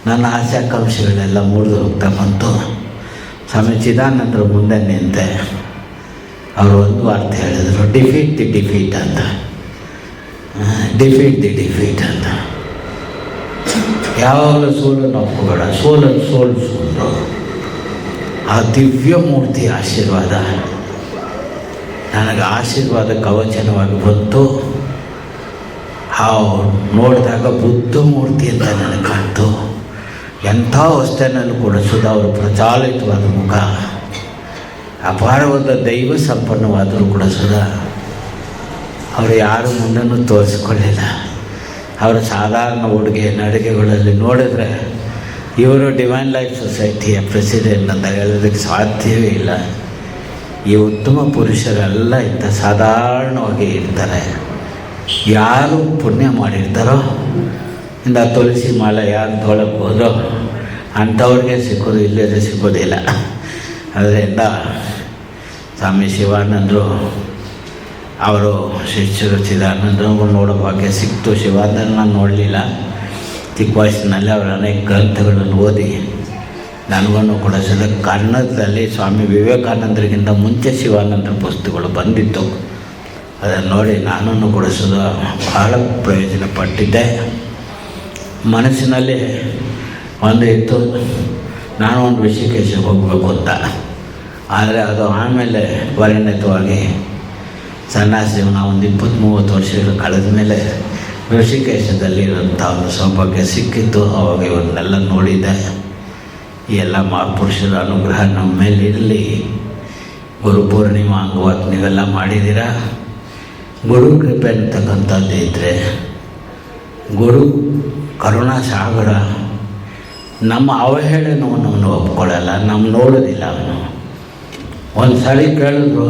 ನನ್ನ ಆಶಾಕಾಂಕ್ಷೆಗಳೆಲ್ಲ ಮುರಿದು ಹೋಗ್ತಾ ಬಂತು. ಸ್ವಾಮಿ ಚಿದಾನಂದರು ಮುಂದೆ ನಿಂತೆ ಅವರು ಒಂದು ವಾರ್ತೆ ಹೇಳಿದರು, ಡಿಫೀಟ್ ದಿ ಡಿಫೀಟ್ ಅಂತ. ಡಿಫೀಟ್ ದಿ ಡಿಫೀಟ್ ಅಂತ. ಯಾವಾಗಲೂ ಸೋಲನ್ನು ಒಪ್ಕೋಬೇಡ, ಸೋಲನ್ನು ಸೋಲಿಸ್ಕೊಂಡು ಆ ದಿವ್ಯ ಮೂರ್ತಿ ಆಶೀರ್ವಾದ ನನಗೆ ಆಶೀರ್ವಾದ ಕವಚನವಾಗಿ ಬಂತು. ನೋಡಿದಾಗ ಬುದ್ಧ ಮೂರ್ತಿ ಅಂತ ನನಗೆ ಕಾಣ್ತು. ಎಂಥ ವಸ್ತುನಲ್ಲೂ ಕೂಡ ಸುಧಾ ಅವರು ಪ್ರಚಾಲಿತವಾದ ಮುಖ, ಅಪಾರವಾದ ದೈವ ಸಂಪನ್ನವಾದರೂ ಕೂಡ ಸುಧಾ ಅವರು ಯಾರು ಮುಂದೆನೂ ತೋರಿಸ್ಕೊಳ್ಳಿಲ್ಲ. ಅವರ ಸಾಧಾರಣ ಉಡುಗೆ ನಡಿಗೆಗಳಲ್ಲಿ ನೋಡಿದ್ರೆ ಇವರು ಡಿವೈನ್ ಲೈಫ್ ಸೊಸೈಟಿಯ ಪ್ರೆಸಿಡೆಂಟ್ ಅಂತ ಹೇಳೋದಕ್ಕೆ ಸಾಧ್ಯವೇ ಇಲ್ಲ. ಈ ಉತ್ತಮ ಪುರುಷರೆಲ್ಲ ಇಂಥ ಸಾಧಾರಣವಾಗಿ ಇರ್ತಾರೆ. ಯಾರು ಪುಣ್ಯ ಮಾಡಿರ್ತಾರೋ, ಇಂದ ತುಳಸಿ ಮಾಲೆ ಯಾರು ತೊಳಕ್ಕೆ ಹೋದೋ ಅಂಥವ್ರಿಗೆ ಸಿಕ್ಕೋದು, ಇಲ್ಲದೆ ಸಿಕ್ಕೋದಿಲ್ಲ. ಅದರಿಂದ ಸ್ವಾಮಿ ಶಿವಾನಂದರು ಅವರು ಶಿಷ್ಯರು ಚಿದಾನಂದನಿಗೂ ನೋಡೋ ಭಾಗ್ಯ ಸಿಕ್ತು. ಶಿವಾನಂದನ ನಾನು ನೋಡಲಿಲ್ಲ. ಚಿಕ್ಕ ವಯಸ್ಸಿನಲ್ಲಿ ಅವರ ಅನೇಕ ಗ್ರಂಥಗಳನ್ನು ಓದಿ ನನಗೂ ಕೂಡ ಕನ್ನಡದಲ್ಲಿ ಸ್ವಾಮಿ ವಿವೇಕಾನಂದರಿಗಿಂತ ಮುಂಚೆ ಶಿವಾನಂದರ ಪುಸ್ತಕಗಳು ಬಂದಿತ್ತು. ಅದನ್ನು ನೋಡಿ ನಾನು ಕೂಡ ಬಹಳ ಪ್ರಯೋಜನ ಪಟ್ಟಿದ್ದೆ. ಮನಸ್ಸಿನಲ್ಲಿ ಒಂದು ಇತ್ತು, ನಾನು ಒಂದು ಋಷಿಕೇಶಕ್ಕೆ ಹೋಗಬೇಕು ಅಂತ. ಆದರೆ ಅದು ಆಮೇಲೆ ಪರಿಣಿತವಾಗಿ ಸನ್ಯಾಸಿ ಜೀವನ ಒಂದು 20-30 ವರ್ಷಗಳು ಕಳೆದ ಮೇಲೆ ಋಷಿಕೇಶದಲ್ಲಿರುವಂಥ ಒಂದು ಸೌಭಾಗ್ಯ ಸಿಕ್ಕಿತ್ತು. ಅವಾಗ ಇವನ್ನೆಲ್ಲ ನೋಡಿದ್ದೆ. ಈ ಎಲ್ಲ ಮಹಾಪುರುಷರ ಅನುಗ್ರಹ ನಮ್ಮ ಮೇಲೆ ಇರಲಿ. ಗುರು ಪೂರ್ಣಿಮಾ ಅಂಗವಾಗಿ ನೀವೆಲ್ಲ ಮಾಡಿದ್ದೀರ. ಗುರು ಕೃಪೆ ಅಂತಕ್ಕಂಥದ್ದು ಇದ್ದರೆ ಗುರು ಕರುಣಾಸಾಗರ ನಮ್ಮ ಅವಹೇಳನವನ್ನು ಅವನು ಒಪ್ಕೊಳ್ಳಲ್ಲ, ನಮ್ಮ ನೋಡೋದಿಲ್ಲ. ಅವನು ಒಂದು ಸರಿ ಕೇಳಿದ್ರು,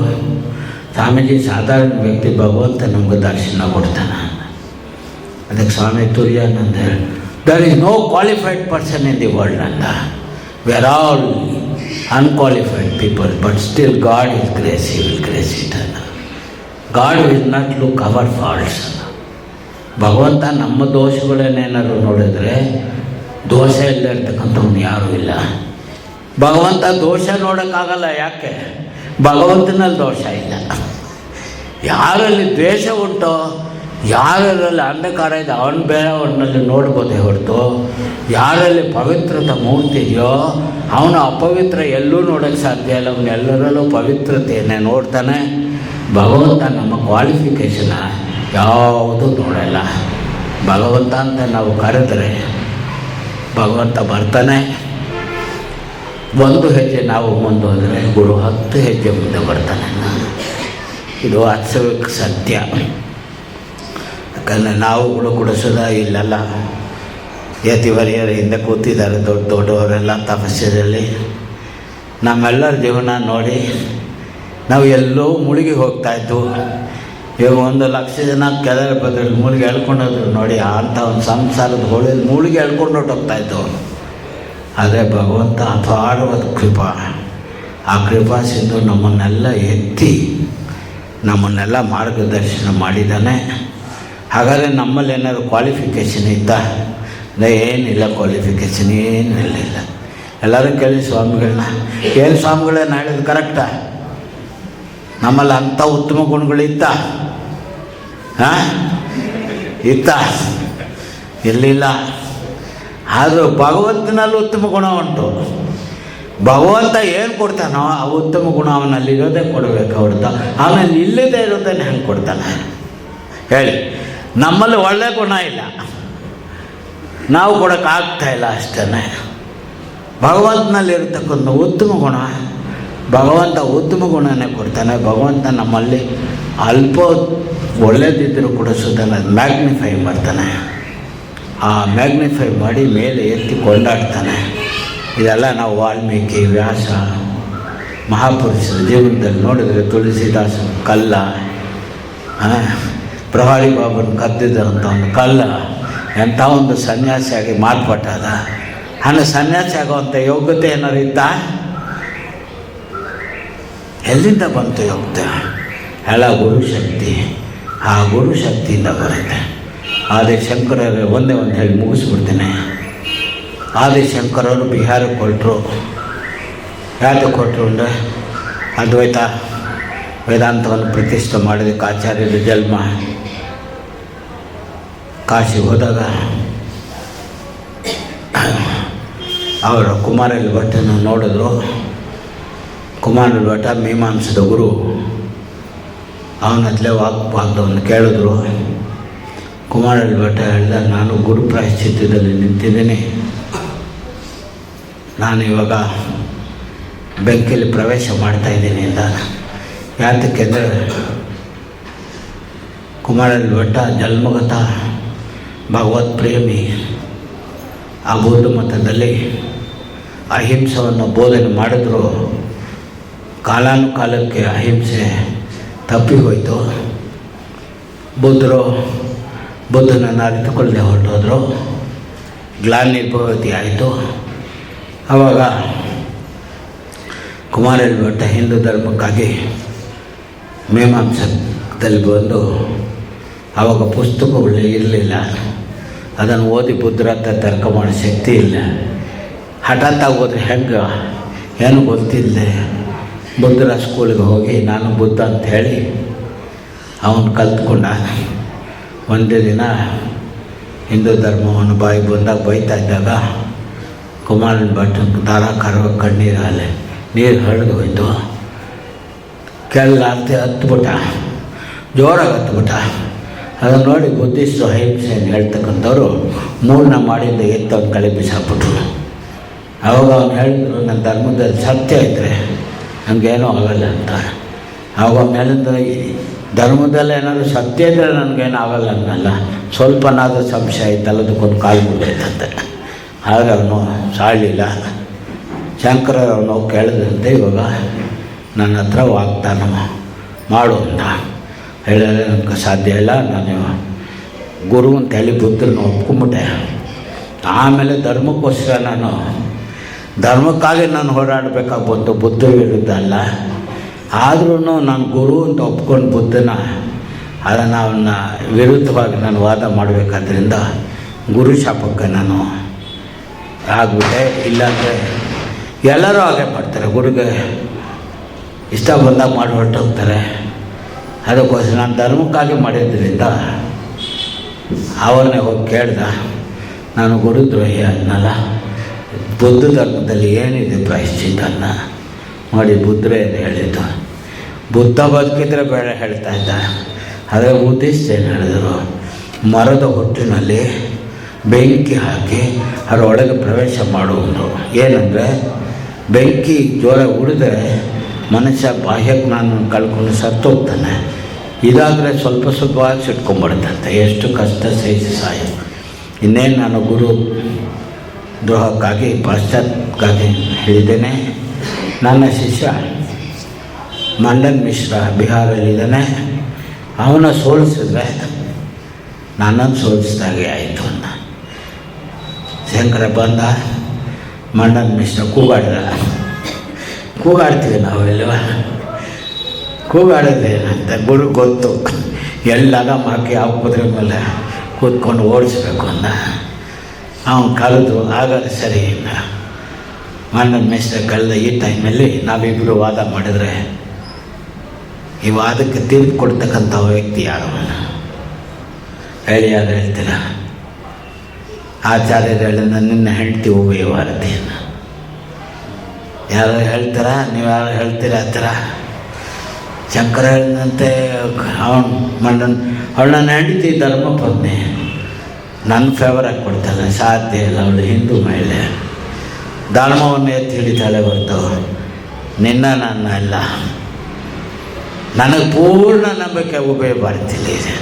ಸ್ವಾಮೀಜಿ ಸಾಧಾರಣ ವ್ಯಕ್ತಿ ಭಗವಂತ ನಮ್ಗೆ ದರ್ಶನ ಕೊಡ್ತಾನೆ. ಅದಕ್ಕೆ Swami Turiyananda there is no qualified person in the world ಅಂತ. We are all unqualified people, but still God is grace, he will grace it ಅನ್ನ. God will not look our faults. ಭಗವಂತ ನಮ್ಮ ದೋಷಗಳನ್ನೇನಾದ್ರು ನೋಡಿದ್ರೆ ದೋಷ ಇಲ್ಲದೆ ಇರ್ತಕ್ಕಂಥವ್ನು ಯಾರೂ ಇಲ್ಲ. ಭಗವಂತ ದೋಷ ನೋಡೋಕ್ಕಾಗಲ್ಲ. ಯಾಕೆ? ಭಗವಂತನಲ್ಲಿ ದೋಷ ಇಲ್ಲ. ಯಾರಲ್ಲಿ ದ್ವೇಷ ಉಂಟೋ, ಯಾರಲ್ಲಿ ಅಂಧಕಾರ ಇದೆ ಅವನು ಬೇರೆ ಅವನಲ್ಲಿ ನೋಡ್ಬೋದೇ ಹೊರತು, ಯಾರಲ್ಲಿ ಪವಿತ್ರತೆ ಮೂರ್ತಿ ಇದೆಯೋ ಅವನು ಅಪವಿತ್ರ ಎಲ್ಲೂ ನೋಡೋಕ್ಕೆ ಸಾಧ್ಯ ಇಲ್ಲ. ಅವನೆಲ್ಲರಲ್ಲೂ ಪವಿತ್ರತೆಯನ್ನೇ ನೋಡ್ತಾನೆ. ಭಗವಂತ ನಮ್ಮ ಕ್ವಾಲಿಫಿಕೇಷನ ಯಾವುದೂ ನೋಡಲ್ಲ. ಭಗವಂತ ಅಂತ ನಾವು ಕರೆದರೆ ಭಗವಂತ ಬರ್ತಾನೆ. ಒಂದು ಹೆಜ್ಜೆ ನಾವು ಮುಂದೆ ಹೋದರೆ ಗುರು 10 ಹೆಜ್ಜೆ ಮುಂದೆ ಬರ್ತಾನೆ. ಇದು ವಾಸ್ತವಿಕ ಸತ್ಯ. ಯಾಕಂದರೆ ನಾವುಗಳು ಕೂಡ ಇಲ್ಲೆಲ್ಲ ಯತಿವರಿಯರ ಹಿಂದೆ ಕೂತಿದ್ದಾರೆ ದೊಡ್ಡವರೆಲ್ಲ ತಪಸ್ಯದಲ್ಲಿ. ನಮ್ಮೆಲ್ಲರ ಜೀವನ ನೋಡಿ ನಾವು ಎಲ್ಲೋ ಮುಳುಗಿ ಹೋಗ್ತಾಯಿದ್ವು. ಇವಾಗ 1,00,000 ಜನ ಕೆಳಗೆ ಬದ್ರಲ್ಲಿ ಮುಳುಗಿ ಎಳ್ಕೊಂಡೋದ್ರು ನೋಡಿ. ಅಂಥ ಒಂದು ಸಂಸಾರದ ಹೋಳಿಯಲ್ಲಿ ಮುಳುಗಿ ಎಳ್ಕೊಂಡು ಹೋಗ್ತಾಯಿದ್ದು. ಆದರೆ ಭಗವಂತ ಅಪಾರವಾದ ಕೃಪಾ, ಆ ಕೃಪಾ ಸಿಂಧು ನಮ್ಮನ್ನೆಲ್ಲ ಎತ್ತಿ ನಮ್ಮನ್ನೆಲ್ಲ ಮಾರ್ಗದರ್ಶನ ಮಾಡಿದ್ದಾನೆ. ಹಾಗಾದರೆ ನಮ್ಮಲ್ಲಿ ಏನಾದ್ರು ಕ್ವಾಲಿಫಿಕೇಷನ್ ಇತ್ತಾ? ಏನಿಲ್ಲ, ಕ್ವಾಲಿಫಿಕೇಷನ್ ಏನಿಲ್ಲ. ಎಲ್ಲರೂ ಕೇಳಿ ಸ್ವಾಮಿಗಳನ್ನ, ಏನು ಸ್ವಾಮಿಗಳನ್ನ ಹೇಳಿದ್ದು ಕರೆಕ್ಟಾ? ನಮ್ಮಲ್ಲಿ ಅಂಥ ಉತ್ತಮ ಗುಣಗಳಿತ್ತ? ಇತ್ತ? ಇರಲಿಲ್ಲ. ಆದರೂ ಭಗವಂತನಲ್ಲಿ ಉತ್ತಮ ಗುಣ ಉಂಟು. ಭಗವಂತ ಏನು ಕೊಡ್ತಾನೋ ಆ ಉತ್ತಮ ಗುಣ ಅವನಲ್ಲಿರೋದೇ ಕೊಡಬೇಕು ಹೊರತು ಅವನಲ್ಲಿ ಇಲ್ಲದೇ ಇರೋದನ್ನು ಹೆಂಗೆ ಕೊಡ್ತಾನೆ ಹೇಳಿ? ನಮ್ಮಲ್ಲಿ ಒಳ್ಳೆಯ ಗುಣ ಇಲ್ಲ, ನಾವು ಕೊಡೋಕ್ಕಾಗ್ತಾಯಿಲ್ಲ ಅಷ್ಟೇ. ಭಗವಂತನಲ್ಲಿರ್ತಕ್ಕಂಥ ಉತ್ತಮ ಗುಣ, ಭಗವಂತ ಉತ್ತಮ ಗುಣನೇ ಕೊಡ್ತಾನೆ. ಭಗವಂತ ನಮ್ಮಲ್ಲಿ ಅಲ್ಪ ಒಳ್ಳೆಯದಿದ್ದರೂ ಕೂಡ ಮ್ಯಾಗ್ನಿಫೈ ಮಾಡ್ತಾನೆ. ಆ ಮ್ಯಾಗ್ನಿಫೈ ಮಾಡಿ ಮೇಲೆ ಎತ್ತಿ ಕೊಂಡಾಡ್ತಾನೆ. ಇದೆಲ್ಲ ನಾವು ವಾಲ್ಮೀಕಿ, ವ್ಯಾಸ, ಮಹಾಪುರುಷರ ಜೀವನದಲ್ಲಿ ನೋಡಿದರೆ, ತುಳಸಿದಾಸ ಕಲ್ಲ, ಪ್ರಹ್ಲಾದ ಬಾಬನ ಕದ್ದಿದ್ದಂಥ ಒಂದು ಕಲ್ಲ ಎಂಥ ಒಂದು ಸನ್ಯಾಸಿಯಾಗಿ ಮಾರ್ಪಟ್ಟಾದ. ಹಣ ಸನ್ಯಾಸಿ ಆಗುವಂಥ ಯೋಗ್ಯತೆ ಏನಾರು ಇತ್ತಾ? ಎಲ್ಲಿಂದ ಬಂತು ಯೋಗ್ಯತೆ? ಎಲ್ಲ ಗುರುಶಕ್ತಿ. ಆ ಗುರುಶಕ್ತಿಯಿಂದ ಬರುತ್ತೆ. ಆದಿಶಂಕರರು ಒಂದೇ ಒಂದು ಹೇಳಿ ಮುಗಿಸ್ಬಿಡ್ತೇನೆ. ಆದಿಶಂಕರವರು ಬಿಹಾರಕ್ಕೆ ಕೊಟ್ಟರು. ಯಾವುದು ಕೊಟ್ಟರು ಅಂದರೆ ಅದ್ವೈತ ವೇದಾಂತವನ್ನು ಪ್ರತಿಷ್ಠೆ ಮಾಡೋದಕ್ಕೆ ಆಚಾರ್ಯರ ಜನ್ಮ. ಕಾಶಿಗೆ ಹೋದಾಗ ಅವರು ಕುಮಾರಲ್ ಭಟ್ಟನ ನೋಡಿದ್ರು. ಕುಮಾರಲ್ ಭಟ್ಟ ಮೀಮಾಂಸದ ಗುರು. ಅವನತ್ಲೇ ವಾಗ್ವಾದವನ್ನು ಕೇಳಿದ್ರು. ಕುಮಾರಲ್ ಭಟ್ಟ ಹೇಳಿದ, ನಾನು ಗುರು ಪ್ರಾಯಶ್ಚಿತ್ಯದಲ್ಲಿ ನಿಂತಿದ್ದೀನಿ, ನಾನು ಇವಾಗ ಬೆಂಕಿಯಲ್ಲಿ ಪ್ರವೇಶ ಮಾಡ್ತಾಯಿದ್ದೀನಿ ಅಂತ. ಯಾತಕ್ಕೆಂದರೆ ಕುಮಾರಲ್ ಭಟ್ಟ ಜನ್ಮಗತ ಭಗವತ್ ಪ್ರೇಮಿ. ಆ ಬೌದ್ಧ ಮತದಲ್ಲಿ ಅಹಿಂಸೆಯನ್ನು ಬೋಧನೆ ಮಾಡಿದ್ರು. ಕಾಲಾನುಕಾಲಕ್ಕೆ ಅಹಿಂಸೆ ತಪ್ಪಿ ಹೋಯಿತು. ಬುದ್ಧನನ್ನು ಅರಿತುಕೊಳ್ಳದೆ ಹೊರಟೋದ್ರು. ಗ್ಲಾನಿರ್ಭವತಿ ಆಯಿತು. ಆವಾಗ ಕುಮಾರಲ್ ಭಟ್ಟ ಹಿಂದೂ ಧರ್ಮಕ್ಕಾಗಿ ಮೀಮಾಂಸ ದಲ್ಲಿ ಬಂದು ಆವಾಗ ಪುಸ್ತಕಗಳು ಇರಲಿಲ್ಲ, ಅದನ್ನು ಓದಿ ಬುದ್ಧರತ್ತ ತರ್ಕ ಮಾಡೋ ಶಕ್ತಿ ಇಲ್ಲ. ಹಠಾತ್ ಹೋದ್ರೆ ಹೆಂಗೆ ಏನು ಗೊತ್ತಿಲ್ಲದೆ ಬುದ್ಧರ ಸ್ಕೂಲಿಗೆ ಹೋಗಿ ನಾನು ಬುದ್ಧ ಅಂತ ಹೇಳಿ ಅವನು ಕಲ್ತ್ಕೊಂಡ. ಒಂದೇ ದಿನ ಹಿಂದೂ ಧರ್ಮವನ್ನು ಬಾಯಿಗೆ ಬಂದಾಗ ಬೈತಾ ಇದ್ದಾಗ ಕುಮಾರನ ಭಟ್ಟ ಧಾರಾಕಾರವ ಕಣ್ಣೀರಲ್ಲಿ ನೀರು ಹರಿದು ಹೋಯ್ತು. ಕೆಳಗೆ ಹತ್ಬಿಟ್ಟ, ಜೋರಾಗಿ ಹತ್ಬಿಟ್ಟ. ಅದನ್ನು ನೋಡಿ ಬುದ್ಧಿಸ್ಟು ಅಹಿಂಸೆಯನ್ನು ಹೇಳ್ತಕ್ಕಂಥವ್ರು ಮೂರನ್ನ ಮಾಡಿಂದ ಎತ್ತವ್ರು ಕಳೆ ಬಿಸಾಕ್ಬಿಟ್ರು. ಆವಾಗ ಅವ್ನು ಹೇಳಿದ್ರು, ನನ್ನ ಧರ್ಮದಲ್ಲಿ ಸತ್ಯ ಇದ್ದರೆ ನನಗೇನೂ ಆಗಲ್ಲ ಅಂತ. ಆವಾಗ ಮೇಲಿಂದ ಧರ್ಮದಲ್ಲಿ ಏನಾದರೂ ಸತ್ಯ ಇದ್ದರೆ ನನಗೇನು ಆಗಲ್ಲ ಅನ್ನಲ್ಲ, ಸ್ವಲ್ಪನಾದರೂ ಸಂಶಯ ಇತ್ತಲ್ಲ ಅದಕ್ಕೊಂದು ಕಾಲು ಬಿಡೈತಂತೆ. ಆಗ ಅವನು ಸಾಳಲಿಲ್ಲ. ಶಂಕರವನು ಕೇಳಿದಂತೆ ಇವಾಗ ನನ್ನ ಹತ್ರ ವಾಗ್ದಾನ ಮಾಡು ಅಂತ ಹೇಳಿದ್ರೆ ನನಗೆ ಸಾಧ್ಯ ಇಲ್ಲ, ನಾನು ಗುರು ಅಂತ ಹೇಳಿ ಬುದ್ಧರನ್ನ ಒಪ್ಕೊಂಬಿಟ್ಟೆ. ಆಮೇಲೆ ಧರ್ಮಕ್ಕೋಸ್ಕರ ಧರ್ಮಕ್ಕಾಗಿ ನಾನು ಹೋರಾಡಬೇಕಾಗಿ ಬಂತು, ಬುದ್ಧ ವಿರುದ್ಧ ಅಲ್ಲ. ಆದ್ರೂ ನಾನು ಗುರು ಅಂತ ಒಪ್ಕೊಂಡು ಬುದ್ಧನ ಅದನ್ನು ಅವನ್ನ ವಿರುದ್ಧವಾಗಿ ನಾನು ವಾದ ಮಾಡಬೇಕಾದ್ರಿಂದ ಗುರು ಶಾಪಕ್ಕೆ ನಾನು ಆಗಿಬಿಟ್ಟೆ. ಇಲ್ಲಾಂದರೆ ಎಲ್ಲರೂ ಹಾಗೆ ಮಾಡ್ತಾರೆ, ಗುರುಗೆ ಇಷ್ಟ ಬಂದಾಗ ಮಾಡಿ ಹೊರಟೋಗ್ತಾರೆ. ಅದಕ್ಕೋಸ್ಕರ ನಾನು ಧರ್ಮಕ್ಕಾಗಿ ಮಾಡಿದ್ದರಿಂದ ಅವರನ್ನೇ ಹೋಗಿ ಕೇಳ್ದ, ನಾನು ಗುರುದ್ರೋಹಿ ಅನ್ನಲ್ಲ, ಬುದ್ಧ ಧರ್ಮದಲ್ಲಿ ಏನಿದೆ ಪ್ರಾಯಶ್ಚಿತ್ತನ್ನ ನೋಡಿ ಬುದ್ಧರೇ ಹೇಳಿದ್ದು. ಬುದ್ಧ ಬದುಕಿದ್ರೆ ಬೇಡ ಹೇಳ್ತಾ ಇದ್ದ. ಆದರೆ ಉದ್ದೇಶ ಏನು ಹೇಳಿದರು, ಮರದ ಹೊಟ್ಟಿನಲ್ಲಿ ಬೆಂಕಿ ಹಾಕಿ ಅದರೊಳಗೆ ಪ್ರವೇಶ ಮಾಡುವುದು. ಏನಂದರೆ ಬೆಂಕಿ ಜೋರಾಗಿ ಉಳಿದ್ರೆ ಮನುಷ್ಯ ಬಾಹ್ಯಜ್ಞಾನ ಕಳ್ಕೊಂಡು ಸತ್ತೋಗ್ತಾನೆ. ಇದಾದರೆ ಸ್ವಲ್ಪ ಸ್ವಲ್ಪವಾಗಿ ಸಿಟ್ಕೊಂಡ್ಬಿಡುತ್ತಂತೆ. ಎಷ್ಟು ಕಷ್ಟ ಸಹಿಸಿ ಸಾಯ. ಇನ್ನೇನು ನಾನು ಗುರು ದ್ರೋಹಕ್ಕಾಗಿ ಪಾಶ್ಚಾತ್ಯಕ್ಕಾಗಿ ಹೇಳಿದ್ದೇನೆ. ನನ್ನ ಶಿಷ್ಯ ಮಂಡನ್ ಮಿಶ್ರ ಬಿಹಾರಲ್ಲಿದ್ದಾನೆ, ಅವನ ಸೋಲಿಸಿದ್ರೆ ನನ್ನನ್ನು ಸೋಲಿಸಿದಾಗೆ ಆಯಿತು ಅಂತ. ಶಂಕರ ಬಂದ, ಮಂಡನ್ ಮಿಶ್ರ ಕೂಗಾಡ್ತೀವಿ ನಾವೆಲ್ಲ, ಕೂಗಾಡೋದೇನಂತ ಗುರು ಗೊತ್ತು. ಎಲ್ಲಾಗ ಮಾಕಿ ಯಾವ ಕುದುರೆ ಮೇಲೆ ಕೂತ್ಕೊಂಡು ಓಡಿಸ್ಬೇಕು ಅಂದ. ಅವನು ಕಳೆದು ಆಗಾದ್ರೆ ಸರಿ ಇಲ್ಲ. ಮಂಡನ್ ಮಿಶ್ರ ಕಳೆದ ಈ ಟೈಮಲ್ಲಿ ನಾವಿಬ್ಬರು ವಾದ ಮಾಡಿದರೆ ಈ ವಾದಕ್ಕೆ ತೀರ್ಪು ಕೊಡ್ತಕ್ಕಂಥ ವ್ಯಕ್ತಿ ಯಾರು ಹೇಳಿ? ಯಾರು ಹೇಳ್ತೀರ? ಆಚಾರ್ಯರು ಹೇಳಿದ ನಿನ್ನ ಹೆಂಡತಿ ಉಭಯ ಭಾರತೀಯನ. ಯಾರು ಹೇಳ್ತಾರ? ನೀವು ಯಾರು ಹೇಳ್ತೀರ ಆ ಥರ? ಶಂಕರ ಹೇಳಿದಂತೆ ಅವಳು ನನ್ನ ಹೆಂಡತಿ ಧರ್ಮ ಪತ್ನಿ, ನನ್ನ ಫೇವರಾಗಿ ಕೊಡ್ತಾಳೆ, ಸಾಧ್ಯ ಇಲ್ಲ. ಅವಳು ಹಿಂದೂ ಮಹಿಳೆ, ಧರ್ಮವನ್ನು ಎತ್ತಿ ಹಿಡಿತಾಳೆ ಹೊರತು ನಿನ್ನ ನನ್ನ ಇಲ್ಲ. ನನಗೆ ಪೂರ್ಣ ನಂಬಿಕೆ ಉಭಯ ಭಾರತೀಲಿ ಇದೆ.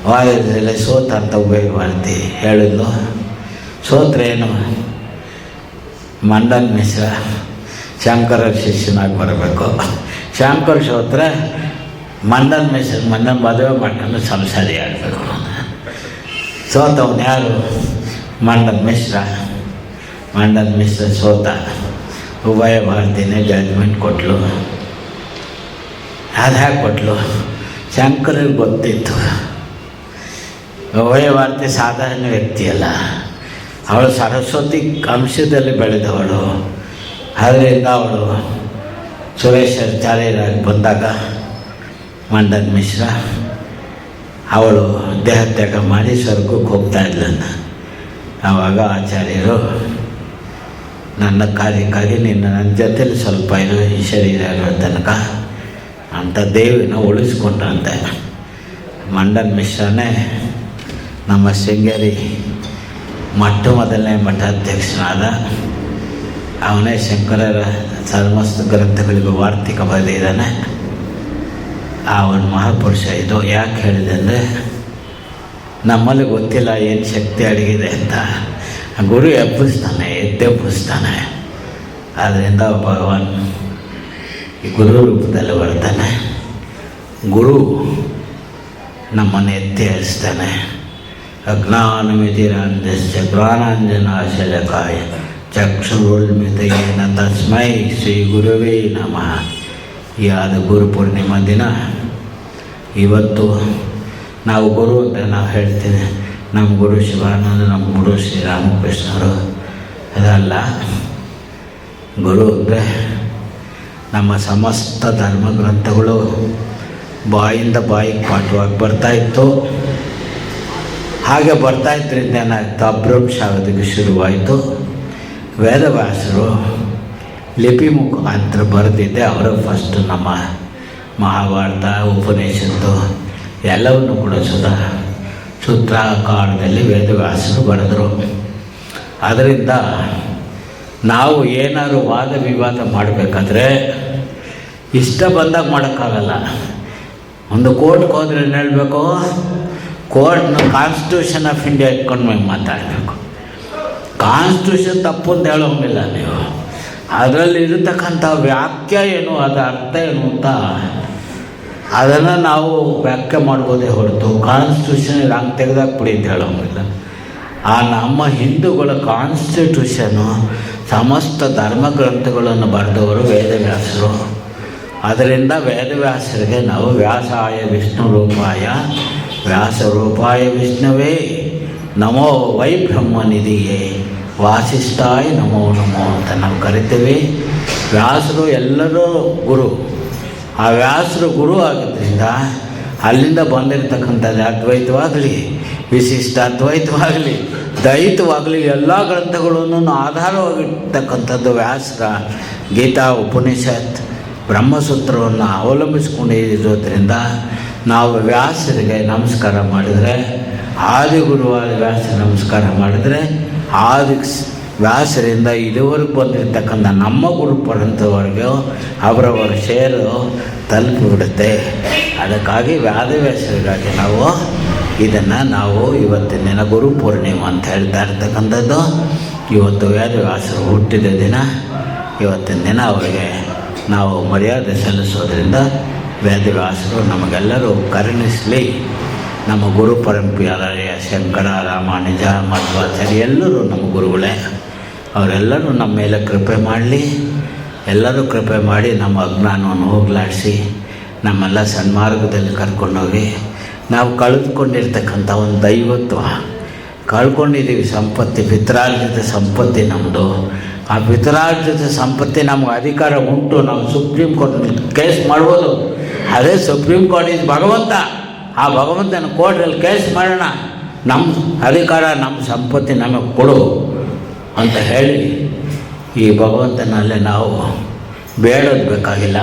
ವಾದದಲ್ಲಿ ಸೋತ ಅಂತ ಉಭಯ ಭಾರತಿ ಹೇಳಿದ್ಲು. ಸೋತ್ರೇನು? ಮಂಡನ್ ಮಿಶ್ರ ಶಂಕರ ಶಿಷ್ಯನಾಗಿ ಬರಬೇಕು. ಶಂಕರ ಸೋತ್ರೆ ಮಂಡನ್ ಮದುವೆ ಮಾಡ್ಕೊಂಡು ಸಂಸಾರಿ ಆಗಬೇಕು. ಸೋತವನು ಯಾರು? ಮಂಡನ್ ಮಿಶ್ರ ಸೋತ. ಉಭಯ ಭಾರತಿನೇ ಜಡ್ಜ್ಮೆಂಟ್ ಕೊಟ್ಟಳು. ಅದು ಹೇಗೆ ಕೊಟ್ಟಳು? ಶಂಕರಿಗೆ ಗೊತ್ತಿತ್ತು ಉಭಯ ಭಾರತಿ ಸಾಧಾರಣ ವ್ಯಕ್ತಿಯಲ್ಲ, ಅವಳು ಸರಸ್ವತಿ ಅಂಶದಲ್ಲಿ ಬೆಳೆದವಳು. ಅದರಿಂದ ಅವಳು ಸುರೇಶಾಚಾರ್ಯರಾಗಿ ಬಂದಾಗ ಮಂಡನ್ ಮಿಶ್ರ ಅವಳು ದೇಹತ್ಯಾಗ ಮಾಡಿ ಸ್ವರ್ಗಕ್ಕೆ ಹೋಗ್ತಾ ಇದ್ಲನ್ನ. ಆವಾಗ ಆಚಾರ್ಯರು ನನ್ನ ಕಾರ್ಯಕ್ಕಾಗಿ ನನ್ನ ಜೊತೆಲಿ ಸ್ವಲ್ಪ ಇರೋ ಈ ಶರೀರ ಇರೋ ತನಕ ಅಂತ ದೇವಿನ ಉಳಿಸ್ಕೊಂಡ್ರಂತೆ. ಮಂಡನ್ ಮಿಶ್ರನೇ ನಮ್ಮ ಶೃಂಗೇರಿ ಮೊದಲನೇ ಮಠಾಧ್ಯಕ್ಷನಾದ. ಅವನೇ ಶಂಕರರ ಸಮಸ್ತ ಗ್ರಂಥಗಳಿಗೂ ವಾರ್ತಿಕ ಬರೆದಿದ್ದಾನೆ. ಆ ಒಂದು ಮಹಾಪುರುಷ. ಇದು ಯಾಕೆ ಹೇಳಿದೆ ಅಂದರೆ, ನಮ್ಮಲ್ಲಿ ಗೊತ್ತಿಲ್ಲ ಏನು ಶಕ್ತಿ ಅಡಗಿದೆ ಅಂತ. ಗುರು ಎಬ್ಬಿಸ್ತಾನೆ. ಆದ್ದರಿಂದ ಭಗವಾನ್ ಈ ಗುರು ರೂಪದಲ್ಲಿ ಬರ್ತಾನೆ. ಗುರು ನಮ್ಮನ್ನು ಎತ್ತಿ ಹರಿಸ್ತಾನೆ. ಅಜ್ಞಾನಮಿತಿರಾಂಧಸ್ಯ ಜ್ಞಾನಾಂಜನಾಶಲಕಾಯ ಚಕ್ಷುರುನ್ಮಿತಯೇನ ತಸ್ಮೈ ಶ್ರೀ ಗುರುವೇ ನಮಃ. ಈ ಆದ ಗುರು ಪೂರ್ಣಿಮಾ ದಿನ ಇವತ್ತು ನಾವು ಗುರು ಅಂದರೆ ನಾವು ಹೇಳ್ತೀವಿ ನಮ್ಮ ಗುರು ಶಿವಾನಂದ, ನಮ್ಮ ಗುರು ಶ್ರೀರಾಮಕೃಷ್ಣರು. ಅದಲ್ಲ, ಗುರು ಅಂದರೆ ನಮ್ಮ ಸಮಸ್ತ ಧರ್ಮಗ್ರಂಥಗಳು ಬಾಯಿಂದ ಬಾಯಿಗೆ ಪಾಠವಾಗಿ ಬರ್ತಾಯಿತ್ತು. ಹಾಗೆ ಬರ್ತಾಯಿದ್ದರಿಂದ ಏನಾಯಿತು, ಅಭ್ರಂಶ ಆಗೋದಕ್ಕೆ ಶುರುವಾಯಿತು. ವೇದವ್ಯಾಸರು ಲಿಪಿ ಮುಖಾಂತರ ಬರೆದಿದ್ದೆ ಅವರು ಫಸ್ಟು. ನಮ್ಮ ಮಹಾಭಾರತ, ಉಪನಿಷತ್ತು ಎಲ್ಲವನ್ನು ಕೂಡ ಸೂತ್ರಾಕಾರದಲ್ಲಿ ವೇದವ್ಯಾಸರು ಬರೆದರು. ಅದರಿಂದ ನಾವು ಏನಾದ್ರು ವಾದ ವಿವಾದ ಮಾಡಬೇಕಾದ್ರೆ ಇಷ್ಟ ಬಂದಾಗ ಮಾಡೋಕ್ಕಾಗಲ್ಲ. ಒಂದು ಕೋರ್ಟ್ಗೆ ಹೋದ್ರೆ ಏನು ಹೇಳಬೇಕು, ಕೋರ್ಟ್ನ ಕಾನ್ಸ್ಟಿಟ್ಯೂಷನ್ ಆಫ್ ಇಂಡಿಯಾ ಇಟ್ಕೊಂಡು ಮೇಲೆ ಮಾತಾಡಬೇಕು. ಕಾನ್ಸ್ಟಿಟ್ಯೂಷನ್ ತಪ್ಪು ಅಂತ ಹೇಳೋಂಗಿಲ್ಲ ನೀವು. ಅದರಲ್ಲಿ ಇರತಕ್ಕಂಥ ವ್ಯಾಖ್ಯೆ ಏನು, ಅದರ ಅರ್ಥ ಏನು ಅಂತ ಅದನ್ನು ನಾವು ವ್ಯಾಖ್ಯೆ ಮಾಡ್ಬೋದೇ ಹೊರತು ಕಾನ್ಸ್ಟಿಟ್ಯೂಷನ್ ಹಂಗೆ ತೆಗೆದಾಕ್ಬಿಡಿ ಅಂತ ಹೇಳೋಂಗಿಲ್ಲ. ಆ ನಮ್ಮ ಹಿಂದೂಗಳ ಕಾನ್ಸ್ಟಿಟ್ಯೂಷನ್ನು ಸಮಸ್ತ ಧರ್ಮಗ್ರಂಥಗಳನ್ನು ಬರೆದವರು ವೇದವ್ಯಾಸರು. ಅದರಿಂದ ವೇದವ್ಯಾಸರಿಗೆ ನಾವು ವ್ಯಾಸಾಯ ವಿಷ್ಣು ರೂಪಾಯ ವ್ಯಾಸ ರೂಪಾಯ ವಿಷ್ಣುವೇ ನಮೋ ವೈ ಬ್ರಹ್ಮನಿಧಿಯೇ ವಾಸಿಷ್ಠಾಯ ನಮೋ ನಮೋ ಅಂತ ನಾವು ಕರಿತೀವಿ. ವ್ಯಾಸರು ಎಲ್ಲರೂ ಗುರು. ಆ ವ್ಯಾಸರು ಗುರು ಆಗಿದ್ದರಿಂದ ಅಲ್ಲಿಂದ ಬಂದಿರತಕ್ಕಂಥದ್ದು ಅದ್ವೈತವಾಗಲಿ, ವಿಶಿಷ್ಟ ಅದ್ವೈತವಾಗಲಿ, ದ್ವೈತವಾಗಲಿ ಎಲ್ಲ ಗ್ರಂಥಗಳನ್ನು ಆಧಾರವಾಗಿರ್ತಕ್ಕಂಥದ್ದು ವ್ಯಾಸರ ಗೀತಾ, ಉಪನಿಷತ್, ಬ್ರಹ್ಮಸೂತ್ರವನ್ನು ಅವಲಂಬಿಸ್ಕೊಂಡಿರೋದ್ರಿಂದ ನಾವು ವ್ಯಾಸರಿಗೆ ನಮಸ್ಕಾರ ಮಾಡಿದರೆ, ಆದಿಗುರುವಾದ ವ್ಯಾಸ ನಮಸ್ಕಾರ ಮಾಡಿದರೆ, ಆದಿ ವ್ಯಾಸರಿಂದ ಇದುವರೆಗೂ ಬಂದಿರತಕ್ಕಂಥ ನಮ್ಮ ಗುರು ಪರಂತವರೆಗೂ ಅವರವರ ಶೇರು ತಲುಪಿಬಿಡುತ್ತೆ. ಅದಕ್ಕಾಗಿ ವೇದವ್ಯಾಸರಿಗಾಗಿ ನಾವು ಇವತ್ತಿನ ದಿನ ಗುರು ಪೂರ್ಣಿಮೆ ಅಂತ ಹೇಳ್ತಾ ಇರ್ತಕ್ಕಂಥದ್ದು. ಇವತ್ತು ವೇದವ್ಯಾಸರು ಹುಟ್ಟಿದ ದಿನ. ಇವತ್ತಿನ ದಿನ ಅವರಿಗೆ ನಾವು ಮರ್ಯಾದೆ ಸಲ್ಲಿಸೋದ್ರಿಂದ ವೇದವ್ಯಾಸರು ನಮಗೆಲ್ಲರೂ ಕರುಣಿಸಲಿ. ನಮ್ಮ ಗುರು ಪರಂಪರೆಯ ಶಂಕರ, ರಾಮಾನುಜ, ಮಧ್ವಾಚಾರ್ಯ ಎಲ್ಲರೂ ನಮ್ಮ ಗುರುಗಳೇ. ಅವರೆಲ್ಲರೂ ನಮ್ಮ ಮೇಲೆ ಕೃಪೆ ಮಾಡಲಿ. ಎಲ್ಲರೂ ಕೃಪೆ ಮಾಡಿ ನಮ್ಮ ಅಜ್ಞಾನವನ್ನು ಹೋಗಲಾಡಿಸಿ ನಮ್ಮೆಲ್ಲ ಸನ್ಮಾರ್ಗದಲ್ಲಿ ಕರ್ಕೊಂಡೋಗಿ ನಾವು ಕಳೆದುಕೊಂಡಿರ್ತಕ್ಕಂಥ ಒಂದು ದೈವತ್ವ ಕಳ್ಕೊಂಡಿದ್ದೀವಿ. ಸಂಪತ್ತಿ, ಪಿತ್ರಾರ್ಜಿತ ಸಂಪತ್ತಿ ನಮ್ಮದು. ಆ ಪಿತ್ರಾರ್ಜಿತ ಸಂಪತ್ತಿ ನಮ್ಗೆ ಅಧಿಕಾರ ಉಂಟು. ನಾವು ಸುಪ್ರೀಂ ಕೋರ್ಟ್ ಕೇಸ್ ಮಾಡ್ಬೋದು. ಅದೇ ಸುಪ್ರೀಂ ಕೋರ್ಟ್ ಇದು ಭಗವಂತ. ಆ ಭಗವಂತನ ಕೋರ್ಟಲ್ಲಿ ಕೇಸ್ ಮಾಡೋಣ, ನಮ್ಮ ಅಧಿಕಾರ, ನಮ್ಮ ಸಂಪತ್ತಿ ನಮಗೆ ಕೊಡು ಅಂತ ಹೇಳಿ ಈ ಭಗವಂತನಲ್ಲೇ ನಾವು ಬೇಡೋದು ಬೇಕಾಗಿಲ್ಲ.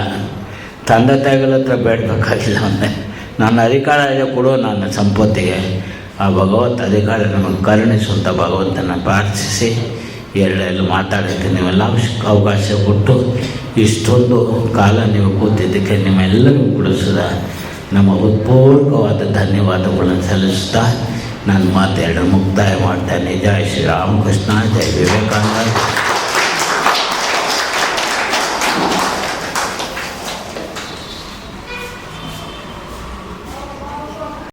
ತಂದೆ ತಾಯಿಗಳ ಹತ್ರ ಬೇಡಬೇಕಾಗಿಲ್ಲ. ನನ್ನ ಅಧಿಕಾರ ಇದೆ, ಕೊಡು ನನ್ನ ಸಂಪತ್ತಿಗೆ. ಆ ಭಗವಂತ ಅಧಿಕಾರ ನಮಗೆ ಕರುಣಿಸುವಂಥ ಭಗವಂತನ ಪ್ರಾರ್ಥಿಸಿ ಎರಡೆಲ್ಲ ಮಾತಾಡೋಕ್ಕೆ ನೀವೆಲ್ಲ ಅವಕಾಶ ಕೊಟ್ಟು ಇಷ್ಟೊಂದು ಕಾಲ ನೀವು ಕೂತಿದ್ದಕ್ಕೆ ನಿಮ್ಮೆಲ್ಲರಿಗೂ ಕೂಡ ನಮ್ಮ ಹೃತ್ಪೂರ್ವಕವಾದ ಧನ್ಯವಾದಗಳನ್ನು ಸಲ್ಲಿಸ್ತಾ ನಾನು ಮಾತೆರಡು ಮುಕ್ತಾಯ ಮಾಡ್ತೇನೆ. ಜೈ ಶ್ರೀರಾಮಕೃಷ್ಣ, ಜೈ ವಿವೇಕಾನಂದ.